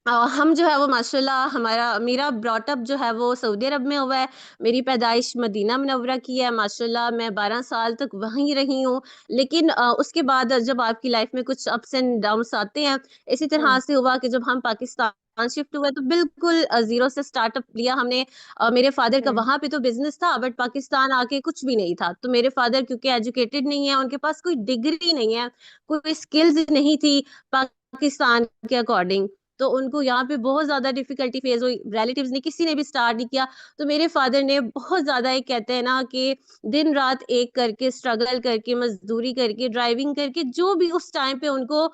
[SPEAKER 4] हम जो है वो माशाल्लाह, हमारा मेरा ब्रॉटअप जो है वो सऊदी अरब में हुआ है। मेरी पैदाइश मदीना मुनव्वरा की है, माशाल्लाह मैं 12 साल तक वहीं रही हूँ। लेकिन उसके बाद जब आपकी लाइफ में कुछ अप्स एंड डाउन्स आते हैं, इसी तरह
[SPEAKER 1] हम्म
[SPEAKER 4] से हुआ कि जब हम पाकिस्तान शिफ्ट हुए, तो बिल्कुल जीरो से स्टार्टअप लिया हमने। मेरे फादर का
[SPEAKER 1] हम्म
[SPEAKER 4] वहां पे तो बिजनेस था, बट पाकिस्तान आके कुछ भी नहीं था। तो मेरे फादर क्योंकि एजुकेटेड नहीं है, उनके पास कोई डिग्री नहीं है, कोई स्किल्स नहीं थी पाकिस्तान के अकॉर्डिंग, तो उनको यहाँ पे बहुत ज्यादा डिफिकल्टी फेस हुई, रिलेटिव्स ने किसी ने भी स्टार्ट नहीं किया। तो मेरे फादर ने बहुत ज्यादा, एक कहते हैं ना कि दिन रात एक करके, स्ट्रगल करके, मजदूरी करके, ड्राइविंग करके, जो भी उस टाइम पे उनको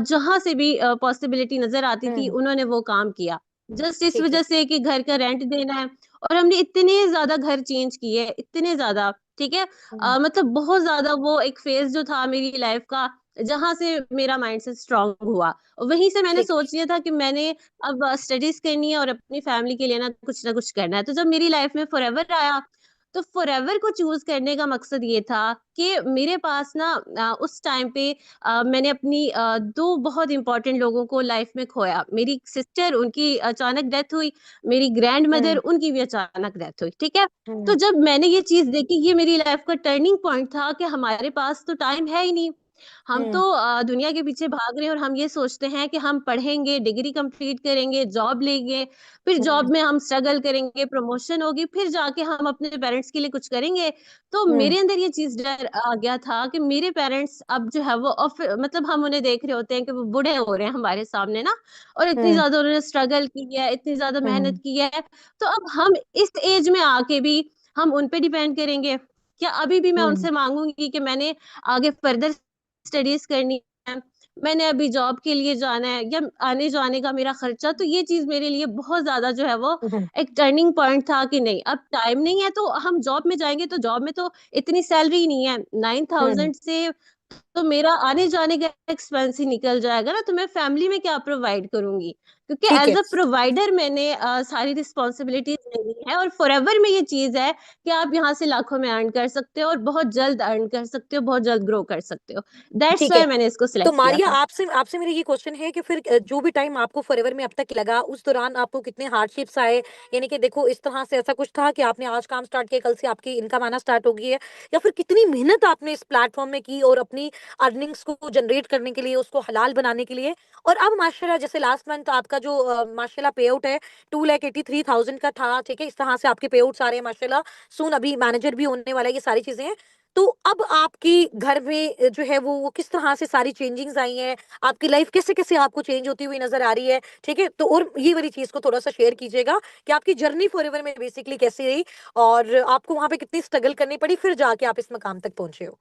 [SPEAKER 4] जहां से भी पॉसिबिलिटी नजर आती थी,
[SPEAKER 1] हम्म
[SPEAKER 4] उन्होंने वो काम किया। जस्ट इस
[SPEAKER 1] ठीक है।
[SPEAKER 4] वजह से कि घर का रेंट देना है। और हमने इतने ज्यादा घर चेंज किए, इतने ज्यादा, ठीक है।
[SPEAKER 1] हम्म
[SPEAKER 4] मतलब बहुत ज्यादा वो एक फेज जो था मेरी लाइफ का, जहां से मेरा माइंड से स्ट्रांग हुआ, वहीं से मैंने
[SPEAKER 1] ठीक
[SPEAKER 4] सोच लिया था कि मैंने अब स्टडीज करनी है और अपनी फैमिली के लिए ना कुछ करना है। तो जब मेरी लाइफ में फॉरएवर आया, तो फॉरएवर को चूज करने का मकसद ये था कि मेरे पास ना उस टाइम पे मैंने अपनी दो बहुत इंपॉर्टेंट लोगों को लाइफ में खोया। मेरी सिस्टर, उनकी अचानक डेथ हुई, मेरी ग्रैंड मदर,
[SPEAKER 1] हम्म
[SPEAKER 4] उनकी भी अचानक डेथ हुई, ठीक है। तो
[SPEAKER 1] हम्म
[SPEAKER 4] जब मैंने ये चीज देखी, ये मेरी लाइफ का टर्निंग पॉइंट था कि हमारे पास तो टाइम है ही नहीं। हम तो
[SPEAKER 1] हम्म
[SPEAKER 4] दुनिया के पीछे भाग रहे हैं, और हम ये सोचते हैं कि हम पढ़ेंगे, डिग्री कंप्लीट करेंगे, जॉब लेंगे, फिर
[SPEAKER 1] हम्म
[SPEAKER 4] जॉब में हम स्ट्रगल करेंगे, प्रमोशन होगी, फिर जाके हम अपने पेरेंट्स के लिए कुछ करेंगे। तो
[SPEAKER 1] हम्म
[SPEAKER 4] मेरे अंदर ये चीज डर आ गया था कि मेरे पेरेंट्स अब जो है वो मतलब हम उन्हें देख रहे होते हैं कि वो बूढ़े हो रहे हैं हमारे सामने ना, और इतनी
[SPEAKER 1] हम्म
[SPEAKER 4] ज्यादा उन्होंने स्ट्रगल की है, इतनी ज्यादा
[SPEAKER 1] हम्म
[SPEAKER 4] मेहनत की है। तो अब हम इस एज में आके भी हम उन पे डिपेंड करेंगे क्या? अभी भी मैं
[SPEAKER 1] हम्म
[SPEAKER 4] उनसे मांगूंगी कि मैंने आगे फर्दर स्टडीज करनी है, मैंने अभी जॉब के लिए जाना है, या आने जाने का मेरा खर्चा। तो ये चीज मेरे लिए बहुत ज्यादा जो है वो
[SPEAKER 1] हम्म
[SPEAKER 4] एक टर्निंग पॉइंट था कि नहीं, अब टाइम नहीं है। तो हम जॉब में जाएंगे, तो जॉब में तो इतनी सैलरी नहीं है, नाइन
[SPEAKER 1] हम्म
[SPEAKER 4] थाउजेंड से तो मेरा आने जाने का एक्सपेंस ही निकल जाएगा ना। तो मैं फैमिली में क्या प्रोवाइड करूंगी? क्योंकि
[SPEAKER 1] ठीक
[SPEAKER 4] एज
[SPEAKER 1] है
[SPEAKER 4] अ प्रोवाइडर मैंने सारी रिस्पॉन्सिबिलिटीज लेनी है। और फॉरएवर में ये चीज है कि आप यहाँ से लाखों में अर्न कर सकते हो, और बहुत जल्द अर्न कर सकते हो, बहुत जल्द ग्रो कर सकते हो। दैट्स
[SPEAKER 1] ठीक है।
[SPEAKER 4] वाई मैंने इसको
[SPEAKER 1] तो
[SPEAKER 4] सिलेक्ट किया
[SPEAKER 1] मारिया
[SPEAKER 4] था।
[SPEAKER 1] आपसे आपसे मेरा ये क्वेश्चन है कि फिर जो भी टाइम आपको फॉरएवर में अब तक लगा, उस दौरान आपको कितने हार्डशिप्स आए? यानी कि देखो इस तरह से ऐसा कुछ था कि आपने आज काम स्टार्ट किया, कल से आपकी इनकम आना स्टार्ट हो गई है, या फिर कितनी मेहनत आपने इस प्लेटफॉर्म में की और अपनी अर्निंग्स को जनरेट करने के लिए, उसको हलाल बनाने के लिए? और अब माशाल्लाह जैसे लास्ट मंथ आपका जो माशाल्लाह पे आउट है 2,83,000 का था, ठीक है, इस तरह से आपके पे आउट्स आ रहे हैं माशाल्लाह। सून अभी मैनेजर भी होने वाला है, ये सारी चीजें हैं। तो अब आपकी घर में जो है वो किस तरह से सारी चेंजिंग्स आई हैं, आपकी लाइफ कैसे कैसे आपको चेंज होती हुई नजर आ रही है, ठीक है? तो और ये वाली चीज को थोड़ा सा शेयर कीजिएगा कि आपकी जर्नी फॉरएवर में बेसिकली कैसी रही और आपको वहां पे कितनी स्ट्रगल करनी पड़ी, फिर जाके आप इस मकाम तक पहुंचे हो।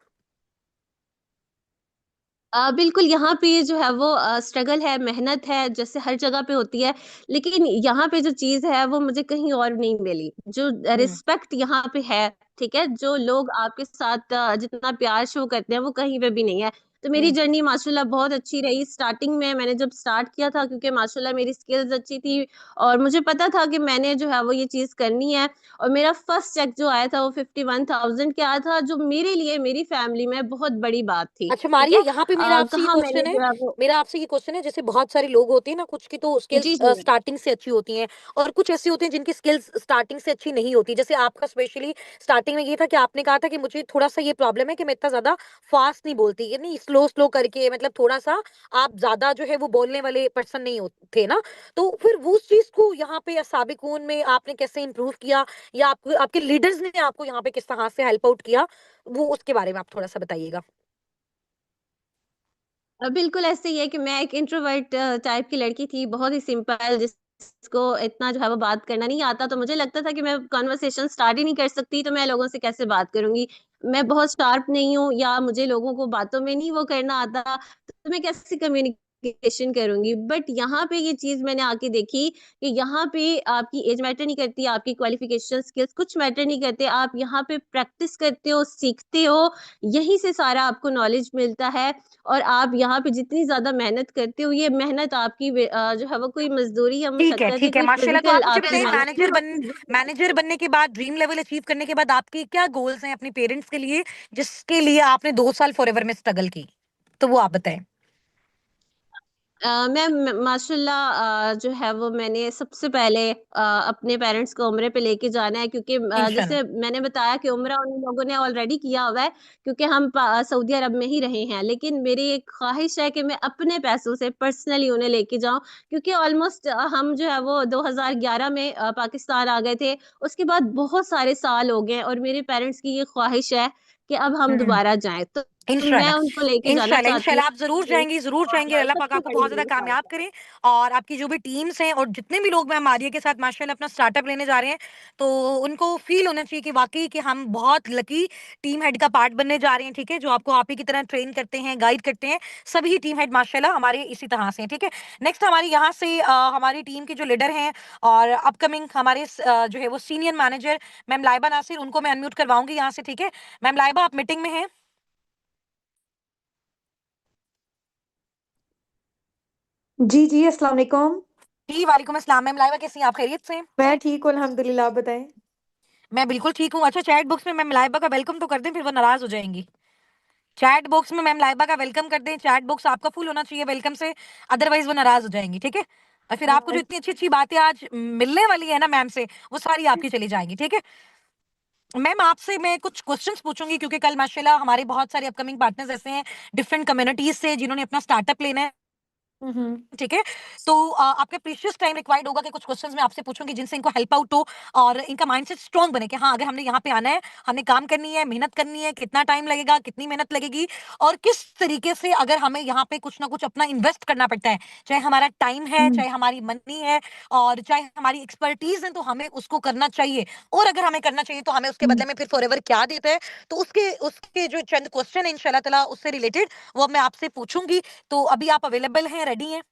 [SPEAKER 4] बिल्कुल, यहाँ पे जो है वो स्ट्रगल है, मेहनत है, जैसे हर जगह पे होती है, लेकिन यहाँ पे जो चीज़ है वो मुझे कहीं और नहीं मिली। जो रिस्पेक्ट यहाँ पे है, ठीक है? जो लोग आपके साथ जितना प्यार शो करते हैं, वो कहीं पे भी नहीं है। तो मेरी जर्नी माशाल्लाह बहुत अच्छी रही। स्टार्टिंग में मैंने जब स्टार्ट किया था, क्योंकि माशाल्लाह मेरी स्किल्स अच्छी थी और मुझे पता था कि मैंने जो है वो ये चीज़ करनी है, और मेरा फर्स्ट चेक जो आया था वो 51,000 के आया था, जो मेरे लिए, मेरी फैमिली में बहुत बड़ी बात थी,
[SPEAKER 1] अच्छा
[SPEAKER 4] ठीक
[SPEAKER 1] मारिया,
[SPEAKER 4] है?
[SPEAKER 1] यहाँ पे मेरा आपसे ये
[SPEAKER 4] कहाँ मैंने
[SPEAKER 1] क्वेश्चन है,
[SPEAKER 4] जो है वो
[SPEAKER 1] जैसे बहुत सारे लोग होते हैं ना, कुछ की तो स्किल्स
[SPEAKER 4] जी, जी।
[SPEAKER 1] स्टार्टिंग से अच्छी होती हैं और कुछ ऐसे होते हैं जिनकी स्किल्स स्टार्टिंग से अच्छी नहीं होती। जैसे आपका स्पेशली स्टार्टिंग में ये था कि आपने कहा था कि मुझे थोड़ा-सा ये प्रॉब्लम है कि मैं इतना ज़्यादा फास्ट नहीं बोलती, यानी स्लो-स्लो करके, मतलब थोड़ा-सा आप ज़्यादा जो है वो बोलने वाले पर्सन नहीं हो थे ना? तो फिर वो उस चीज़ को यहाँ पे साबिकून में आपने कैसे इम्प्रूव किया, या आपको आपके लीडर्स ने आपको यहाँ पे किस तरह से हेल्प आउट किया? वो उसके बारे में आप थोड़ा-सा बताइएगा।
[SPEAKER 4] बिल्कुल ऐसे ही है कि मैं एक इंट्रोवर्ट टाइप की लड़की थी, बहुत ही सिंपल, जिसको इतना जो है वो बात करना नहीं आता, तो मुझे लगता था कि मैं कन्वर्सेशन स्टार्ट ही नहीं कर सकती, तो मैं लोगों से कैसे बात करूँगी? मैं बहुत शार्प नहीं हूँ, या मुझे लोगों को बातों में नहीं वो करना आता, तो मैं कैसे कम्युनिकेशन करूँगी? बट यहाँ पे ये चीज़ मैंने आके देखी कि यहाँ पे आपकी एज मैटर नहीं करती, आपकी क्वालिफ़िकेशन, स्किल्स कुछ मैटर नहीं करते, आप यहाँ पे प्रैक्टिस करते हो, सीखते हो, यहीं से सारा आपको नॉलेज मिलता है। और आप यहाँ पे जितनी ज़्यादा मेहनत करते हो, ये मेहनत आपकी जो है वो कोई मज़दूरी या मशक्कत या
[SPEAKER 1] ठीक है,
[SPEAKER 4] कोई
[SPEAKER 1] माशाल्लाह। तो
[SPEAKER 4] फ़िज़िकल
[SPEAKER 1] आप मुझे
[SPEAKER 4] आपकी
[SPEAKER 1] बताइए,
[SPEAKER 4] मेहनत नहीं होती।
[SPEAKER 1] मैनेजर बनने के बाद, ड्रीम लेवल अचीव करने के बाद आपके क्या गोल्स हैं अपने पेरेंट्स के लिए, जिसके लिए आपने 2 साल फॉरएवर में स्ट्रगल की? तो वो आप बताएँ।
[SPEAKER 4] मैं माशाल्लाह जो है वो मैंने सबसे पहले अपने पेरेंट्स को उम्रे पे लेके जाना है, क्योंकि
[SPEAKER 1] इंशाल्लाह।
[SPEAKER 4] जैसे मैंने बताया कि उम्रा उन लोगों ने ऑलरेडी किया हुआ है, क्योंकि हम सऊदी अरब में ही रहे हैं, लेकिन मेरी एक ख्वाहिश है कि मैं अपने पैसों से पर्सनली उन्हें लेके जाऊं, क्योंकि ऑलमोस्ट हम जो है वो 2011 में पाकिस्तान आ गए थे। उसके बाद बहुत सारे साल हो गए और मेरे पेरेंट्स की ये ख्वाहिश है कि अब हम
[SPEAKER 1] हुँ।
[SPEAKER 4] दोबारा जाएं, तो मैं
[SPEAKER 1] इंशाल्लाह,
[SPEAKER 4] उनको लेके जाना चाहती हूँ।
[SPEAKER 1] इंशाल्लाह आप ज़रूर जाएँगी। अल्लाह पाक
[SPEAKER 4] सबसे
[SPEAKER 1] आपको
[SPEAKER 4] बड़ी
[SPEAKER 1] बहुत ज़्यादा
[SPEAKER 4] मेरी ख्वाहिश
[SPEAKER 1] कामयाब
[SPEAKER 4] है।
[SPEAKER 1] करे, और आपकी जो भी टीम्स हैं और जितने भी लोग, मैं मारिया के साथ माशाल्लाह अपना स्टार्टअप लेने जा रहे हैं, तो उनको फ़ील होना चाहिए कि वाक़ई कि हम बहुत लकी टीम हेड का पार्ट बनने जा रहे हैं, ठीक है? जो आपको आप ही की तरह ट्रेन करते हैं, गाइड करते हैं, सभी टीम हेड माशाल्लाह हमारे इसी तरह से हैं, ठीक है? नेक्स्ट हमारी यहाँ से हमारी टीम के जो लीडर हैं और अपकमिंग हमारे जो है वो senior manager ma'am Laiba Nasir, उनको मैं अनम्यूट करवाऊँगी यहाँ से, ठीक है? मैम लाइबा, आप मीटिंग में हैं?
[SPEAKER 5] जी, जी, अस्सलाम वालेकुम।
[SPEAKER 1] जी, वालेकुम अस्सलाम। मैम लाइबा कैसी हैं आप, खैरियत से हैं?
[SPEAKER 5] मैं ठीक हूँ अल्हम्दुलिल्लाह, आप बताएँ?
[SPEAKER 1] मैं बिल्कुल ठीक हूँ। अच्छा, चैट बॉक्स में मैम लाइबा का वेलकम तो कर दें, फिर वो नाराज़ हो जाएँगी। चैट बॉक्स में मैम लाइबा का वेलकम कर दें, चैट बॉक्स आपका फुल होना चाहिए वेलकम से, अदरवाइज़ वो नाराज़ हो जाएँगी, ठीक है? और फिर आपको जो इतनी अच्छी-अच्छी बातें आज मिलने वाली है ना मैम से, वो सारी आपकी चली जाएँगी, ठीक है? मैम आपसे मैं कुछ क्वेश्चन्स पूछूँगी, क्योंकि कल माशाल्लाह हमारे बहुत सारे अपकमिंग पार्टनर्स ऐसे हैं, डिफरेंट कम्युनिटीज़ से, जिन्होंने अपना स्टार्टअप लेना है।
[SPEAKER 5] हुँ, हुँ।
[SPEAKER 1] ठीक है? तो आपका प्रीशियस टाइम रिक्वायर्ड होगा कि कुछ क्वेश्चंस मैं आपसे पूछूँगी जिनसे इनको हेल्प आउट हो और इनका माइंडसेट स्ट्रॉन्ग बने कि हाँ, अगर हमने यहाँ पे आना है, हमने काम करनी है, मेहनत करनी है, कितना टाइम लगेगा, कितनी मेहनत लगेगी और किस तरीके से अगर हमें यहाँ पे कुछ ना कुछ अपना इन्वेस्ट करना पड़ता है, चाहे हमारा टाइम है,
[SPEAKER 5] हुँ,
[SPEAKER 1] चाहे हमारी मनी है और चाहे हमारी एक्सपर्टीज़ है, तो हमें उसको करना चाहिए और अगर हमें करना चाहिए, तो हमें उसके
[SPEAKER 5] हुँ।
[SPEAKER 1] बदले में फिर फॉरएवर क्या देता है? तो उसके उसके जो चंद क्वेश्चन हैं इंशाल्लाह ताला उससे रिलेटेड, वो अब मैं आपसे पूछूँगी। तो अभी आप अवेलेबल हैं, रेडी हैं?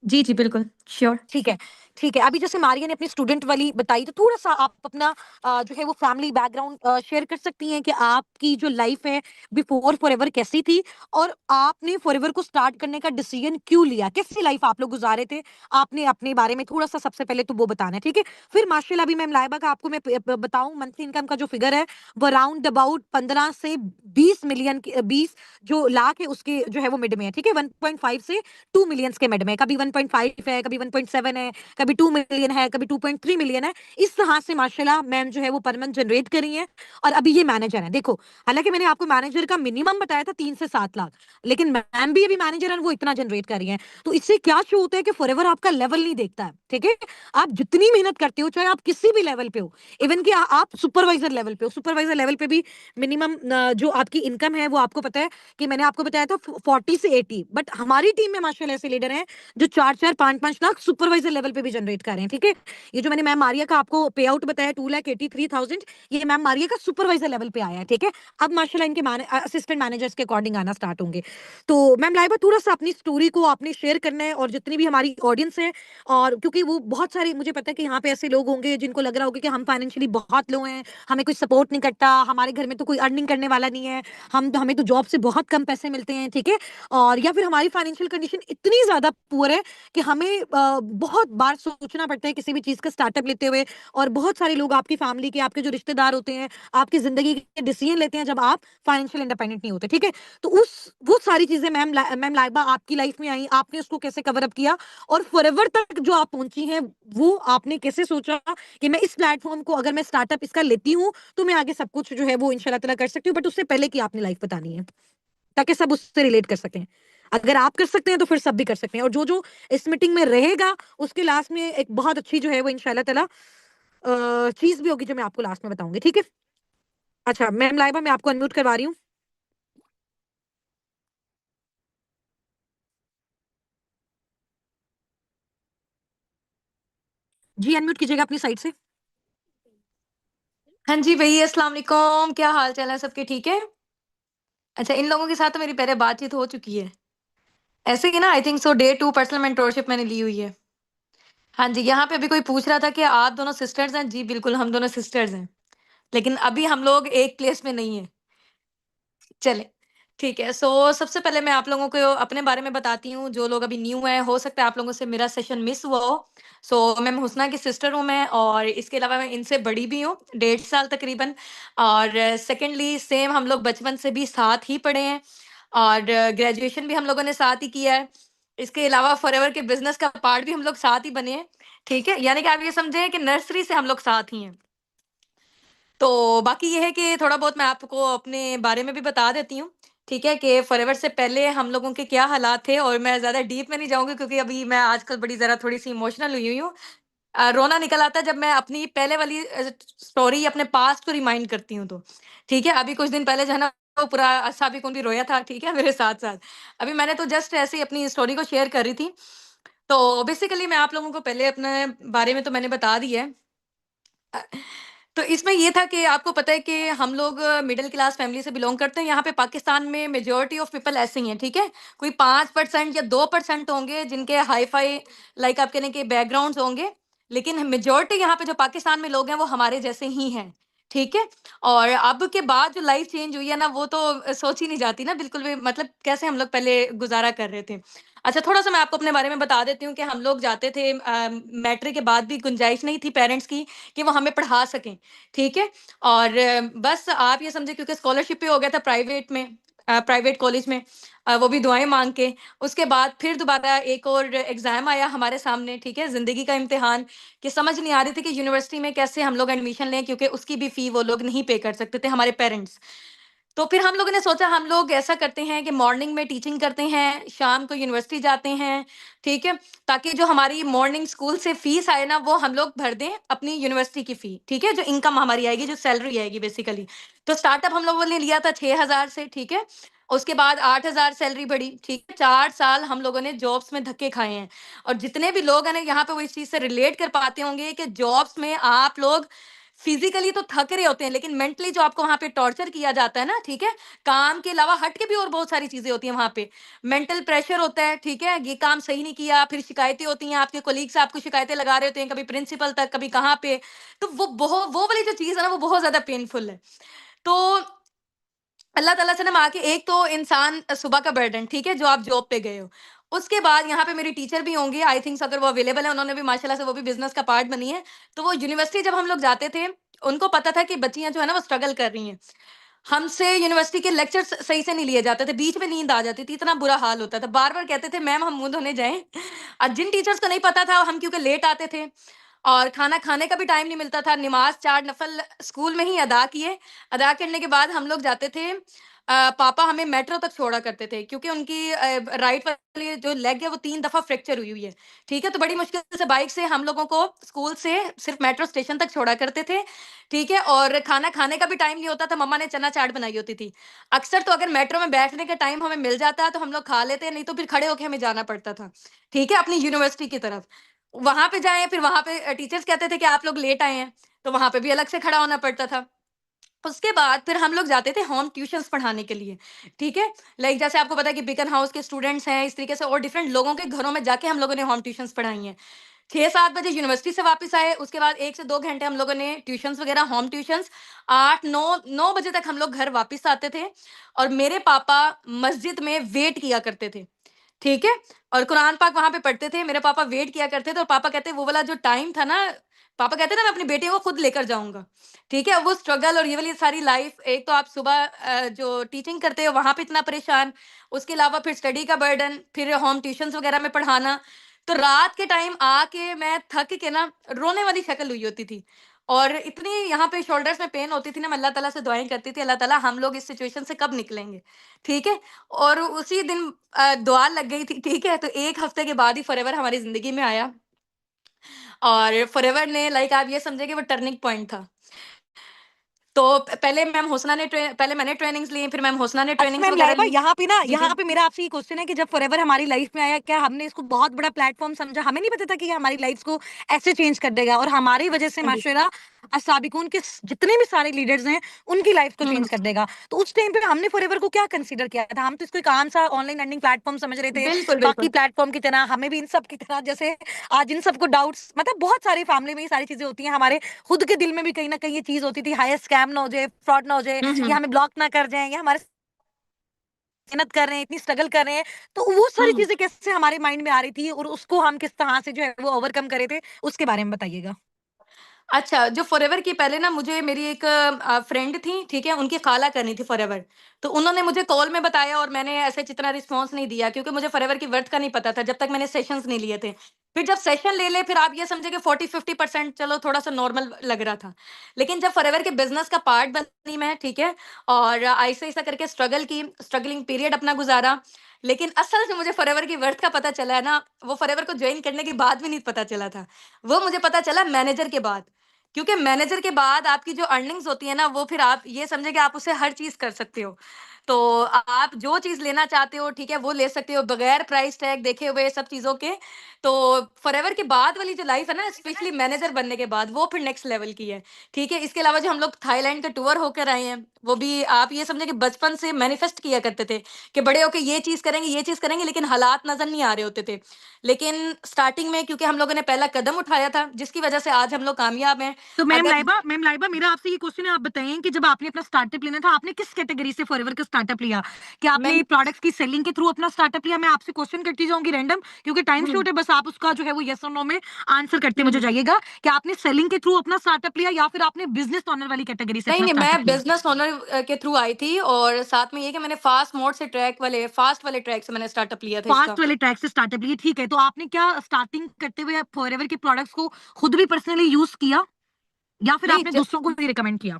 [SPEAKER 5] जी, जी, बिल्कुल, श्योर।
[SPEAKER 1] ठीक है, ठीक है। अभी जैसे मारिया ने अपनी स्टूडेंट वाली बताई, तो थोड़ा-सा आप अपना जो है वो फैमिली बैकग्राउंड शेयर कर सकती हैं कि आपकी जो लाइफ़ है बिफोर फॉरएवर कैसी थी? और आपने फॉरएवर को स्टार्ट करने का डिसीजन क्यों लिया? कैसी लाइफ़ आप लोग गुज़ारे थे? आपने अपने बारे में थोड़ा-सा सबसे पहले तो वो बताना है, ठीक है? फिर माशाल्लाह अभी मैम लाइबा का आपको मैं प ब बताऊँ मंथली इनकम का जो फिगर है, वो अराउंड अबाउट 15 से 20 मिलियन की 20 जो लाख है उसके जो है वो मिड में है, ठीक है? 1.5 से 2 मिलियंस के मिड में है, कभी 1.5 है, कभी 1.7 है, कभी 2 मिलियन है, कभी 2.3 मिलियन है। इस तरह से माशाल्लाह मैम जो है वो पर मंथ जनरेट कर रही हैं और अभी ये मैनेजर हैं। देखो, हालाँकि मैंने आपको मैनेजर का मिनिमम बताया था 3 से 7 लाख, लेकिन मैम भी अभी मैनेजर हैं, वो इतना जनरेट कर रही हैं। तो इससे क्या शो होता है कि फॉरएवर आपका लेवल नहीं देखता है, ठीक है? आप जितनी मेहनत करते हो, चाहे आप किसी भी लेवल पे हो, इवन कि आप सुपरवाइज़र लेवल पे हो, सुपरवाइज़र लेवल पे भी मिनिमम जो आपकी इनकम है, वो आपको पता है कि मैंने आपको बताया था 40 से 80, बट हमारी टीम में माशाल्लाह ऐसे लीडर हैं जो 4-4 5-5 लाख सुपरवाइजर लेवल पे भी जनरेट कर रहे हैं, ठीक है। ये जो मैंने मैम मारिया का आपको पे आउट बताया 2,83,000, ये मैम मारिया का सुपरवाइजर लेवल पे आया है, ठीक है। अब माशाल्लाह इनके असिस्टेंट मैनेजर्स के अकॉर्डिंग आना स्टार्ट होंगे। तो मैम लाइबा थोड़ा सा अपनी स्टोरी को आपने शेयर करना है, और जितनी भी हमारी ऑडियंस है, और क्योंकि वो बहुत सारे, मुझे पता है कि यहाँ पे ऐसे लोग होंगे जिनको लग रहा होगा कि हम फाइनेंशियली बहुत लो हैं, हमें कोई सपोर्ट नहीं करता, हमारे घर में तो कोई अर्निंग करने वाला नहीं है, हमें तो जॉब से बहुत कम पैसे मिलते हैं, ठीक है। और या फिर हमारी फाइनेंशियल कंडीशन इतनी ज्यादा पुअर है कि हमें बहुत बार सोचना पड़ता है किसी भी चीज का स्टार्टअप लेते हुए। और बहुत सारे लोग आपकी फैमिली के, आपके जो रिश्तेदार होते हैं, आपकी जिंदगी के डिसीजन लेते हैं जब आप फाइनेंशियल इंडिपेंडेंट नहीं होते, ठीक है। तो वो सारी चीजें मैम लाइबा आपकी लाइफ में आई, आपने उसको कैसे कवर अप किया, और फॉरएवर तक जो आप पहुंची हैं, वो आपने कैसे सोचा कि मैं इस प्लेटफॉर्म को, अगर मैं स्टार्टअप इसका लेती हूँ, तो मैं आगे सब कुछ जो है वो इंशाल्लाह ताला कर सकती हूँ। बट उससे पहले की आपने लाइफ बतानी है, ताकि सब उससे रिलेट कर सकें। अगर आप कर सकते हैं तो फिर सब भी कर सकते हैं, और जो जो इस मीटिंग में रहेगा उसके लास्ट में एक बहुत अच्छी जो है वो इंशाल्लाह ताला चीज भी होगी जो मैं आपको लास्ट में बताऊंगी, ठीक है। अच्छा मैम लाइबा, मैं आपको अनम्यूट करवा रही हूँ। जी अनम्यूट कीजिएगा अपनी साइड से।
[SPEAKER 5] हाँ जी भैया, अस्सलाम वालेकुम, क्या हाल चाल है सबके, ठीक है। अच्छा, इन लोगों के साथ तो मेरी पहले बातचीत हो चुकी है। ऐसे ही ना, आई थिंक सो, डे 2 पर्सनल मेंटोरशिप मैंने ली हुई है। हाँ जी, यहाँ पे अभी कोई पूछ रहा था कि आप दोनों सिस्टर्स हैं। जी बिल्कुल, हम दोनों सिस्टर्स हैं, लेकिन अभी हम लोग एक प्लेस में नहीं है। चले, ठीक है। सो सबसे पहले मैं आप लोगों को अपने बारे में बताती हूँ। जो लोग अभी न्यू हैं, हो सकता है आप लोगों से मेरा सेशन मिस हुआ हो। सो मैं हुस्ना की सिस्टर हूँ मैं, और इसके अलावा मैं इनसे बड़ी भी हूँ, 1.5 साल तकरीबन। और सेकेंडली सेम, हम लोग बचपन से भी साथ ही पढ़े हैं, और ग्रेजुएशन भी हम लोगों ने साथ ही किया है। इसके अलावा फॉरएवर के बिजनेस का पार्ट भी हम लोग साथ ही बने हैं, ठीक है। यानी कि आप ये समझे कि नर्सरी से हम लोग साथ ही हैं। तो बाकी ये है कि थोड़ा बहुत मैं आपको अपने बारे में भी बता देती हूँ, ठीक है, कि फॉरएवर से पहले हम लोगों के क्या हालात थे। और मैं ज़्यादा डीप में नहीं जाऊँगी, क्योंकि अभी मैं आजकल बड़ी ज़रा थोड़ी-सी इमोशनल हुई हुई हूँ। रोना निकल आता है जब मैं अपनी पहले वाली स्टोरी, अपने पास्ट को रिमाइंड करती हूँ तो, ठीक है। अभी कुछ दिन पहले जो है ना, वो पूरा साबिक भी रोया था, ठीक है, मेरे साथ-साथ। अभी मैंने तो जस्ट ऐसे ही अपनी स्टोरी को शेयर कर रही थी। तो बेसिकली मैं आप लोगों को पहले अपने बारे में तो मैंने बता दी है। अ, तो इसमें ये था कि आपको पता है कि हम लोग मिडिल क्लास फैमिली से बिलोंग करते हैं। यहाँ पे पाकिस्तान में मेजॉरिटी ऑफ पीपल ऐसे ही हैं, ठीक है। कोई 5% या 2% होंगे जिनके हाई फाई, लाइक आप कहने के बैकग्राउंड्स होंगे, लेकिन मेजॉरिटी यहाँ पे जो पाकिस्तान में लोग हैं वो हमारे जैसे ही हैं, ठीक है। और अब के बाद जो लाइफ चेंज हुई है ना, वो तो सोच ही नहीं जाती ना बिल्कुल भी, मतलब कैसे हम लोग पहले गुजारा कर रहे थे। अच्छा, थोड़ा सा मैं आपको अपने बारे में बता देती हूँ कि हम लोग जाते थे, मैट्रिक के बाद भी गुंजाइश नहीं थी पेरेंट्स की कि वो हमें पढ़ा सकें, ठीक है। और बस आप ये समझे, क्योंकि स्कॉलरशिप पे हो गया था प्राइवेट में, प्राइवेट कॉलेज में, वो भी दुआएँ माँग के। उसके बाद फिर दोबारा एक और एग्ज़ाम आया हमारे सामने, ठीक है, ज़िंदगी का इम्तिहान, कि समझ नहीं आ रही थी कि यूनिवर्सिटी में कैसे हम लोग एडमिशन लें, क्योंकि उसकी भी फ़ी वो लोग नहीं पे कर सकते थे, हमारे पेरेंट्स। तो फिर हम लोगों ने सोचा, हम लोग ऐसा करते हैं कि मॉर्निंग में टीचिंग करते हैं, शाम को यूनिवर्सिटी जाते हैं, ठीक है? ताकि जो हमारी मॉर्निंग स्कूल से फीस आए ना, वो हम लोग भर दें अपनी यूनिवर्सिटी की फी, ठीक है? जो इनकम हमारी आएगी, जो सैलरी आएगी बेसिकली। तो स्टार्टअप हम लोगों ने लिया था 6,000 से, ठीक है? उसके बाद 8,000 सैलरी बढ़ी, ठीक है? 4 साल हम लोगों ने जॉब्स में धक्के खाए हैं। और जितने भी लोग हैं ना, यहाँ पे वो इस चीज़ से रिलेट कर पाते होंगे कि जॉब्स में आप लोग फिजिकली तो थक रहे होते हैं, लेकिन मेंटली जो आपको वहाँ पे टॉर्चर किया जाता है ना, ठीक है? काम के अलावा हट के भी और बहुत सारी चीज़ें होती हैं वहाँ पे। मेंटल प्रेशर होता है, ठीक है? ये काम सही नहीं किया, फिर शिकायतें होती हैं, आपके कलीग्स आपको शिकायतें लगा रहे होते हैं, कभी प्रिंसिपल तक, कभी कहाँ पे। तो वो वाली जो चीज़ है ना, वो बहुत ज़्यादा पेनफुल है। तो अल्लाह ताला से ना माँग के, एक तो इंसान सुबह का बर्डन, ठीक है, जो आप जॉब पे गए हो। उसके बाद यहाँ पे मेरी टीचर भी होंगी, आई थिंक्स, अगर वो अवेलेबल है, उन्होंने भी माशाल्लाह से वो भी बिज़नेस का पार्ट बनी है। तो वो यूनिवर्सिटी जब हम लोग जाते थे, उनको पता था कि बच्चियाँ जो है ना वो स्ट्रगल कर रही हैं। हमसे यूनिवर्सिटी के लेक्चर्स सही से नहीं लिए जाते थे, बीच में नींद आ जाती थी, इतना बुरा हाल होता था। बार-बार कहते थे, मैम हम मुँह धोने जाएँ। जिन टीचर्स को नहीं पता था, हम क्योंकि लेट आते थे और खाना खाने का भी टाइम नहीं मिलता था, नमाज़ 4 नफ़ल स्कूल में ही अदा किए। अदा करने के बाद हम लोग जाते थे, पापा हमें मेट्रो तक छोड़ा करते थे, क्योंकि उनकी राइट वाली जो लेग है वो 3 दफ़ा फ्रैक्चर हुई हुई है, ठीक है? तो बड़ी मुश्किल से बाइक से हम लोगों को स्कूल से सिर्फ़ मेट्रो स्टेशन तक छोड़ा करते थे, ठीक है? और खाना खाने का भी टाइम नहीं होता था, मम्मा ने चना चाट बनाई होती थी। अक्सर तो अगर मेट्रो में बैठने का टाइम हमें मिल जाता तो हम लोग खा लेते, नहीं तो फिर खड़े होके हमें जाना पड़ता था, ठीक है? अपनी यूनिवर्सिटी की तरफ। वहाँ पे जाएँ, फिर वहाँ पे टीचर्स कहते थे कि आप लोग लेट आए हैं, तो वहाँ पे भी अलग से खड़ा होना पड़ता था। उसके बाद फिर हम लोग जाते थे होम ट्यूशन्स पढ़ाने के लिए, ठीक है? लाइक जैसे आपको पता है कि बीकन हाउस के स्टूडेंट्स हैं, इस तरीके से और डिफरेंट लोगों के घरों में जाके हम लोगों ने होम ट्यूशन्स पढ़ाई हैं। 6-7 बजे यूनिवर्सिटी से वापस आए, उसके बाद 1 से 2 घंटे हम लोगों ने ट्यूशन्स वगैरह होम ट्यूशन्स, 8-9 बजे तक हम लोग घर वापस आते थे और मेरे पापा मस्जिद में वेट किया करते थे, ठीक है? और कुरान पाक वहाँ पे पढ़ते थे, मेरे पापा वेट किया करते थे और पापा कहते वो वाला जो टाइम था ना, पापा कहते ना मैं अपनी बेटी को खुद लेकर जाऊँगा, ठीक है? वो स्ट्रगल और ये वाली सारी लाइफ़, एक तो आप सुबह जो टीचिंग करते हो वहाँ पे इतना परेशान, उसके अलावा फिर स्टडी का बर्डन, फिर होम ट्यूशन्स वगैरह में पढ़ाना, तो रात के टाइम आके मैं थक के ना रोने वाली शक्ल हुई होती थी और इतनी यहाँ पे शोल्डर्स में पेन होती थी ना, मैं अल्लाह ताला से दुआएँ करती थी, अल्लाह ताला हम लोग इस सिचुएशन से कब निकलेंगे, ठीक है? और उसी दिन दुआ लग गई थी, ठीक है? तो 1 हफ्ते के बाद ही फॉरएवर हमारी ज़िंदगी में आया और फॉरएवर ने लाइक आप ये समझिए कि वो टर्निंग पॉइंट था। तो पहले मैंने ट्रेनिंग्स ली, फिर मैम होसना ने
[SPEAKER 1] अच्छा
[SPEAKER 5] ट्रेनिंग्स
[SPEAKER 1] मैम
[SPEAKER 5] वगैरह
[SPEAKER 1] लाइबा,
[SPEAKER 5] ली।
[SPEAKER 1] यहाँ पे ना
[SPEAKER 5] जी,
[SPEAKER 1] यहाँ
[SPEAKER 5] जी।
[SPEAKER 1] पे मेरा आपसे ये क्वेश्चन है कि जब फॉरएवर हमारी लाइफ में आया, क्या हमने इसको बहुत बड़ा प्लेटफॉर्म समझा? हमें नहीं पता था कि ये हमारी लाइफ को ऐसे चेंज कर देगा और हमारी वजह से
[SPEAKER 5] हाँ जी।
[SPEAKER 1] माशाल्लाह असाबिकून के जितने भी सारे लीडर्स हैं उनकी लाइफ को
[SPEAKER 5] हुँ,
[SPEAKER 1] चेंज
[SPEAKER 5] हुँ।
[SPEAKER 1] कर देगा। तो उस टाइम पे हमने फॉरएवर को क्या कंसीडर किया था? हम तो इसको एक आम सा ऑनलाइन अर्निंग प्लेटफॉर्म समझ रहे थे,
[SPEAKER 5] बिल्कुल,
[SPEAKER 1] बाकी
[SPEAKER 5] बिल्कुल।
[SPEAKER 1] प्लेटफॉर्म की तरह हमें भी इन सब की तरह, जैसे आज इन सबको डाउट्स, मतलब बहुत सारी फैमिली में ये सारी चीजें होती हैं, हमारे खुद के दिल में भी कहीं ना कहीं ये चीज होती थी, हाय स्कैम ना हो जाए, फ्रॉड ना हो जाए,
[SPEAKER 5] हुँ,
[SPEAKER 1] या
[SPEAKER 5] हुँ।
[SPEAKER 1] हमें ब्लॉक ना कर जाए, या हमारे मेहनत कर रहे हैं, इतनी स्ट्रगल कर रहे हैं, तो वो सारी
[SPEAKER 5] हुँ।
[SPEAKER 1] चीज़ें कैसे हमारे माइंड में आ रही थी और उसको हम किस तरह से जो है वो ओवरकम करे थे, उसके बारे में बताइएगा?
[SPEAKER 5] अच्छा, जो फॉरएवर की पहले ना मुझे मेरी एक फ्रेंड थी, ठीक है? उनकी खाला करनी थी फॉरएवर। तो उन्होंने मुझे कॉल में बताया और मैंने ऐसे जितना रिस्पॉन्स नहीं दिया क्योंकि मुझे फॉरएवर की वर्थ का नहीं पता था जब तक मैंने सेशंस नहीं लिए थे। फिर जब सेशन ले ले फिर आप ये समझिए कि 40-50% चलो थोड़ा-सा नॉर्मल लग रहा था। लेकिन जब फॉरएवर के बिज़नेस का पार्ट बनी मैं, ठीक है? और ऐसे-ऐसे करके स्ट्रगल की, स्ट्रगलिंग पीरियड अपना गुज़ारा। लेकिन असल में मुझे फॉरएवर की वर्थ का पता चला है ना, वो फॉरएवर को जॉइन करने के बाद भी नहीं पता चला था। वो मुझे पता चला मैनेजर के बाद। क्योंकि मैनेजर के बाद आपकी जो अर्निंग्स होती है ना, वो फिर आप ये समझिए कि आप उससे हर चीज़ कर सकते हो। तो आप जो चीज़ लेना चाहते हो, ठीक है, वो ले सकते हो बगैर प्राइस टैग देखे हुए सब चीज़ों के। तो फॉरएवर के बाद वाली जो लाइफ़ है ना, स्पेशली मैनेजर बनने के बाद, वो फिर नेक्स्ट लेवल की है, ठीक है? इसके अलावा जो हम लोग थाईलैंड का टूर होकर आए हैं, वो भी आप ये समझिए कि बचपन से मैनिफेस्ट किया करते थे कि बड़े होके ये चीज़ करेंगे, लेकिन हालात नज़र नहीं आ रहे होते थे। लेकिन स्टार्टिंग में क्योंकि हम लोगों ने पहला कदम उठाया था, जिसकी वजह से आज हम लोग कामयाब हैं।
[SPEAKER 1] तो
[SPEAKER 5] अगर
[SPEAKER 1] मैम लाइबा मेरा आपसे ये क्वेश्चन है, आप बताइए कि जब आपने अपना स्टार्टअप लेना था, आपने किस कैटेगरी से फॉरएवर का स्टार्टअप लिया? क्या
[SPEAKER 5] मैं
[SPEAKER 1] आपने प्रोडक्ट्स की सेलिंग के थ्रू अपना स्टार्टअप लिया? मैं आपसे क्वेश्चन करती जाऊँगी रैंडम, क्योंकि टाइम
[SPEAKER 5] हुँ,
[SPEAKER 1] शॉर्ट है, बस आप उसका जो है वो येस और नो में आंसर करते
[SPEAKER 5] हुँ,
[SPEAKER 1] मुझे
[SPEAKER 5] हुँ।
[SPEAKER 1] जाइएगा। क्या आपने सेलिंग के थ्रू अपना स्टार्टअप लिया या फिर आपने बिज़नेस ओनर वाली कैटेगरी से
[SPEAKER 5] नहीं,
[SPEAKER 1] अपना
[SPEAKER 5] नहीं,
[SPEAKER 1] स्टार्टअप
[SPEAKER 5] मैं
[SPEAKER 1] लिया?
[SPEAKER 5] बिज़नेस ओनर के थ्रू आई थी और साथ में ये कि मैंने फास्ट वाले ट्रैक से मैंने स्टार्टअप लिया था इसका।
[SPEAKER 1] फास्ट वाले ट्रैक से स्टार्टअप लिए, ठीक है। तो आपने क्या स्टार्टिंग करते हुए फॉरएवर के प्रोडक्ट्स को खुद भी पर्सनली यूज़ किया या फिर
[SPEAKER 5] नहीं
[SPEAKER 1] आपने
[SPEAKER 5] ज
[SPEAKER 1] दूसरों को भी रिकमेंड किया?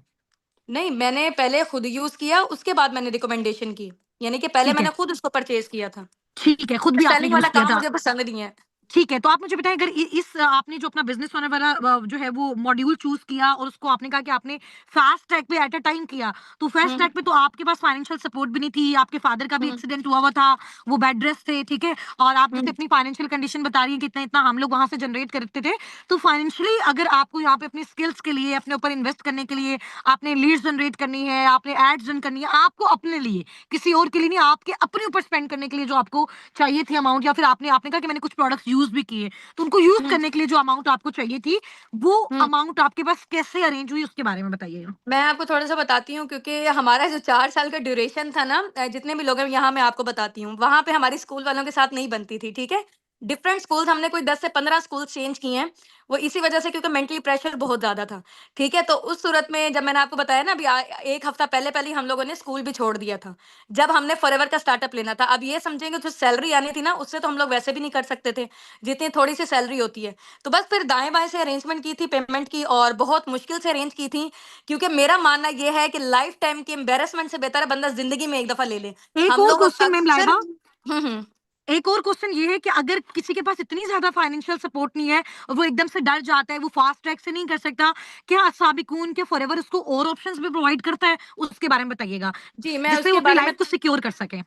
[SPEAKER 5] नहीं, मैंने पहले खुद यूज़ किया, उसके बाद मैंने रिकमेंडेशन की। यानी कि पहले
[SPEAKER 1] ठीक है,
[SPEAKER 5] मैंने खुद उसको परचेज़ किया था।
[SPEAKER 1] ठीक है, खुद भी आपने
[SPEAKER 5] सेलिंग वाला
[SPEAKER 1] यूज़ किया
[SPEAKER 5] काम
[SPEAKER 1] था।
[SPEAKER 5] मुझे पसंद नहीं है।
[SPEAKER 1] ठीक है, तो आप मुझे बताएँ, अगर इस आपने जो अपना बिज़नेस ओनर वाला जो है वो मॉड्यूल चूज़ किया और उसको आपने कहा कि आपने फास्ट ट्रैक पे एट अ टाइम किया, तो फास्ट
[SPEAKER 5] हुँ,
[SPEAKER 1] ट्रैक पे तो आपके पास फाइनेंशियल सपोर्ट भी नहीं थी, आपके फादर का भी
[SPEAKER 5] हुँ,
[SPEAKER 1] एक्सीडेंट हुआ था, वो बेड रेस्ट थे, ठीक है? और आप
[SPEAKER 5] हुँ,
[SPEAKER 1] जैसे अपनी फाइनेंशियल कंडीशन बता रही हैं कि इतना-इतना हम लोग वहाँ से जनरेट करते थे, तो फाइनेंशियली अगर आपको यहाँ पे अपनी स्किल्स के लिए, अपने ऊपर इन्वेस्ट करने के लिए, आपने लीड्स जनरेट करनी है, आपने एड्स रन करनी है, आपको अपने लिए, किसी और के लिए नहीं, आपके अपने ऊपर स्पेंड करने के लिए जो आपको चाहिए थी अमाउंट, या फिर आपने आपने कहा कि मैंने कुछ प्रोडक्ट्स यूज़ भी किए। तो उनको यूज़
[SPEAKER 5] हुँ,
[SPEAKER 1] करने के लिए जो अमाउंट आपको चाहिए थी, वो
[SPEAKER 5] हुँ।
[SPEAKER 1] अमाउंट आपके पास कैसे अरेंज हुई, उसके बारे में बताइएगा?
[SPEAKER 5] मैं आपको थोड़ा-सा बताती हूँ क्योंकि हमारा जो 4 साल का ड्यूरेशन था ना, जितने भी लोग हैं यहाँ मैं आपको बताती हूँ, वहाँ पे हमारी स्कूल वालों के साथ नहीं बनती थी, ठीक है? डिफरेंट स्कूल्स हमने कोई 10 से 15 स्कूल्स चेंज किए हैं, वो इसी वजह से क्योंकि मेंटली प्रेशर बहुत ज़्यादा था, ठीक है? तो उस सूरत में जब मैंने आपको बताया ना अभी 1 हफ्ता पहले-पहले ही हम लोगों ने स्कूल भी छोड़ दिया था, जब हमने फॉरएवर का स्टार्टअप लेना था। अब ये समझेंगे जो सैलरी आनी थी ना, उससे तो हम लोग वैसे भी नहीं कर सकते थे, जितनी थोड़ी-सी सैलरी होती है। तो बस फिर दाएँ-बाएँ से अरेंजमेंट की थी पेमेंट की और बहुत मुश्किल से अरेंज की थी क्योंकि मेरा मानना ये है कि लाइफ टाइम की एम्बैरेसमेंट से बेहतर है बंदा ज़िंदगी में एक दफ़ा ले ले।
[SPEAKER 1] एक
[SPEAKER 5] हम
[SPEAKER 1] और
[SPEAKER 5] लोग
[SPEAKER 1] क्वेश्चन मैम
[SPEAKER 5] अक्सर
[SPEAKER 1] लाइबा,
[SPEAKER 5] हुँ, हुँ।
[SPEAKER 1] एक और क्वेश्चन ये है कि अगर किसी के पास इतनी ज़्यादा फाइनेंशियल सपोर्ट नहीं है और वो एकदम से डर जाता है, वो फास्ट ट्रैक से नहीं कर सकता, क्या साबिकून के फॉरएवर उसको और ऑप्शंस भी प्रोवाइड करता है? उसके बारे में बताइएगा,
[SPEAKER 5] जी, मैं
[SPEAKER 1] जिससे वो
[SPEAKER 5] उसके
[SPEAKER 1] अपनी
[SPEAKER 5] बारे में
[SPEAKER 1] लाइफ को सिक्योर कर सके?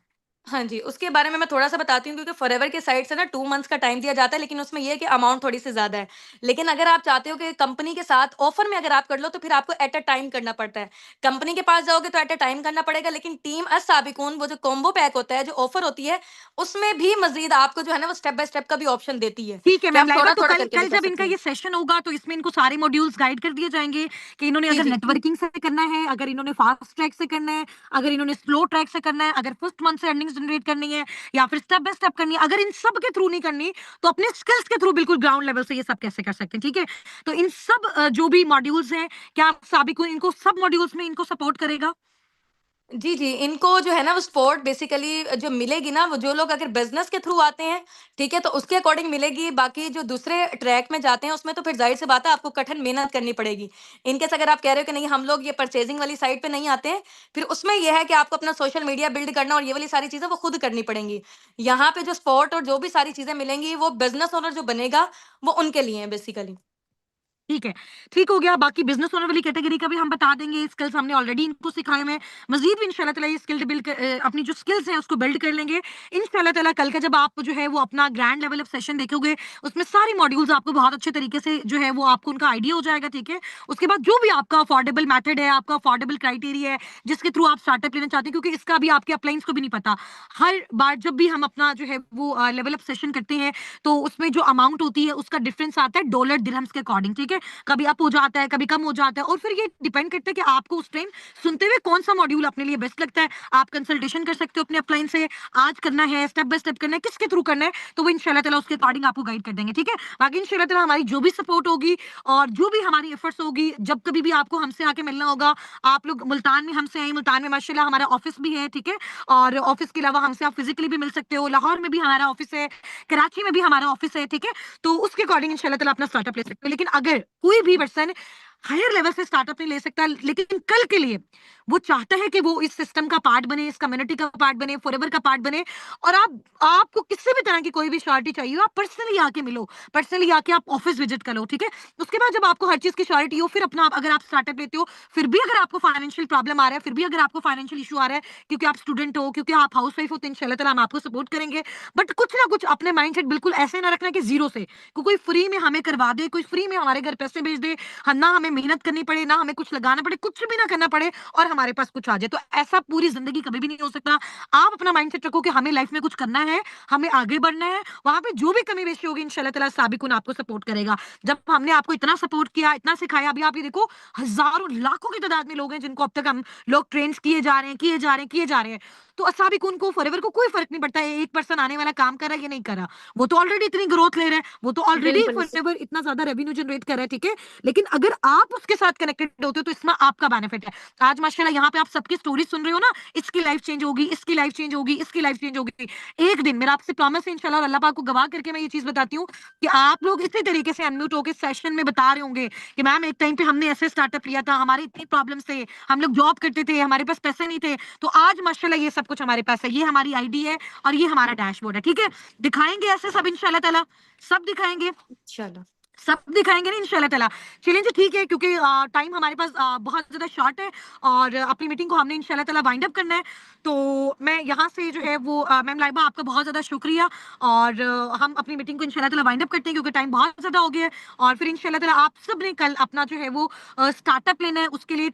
[SPEAKER 5] हाँ जी, उसके बारे में मैं थोड़ा-सा बताती हूँ क्योंकि फॉरएवर की साइड से ना 2 मंथ्स का टाइम दिया जाता है, लेकिन उसमें ये है कि अमाउंट थोड़ी-सी ज़्यादा है। लेकिन अगर आप चाहते हो कि कंपनी के साथ ऑफ़र में अगर आप कर लो तो फिर आपको एट अ टाइम करना पड़ता है। कंपनी के पास जाओगे तो एट अ टाइम करना पड़ेगा, लेकिन टीम अस-साबिकून वो जो कॉम्बो पैक होता है, जो ऑफ़र होती है, उसमें भी मज़ीद आपको जो है ना वो स्टेप बाय स्टेप का भी ऑप्शन देती है,
[SPEAKER 1] ठीक है
[SPEAKER 5] कि
[SPEAKER 1] मैम
[SPEAKER 5] आप
[SPEAKER 1] लाइबा, तो
[SPEAKER 5] थोड़ा-थोड़ा
[SPEAKER 1] कल
[SPEAKER 5] करके भी
[SPEAKER 1] कल
[SPEAKER 5] कर
[SPEAKER 1] जब इनका
[SPEAKER 5] सकते
[SPEAKER 1] ये
[SPEAKER 5] हैं।
[SPEAKER 1] सेशन होगा तो इसमें इनको सारे मॉड्यूल्स गाइड कर दिए जाएंगे कि इन्होंने
[SPEAKER 5] जी,
[SPEAKER 1] अगर
[SPEAKER 5] जी।
[SPEAKER 1] नेटवर्किंग से करना है, अगर इन्होंने फास्ट ट्रैक से करना है, अगर इन्होंने स्लो ट्रैक से करना है, अगर फर्स्ट मंथ से अर्निंग्स जनरेट करनी है या फिर स्टेप बाय स्टेप करनी है, अगर इन सब के थ्रू नहीं करनी तो अपने स्किल्स के थ्रू बिल्कुल ग्राउंड लेवल से ये सब कैसे कर सकते हैं। ठीक है, तो इन सब जो भी मॉड्यूल्स हैं, क्या साबिक इनको सब मॉड्यूल्स में इनको सपोर्ट करेगा?
[SPEAKER 5] जी, जी। इनको जो है ना वो सपोर्ट बेसिकली जो मिलेगी ना, वो जो लोग अगर बिज़नेस के थ्रू आते हैं, ठीक है? तो उसके अकॉर्डिंग मिलेगी। बाकी जो दूसरे ट्रैक में जाते हैं, उसमें तो फिर ज़ाहिर-सी बात है आपको कठिन मेहनत करनी पड़ेगी। इन केस अगर आप कह रहे हो कि नहीं हम लोग ये परचेज़िंग वाली साइड पे नहीं आते हैं, फिर उसमें ये है कि आपको अपना सोशल मीडिया बिल्ड करना और ये वाली सारी चीज़ें वो खुद करनी पड़ेंगी। यहाँ पे जो सपोर्ट और जो भी सारी चीज़ें मिलेंगी, वो बिज़नेस ओनर जो बनेगा, वो उनके लिए है बेसिकली।
[SPEAKER 1] ठीक है, ठीक हो गया। बाकी बिज़नेस ओनर वाली कैटेगरी का भी हम बता देंगे, स्किल्स हमने ऑलरेडी इनको सिखाए हुए हैं। मज़ीद भी इंशाल्लाह ताला ये स्किल बिल्ड अपनी जो स्किल्स हैं उसको बिल्ड कर लेंगे। इंशाल्लाह ताला कल का जब आप जो है वो अपना ग्रैंड लेवल ऑफ सेशन देखोगे, उसमें सारे मॉड्यूल्स आपको बहुत अच्छे तरीके से जो है वो आपको उनका आइडिया हो जाएगा, ठीक है? उसके बाद जो भी आपका अफोर्डेबल मेथड है, आपका अफोर्डेबल क्राइटेरिया है, जिसके थ्रू आप स्टार्टअप लेना चाहते हैं, क्योंकि इसका भी आपके अपलाइंस को भी नहीं पता। हर बार जब भी हम अपना जो है वो लेवल अप सेशन करते हैं, तो उसमें जो अमाउंट होती है उसका डिफरेंस आता है डॉलर दिरहम्स के अकॉर्डिंग, ठीक है? कभी अप हो जाता है, कभी कम हो जाता है, और फिर ये डिपेंड करता है कि आपको उस टाइम सुनते हुए कौन सा मॉड्यूल अपने लिए बेस्ट लगता है। आप कंसल्टेशन कर सकते हो अपने अपलाइन से, आज करना है, स्टेप बाय स्टेप करना है, किसके थ्रू करना है, तो वो इंशाल्लाह ताला उसके अकॉर्डिंग आपको गाइड कर देंगे, ठीक है? बाकी इंशाल्लाह ताला हमारी जो भी सपोर्ट होगी और जो भी हमारी एफर्ट्स होगी, जब कभी भी आपको हमसे आके मिलना होगा, आप लोग मुल्तान में हमसे आए, मुल्तान में माशाल्लाह हमारा ऑफिस भी है, ठीक है? और ऑफिस के अलावा हमसे आप फिजिकली भी मिल सकते हो, लाहौर में भी हमारा ऑफिस है, कराची में भी हमारा ऑफिस है, ठीक है? तो उसके अकॉर्डिंग इंशाल्लाह ताला अपना स्टार्टअप ले सकते हो। लेकिन अगर कोई भी पर्सन हायर लेवल से स्टार्टअप नहीं ले सकता, लेकिन कल के लिए वो चाहता है कि वो इस सिस्टम का पार्ट बने, इस कम्युनिटी का पार्ट बने, फॉरएवर का पार्ट बने, और आपको किसी भी तरह की कोई भी श्योरिटी चाहिए हो, आप पर्सनली आके मिलो, पर्सनली आके आप ऑफिस विजिट करो, ठीक है? उसके बाद जब आपको हर चीज की श्योरिटी हो, फिर अपना अगर आप स्टार्टअप लेते हो, फिर भी अगर आपको फाइनेंशियल प्रॉब्लम आ रहा है, फिर भी अगर आपको फाइनेंशियल इशू आ रहा है, क्योंकि आप स्टूडेंट हो, क्योंकि आप हाउस वाइफ हो, तो इंशाल्लाह ताला हम आपको सपोर्ट करेंगे। बट कुछ ना कुछ अपने माइंडसेट बिल्कुल ऐसे ना रखना कि जीरो से कोई फ्री में हमें करवा दे, कोई फ्री में हमारे घर पैसे भेज दे, हम ना हमें मेहनत करनी पड़े, ना हमें कुछ लगाना पड़े, कुछ भी ना करना पड़े और हमारे पास कुछ आ जाए। तो ऐसा पूरी जिंदगी कभी भी नहीं हो सकता। आप अपना माइंडसेट रखो कि हमें लाइफ में कुछ करना है, हमें आगे बढ़ना है, वहां पे जो भी कमी बेशी होगी इंशाल्लाह ताला साबिकुन आपको सपोर्ट करेगा। जब हमने आपको इतना सपोर्ट किया, इतना सिखाया, अभी आप ये देखो हजारों लाखों की तादाद में लोग हैं जिनको अब तक हम लोग ट्रेन किए जा रहे हैं, किए जा रहे हैं, किए जा रहे हैं। तो असाबिकुन को, फॉरएवर को कोई फर्क नहीं पड़ता है एक पर्सन आने वाला काम कर रहा है या नहीं कर रहा। वो तो ऑलरेडी इतनी ग्रोथ ले रहे हैं, वो तो ऑलरेडी
[SPEAKER 4] बिल्कुल।
[SPEAKER 1] फॉरएवर इतना ज्यादा रेवेन्यू जनरेट कर रहा है, ठीक है? लेकिन अगर आप उसके साथ कनेक्टेड होते हो तो इसमें आपका बेनिफिट है। आज माशाल्लाह यहाँ पे आप सबकी स्टोरी सुन रहे हो ना, इसकी लाइफ चेंज होगी, इसकी लाइफ चेंज होगी, इसकी लाइफ चेंज होगी। एक दिन मेरा आपसे प्रॉमिस है इंशाल्लाह, और अल्लाह पाक को गवाह करके मैं ये चीज बताती हूँ कि आप लोग इसी तरीके से अनम्यूट होकर सेशन में बता रहे होंगे कि मैम एक टाइम पे हमने ऐसे स्टार्टअप लिया था, हमारी इतनी प्रॉब्लम थे, हम लोग जॉब करते थे, हमारे पास पैसे नहीं थे, तो आज माशाल्लाह ये सब कुछ हमारे पास है, ये हमारी आईडी है और ये हमारा डैशबोर्ड है, ठीक है? दिखाएंगे ऐसे सब इंशाल्लाह ताला, सब दिखाएंगे,
[SPEAKER 5] चलो।
[SPEAKER 1] सब दिखाएंगे ना इंशाल्लाह ताला। चलिए जी, ठीक है, क्योंकि टाइम हमारे पास बहुत ज़्यादा शॉर्ट है और अपनी मीटिंग को हमने इंशाल्लाह ताला वाइंड अप करना है। तो मैं यहाँ से जो है वो मैम लाइबा आपका बहुत ज़्यादा शुक्रिया, और हम अपनी मीटिंग को इंशाल्लाह ताला वाइंड अप करते हैं क्योंकि टाइम बहुत ज़्यादा हो गया है। और फिर इंशाल्लाह ताला आप सब ने कल अपना जो है वो स्टार्टअप लेना है, उसके लिए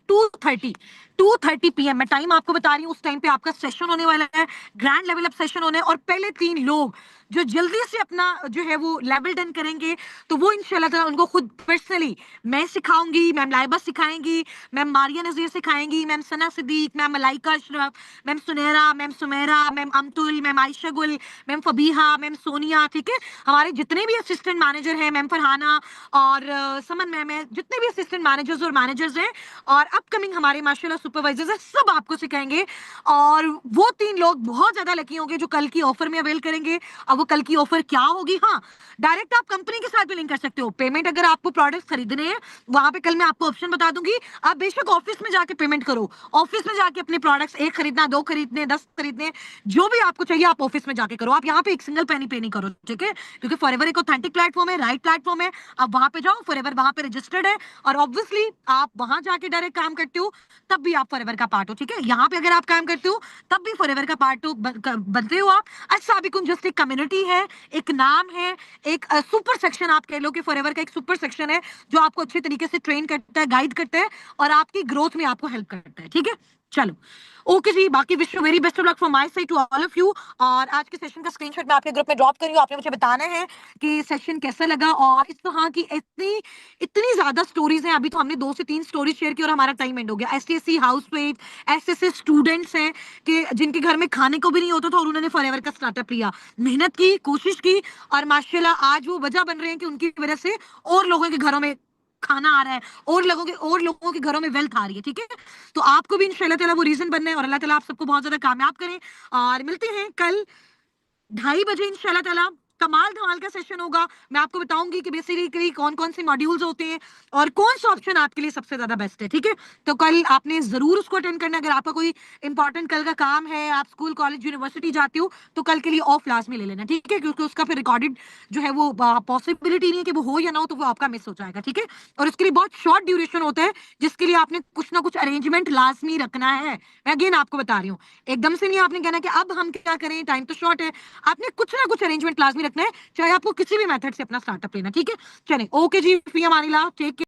[SPEAKER 1] 2:30 PM मैं टाइम आपको बता रही हूँ, उस टाइम पे आपका सेशन होने वाला है, ग्रैंड लेवल अप सेशन होना है, और पहले 3 लोग जो जल्दी से अपना जो है वो लेवल डन करेंगे, तो वो इंशाल्लाह ताला उनको खुद पर्सनली मैं सिखाऊंगी, मैम लाइबा सिखाएंगी, मैम मारिया नज़ीर सिखाएंगी, ma'am Sana Siddiq, ma'am Malaika Ashraf, ma'am Sunaira, ma'am Sumera, ma'am Amtul, ma'am Ayesha Gul, ma'am Fabiha, ma'am Sonia, ठीक है? हमारे जितने भी असिस्टेंट मैनेजर हैं, मैम फरहाना और समन मैम है, जितने भी असिस्टेंट मैनेजर्स और मैनेजर्स हैं और अपकमिंग हमारे माशाल्लाह सुपरवाइजर्स हैं, सब आपको सिखाएंगे। और वो 3 लोग बहुत ज्यादा लकी होंगे जो कल की ऑफर में अवेल करेंगे। अब वो कल की ऑफर क्या होगी? हाँ, डायरेक्ट आप कंपनी के साथ भी लिंक कर सकते हो। पेमेंट अगर आपको प्रोडक्ट्स खरीदने हैं, वहां पे कल मैं आपको ऑप्शन बता दूंगी, आप बेशक ऑफिस में जाके पेमेंट करो, ऑफिस में जाके अपने प्रोडक्ट्स 1 खरीदना, 2 खरीदने, 10 खरीदने, जो भी आपको चाहिए आप ऑफिस में जाके करो। आप यहाँ पे एक सिंगल पेनी पे नहीं करो, ठीक है? क्योंकि फॉरएवर एक ऑथेंटिक प्लेटफॉर्म है, राइट प्लेटफॉर्म है। आप वहां पे जाओ, फॉरएवर वहां पे रजिस्टर्ड है, और ऑब्वियसली आप वहां जाके डायरेक्ट काम करते हो, तब भी आप फॉरएवर का पार्ट हो, ठीक है। यहाँ पे अगर आप काम करते हो तब भी फॉरएवर का पार्ट बनते हो आप। अस्साबिकुन जस्ट एक कम्युनिटी है, एक नाम है, एक सुपर सेक्शन आप कह लो कि फॉरएवर का एक सुपर सेक्शन है जो आपको अच्छे तरीके से ट्रेन करता है, गाइड करता है और आपकी ग्रोथ में आपको हेल्प करता है, ठीक है। चलो ओके जी, बाकी wish you very best of luck from my side to all of you. और आज के सेशन का स्क्रीनशॉट मैं आपके ग्रुप में ड्रॉप कर रही हूँ। आपने मुझे बताना है कि सेशन कैसा लगा। और इस तरह की इतनी ज्यादा स्टोरीज हैं, अभी तो हमने 2 से 3 स्टोरीज शेयर की और हमारा टाइम एंड हो गया। एसटीएससी हाउसवाइफ, ऐसे स्टूडेंट्स हैं कि जिनके घर में खाने को भी नहीं होता था और उन्होंने फॉरएवर का स्टार्टअप लिया, मेहनत की, कोशिश की और माशाल्लाह आज वो वजह बन रहे हैं कि उनकी वजह से और लोगों के घरों में खाना आ रहा है और लोगों के घरों में वेल्थ आ रही है, ठीक है। तो आपको भी इंशाल्लाह ताला वो रीजन बनना है और अल्लाह ताला आप सबको बहुत ज्यादा कामयाब करें। और मिलते हैं कल 2:30 बजे इंशाल्लाह ताला। कमाल धमाल का सेशन होगा। मैं आपको बताऊंगी कि बेसिकली कौन कौन से मॉड्यूल्स होते हैं और कौन सा ऑप्शन आपके लिए सबसे ज्यादा बेस्ट है, ठीक है। तो कल आपने जरूर उसको अटेंड करना। अगर आपका कोई इंपॉर्टेंट कल का काम है, आप स्कूल कॉलेज यूनिवर्सिटी जाते हो तो कल के लिए ऑफ लाजमी ले लेना, ठीक है, क्योंकि उसका फिर रिकॉर्डेड जो है वो पॉसिबिलिटी नहीं है कि वो हो या ना हो, तो वो आपका मिस हो जाएगा, ठीक है। और उसके लिए बहुत शॉर्ट ड्यूरेशन होता है जिसके लिए आपने कुछ ना कुछ अरेंजमेंट लाजमी रखना है। मैं अगेन आपको बता रही हूँ, एकदम से नहीं आपने कहना कि अब हम क्या करें, टाइम तो शॉर्ट है। आपने कुछ ना कुछ अरेंजमेंट लाजमी रखना है, चाहे आपको किसी भी मेथड से अपना स्टार्टअप लेना, ठीक है। चलें ओके जी, फी अमानिल्लाह, टेक केयर।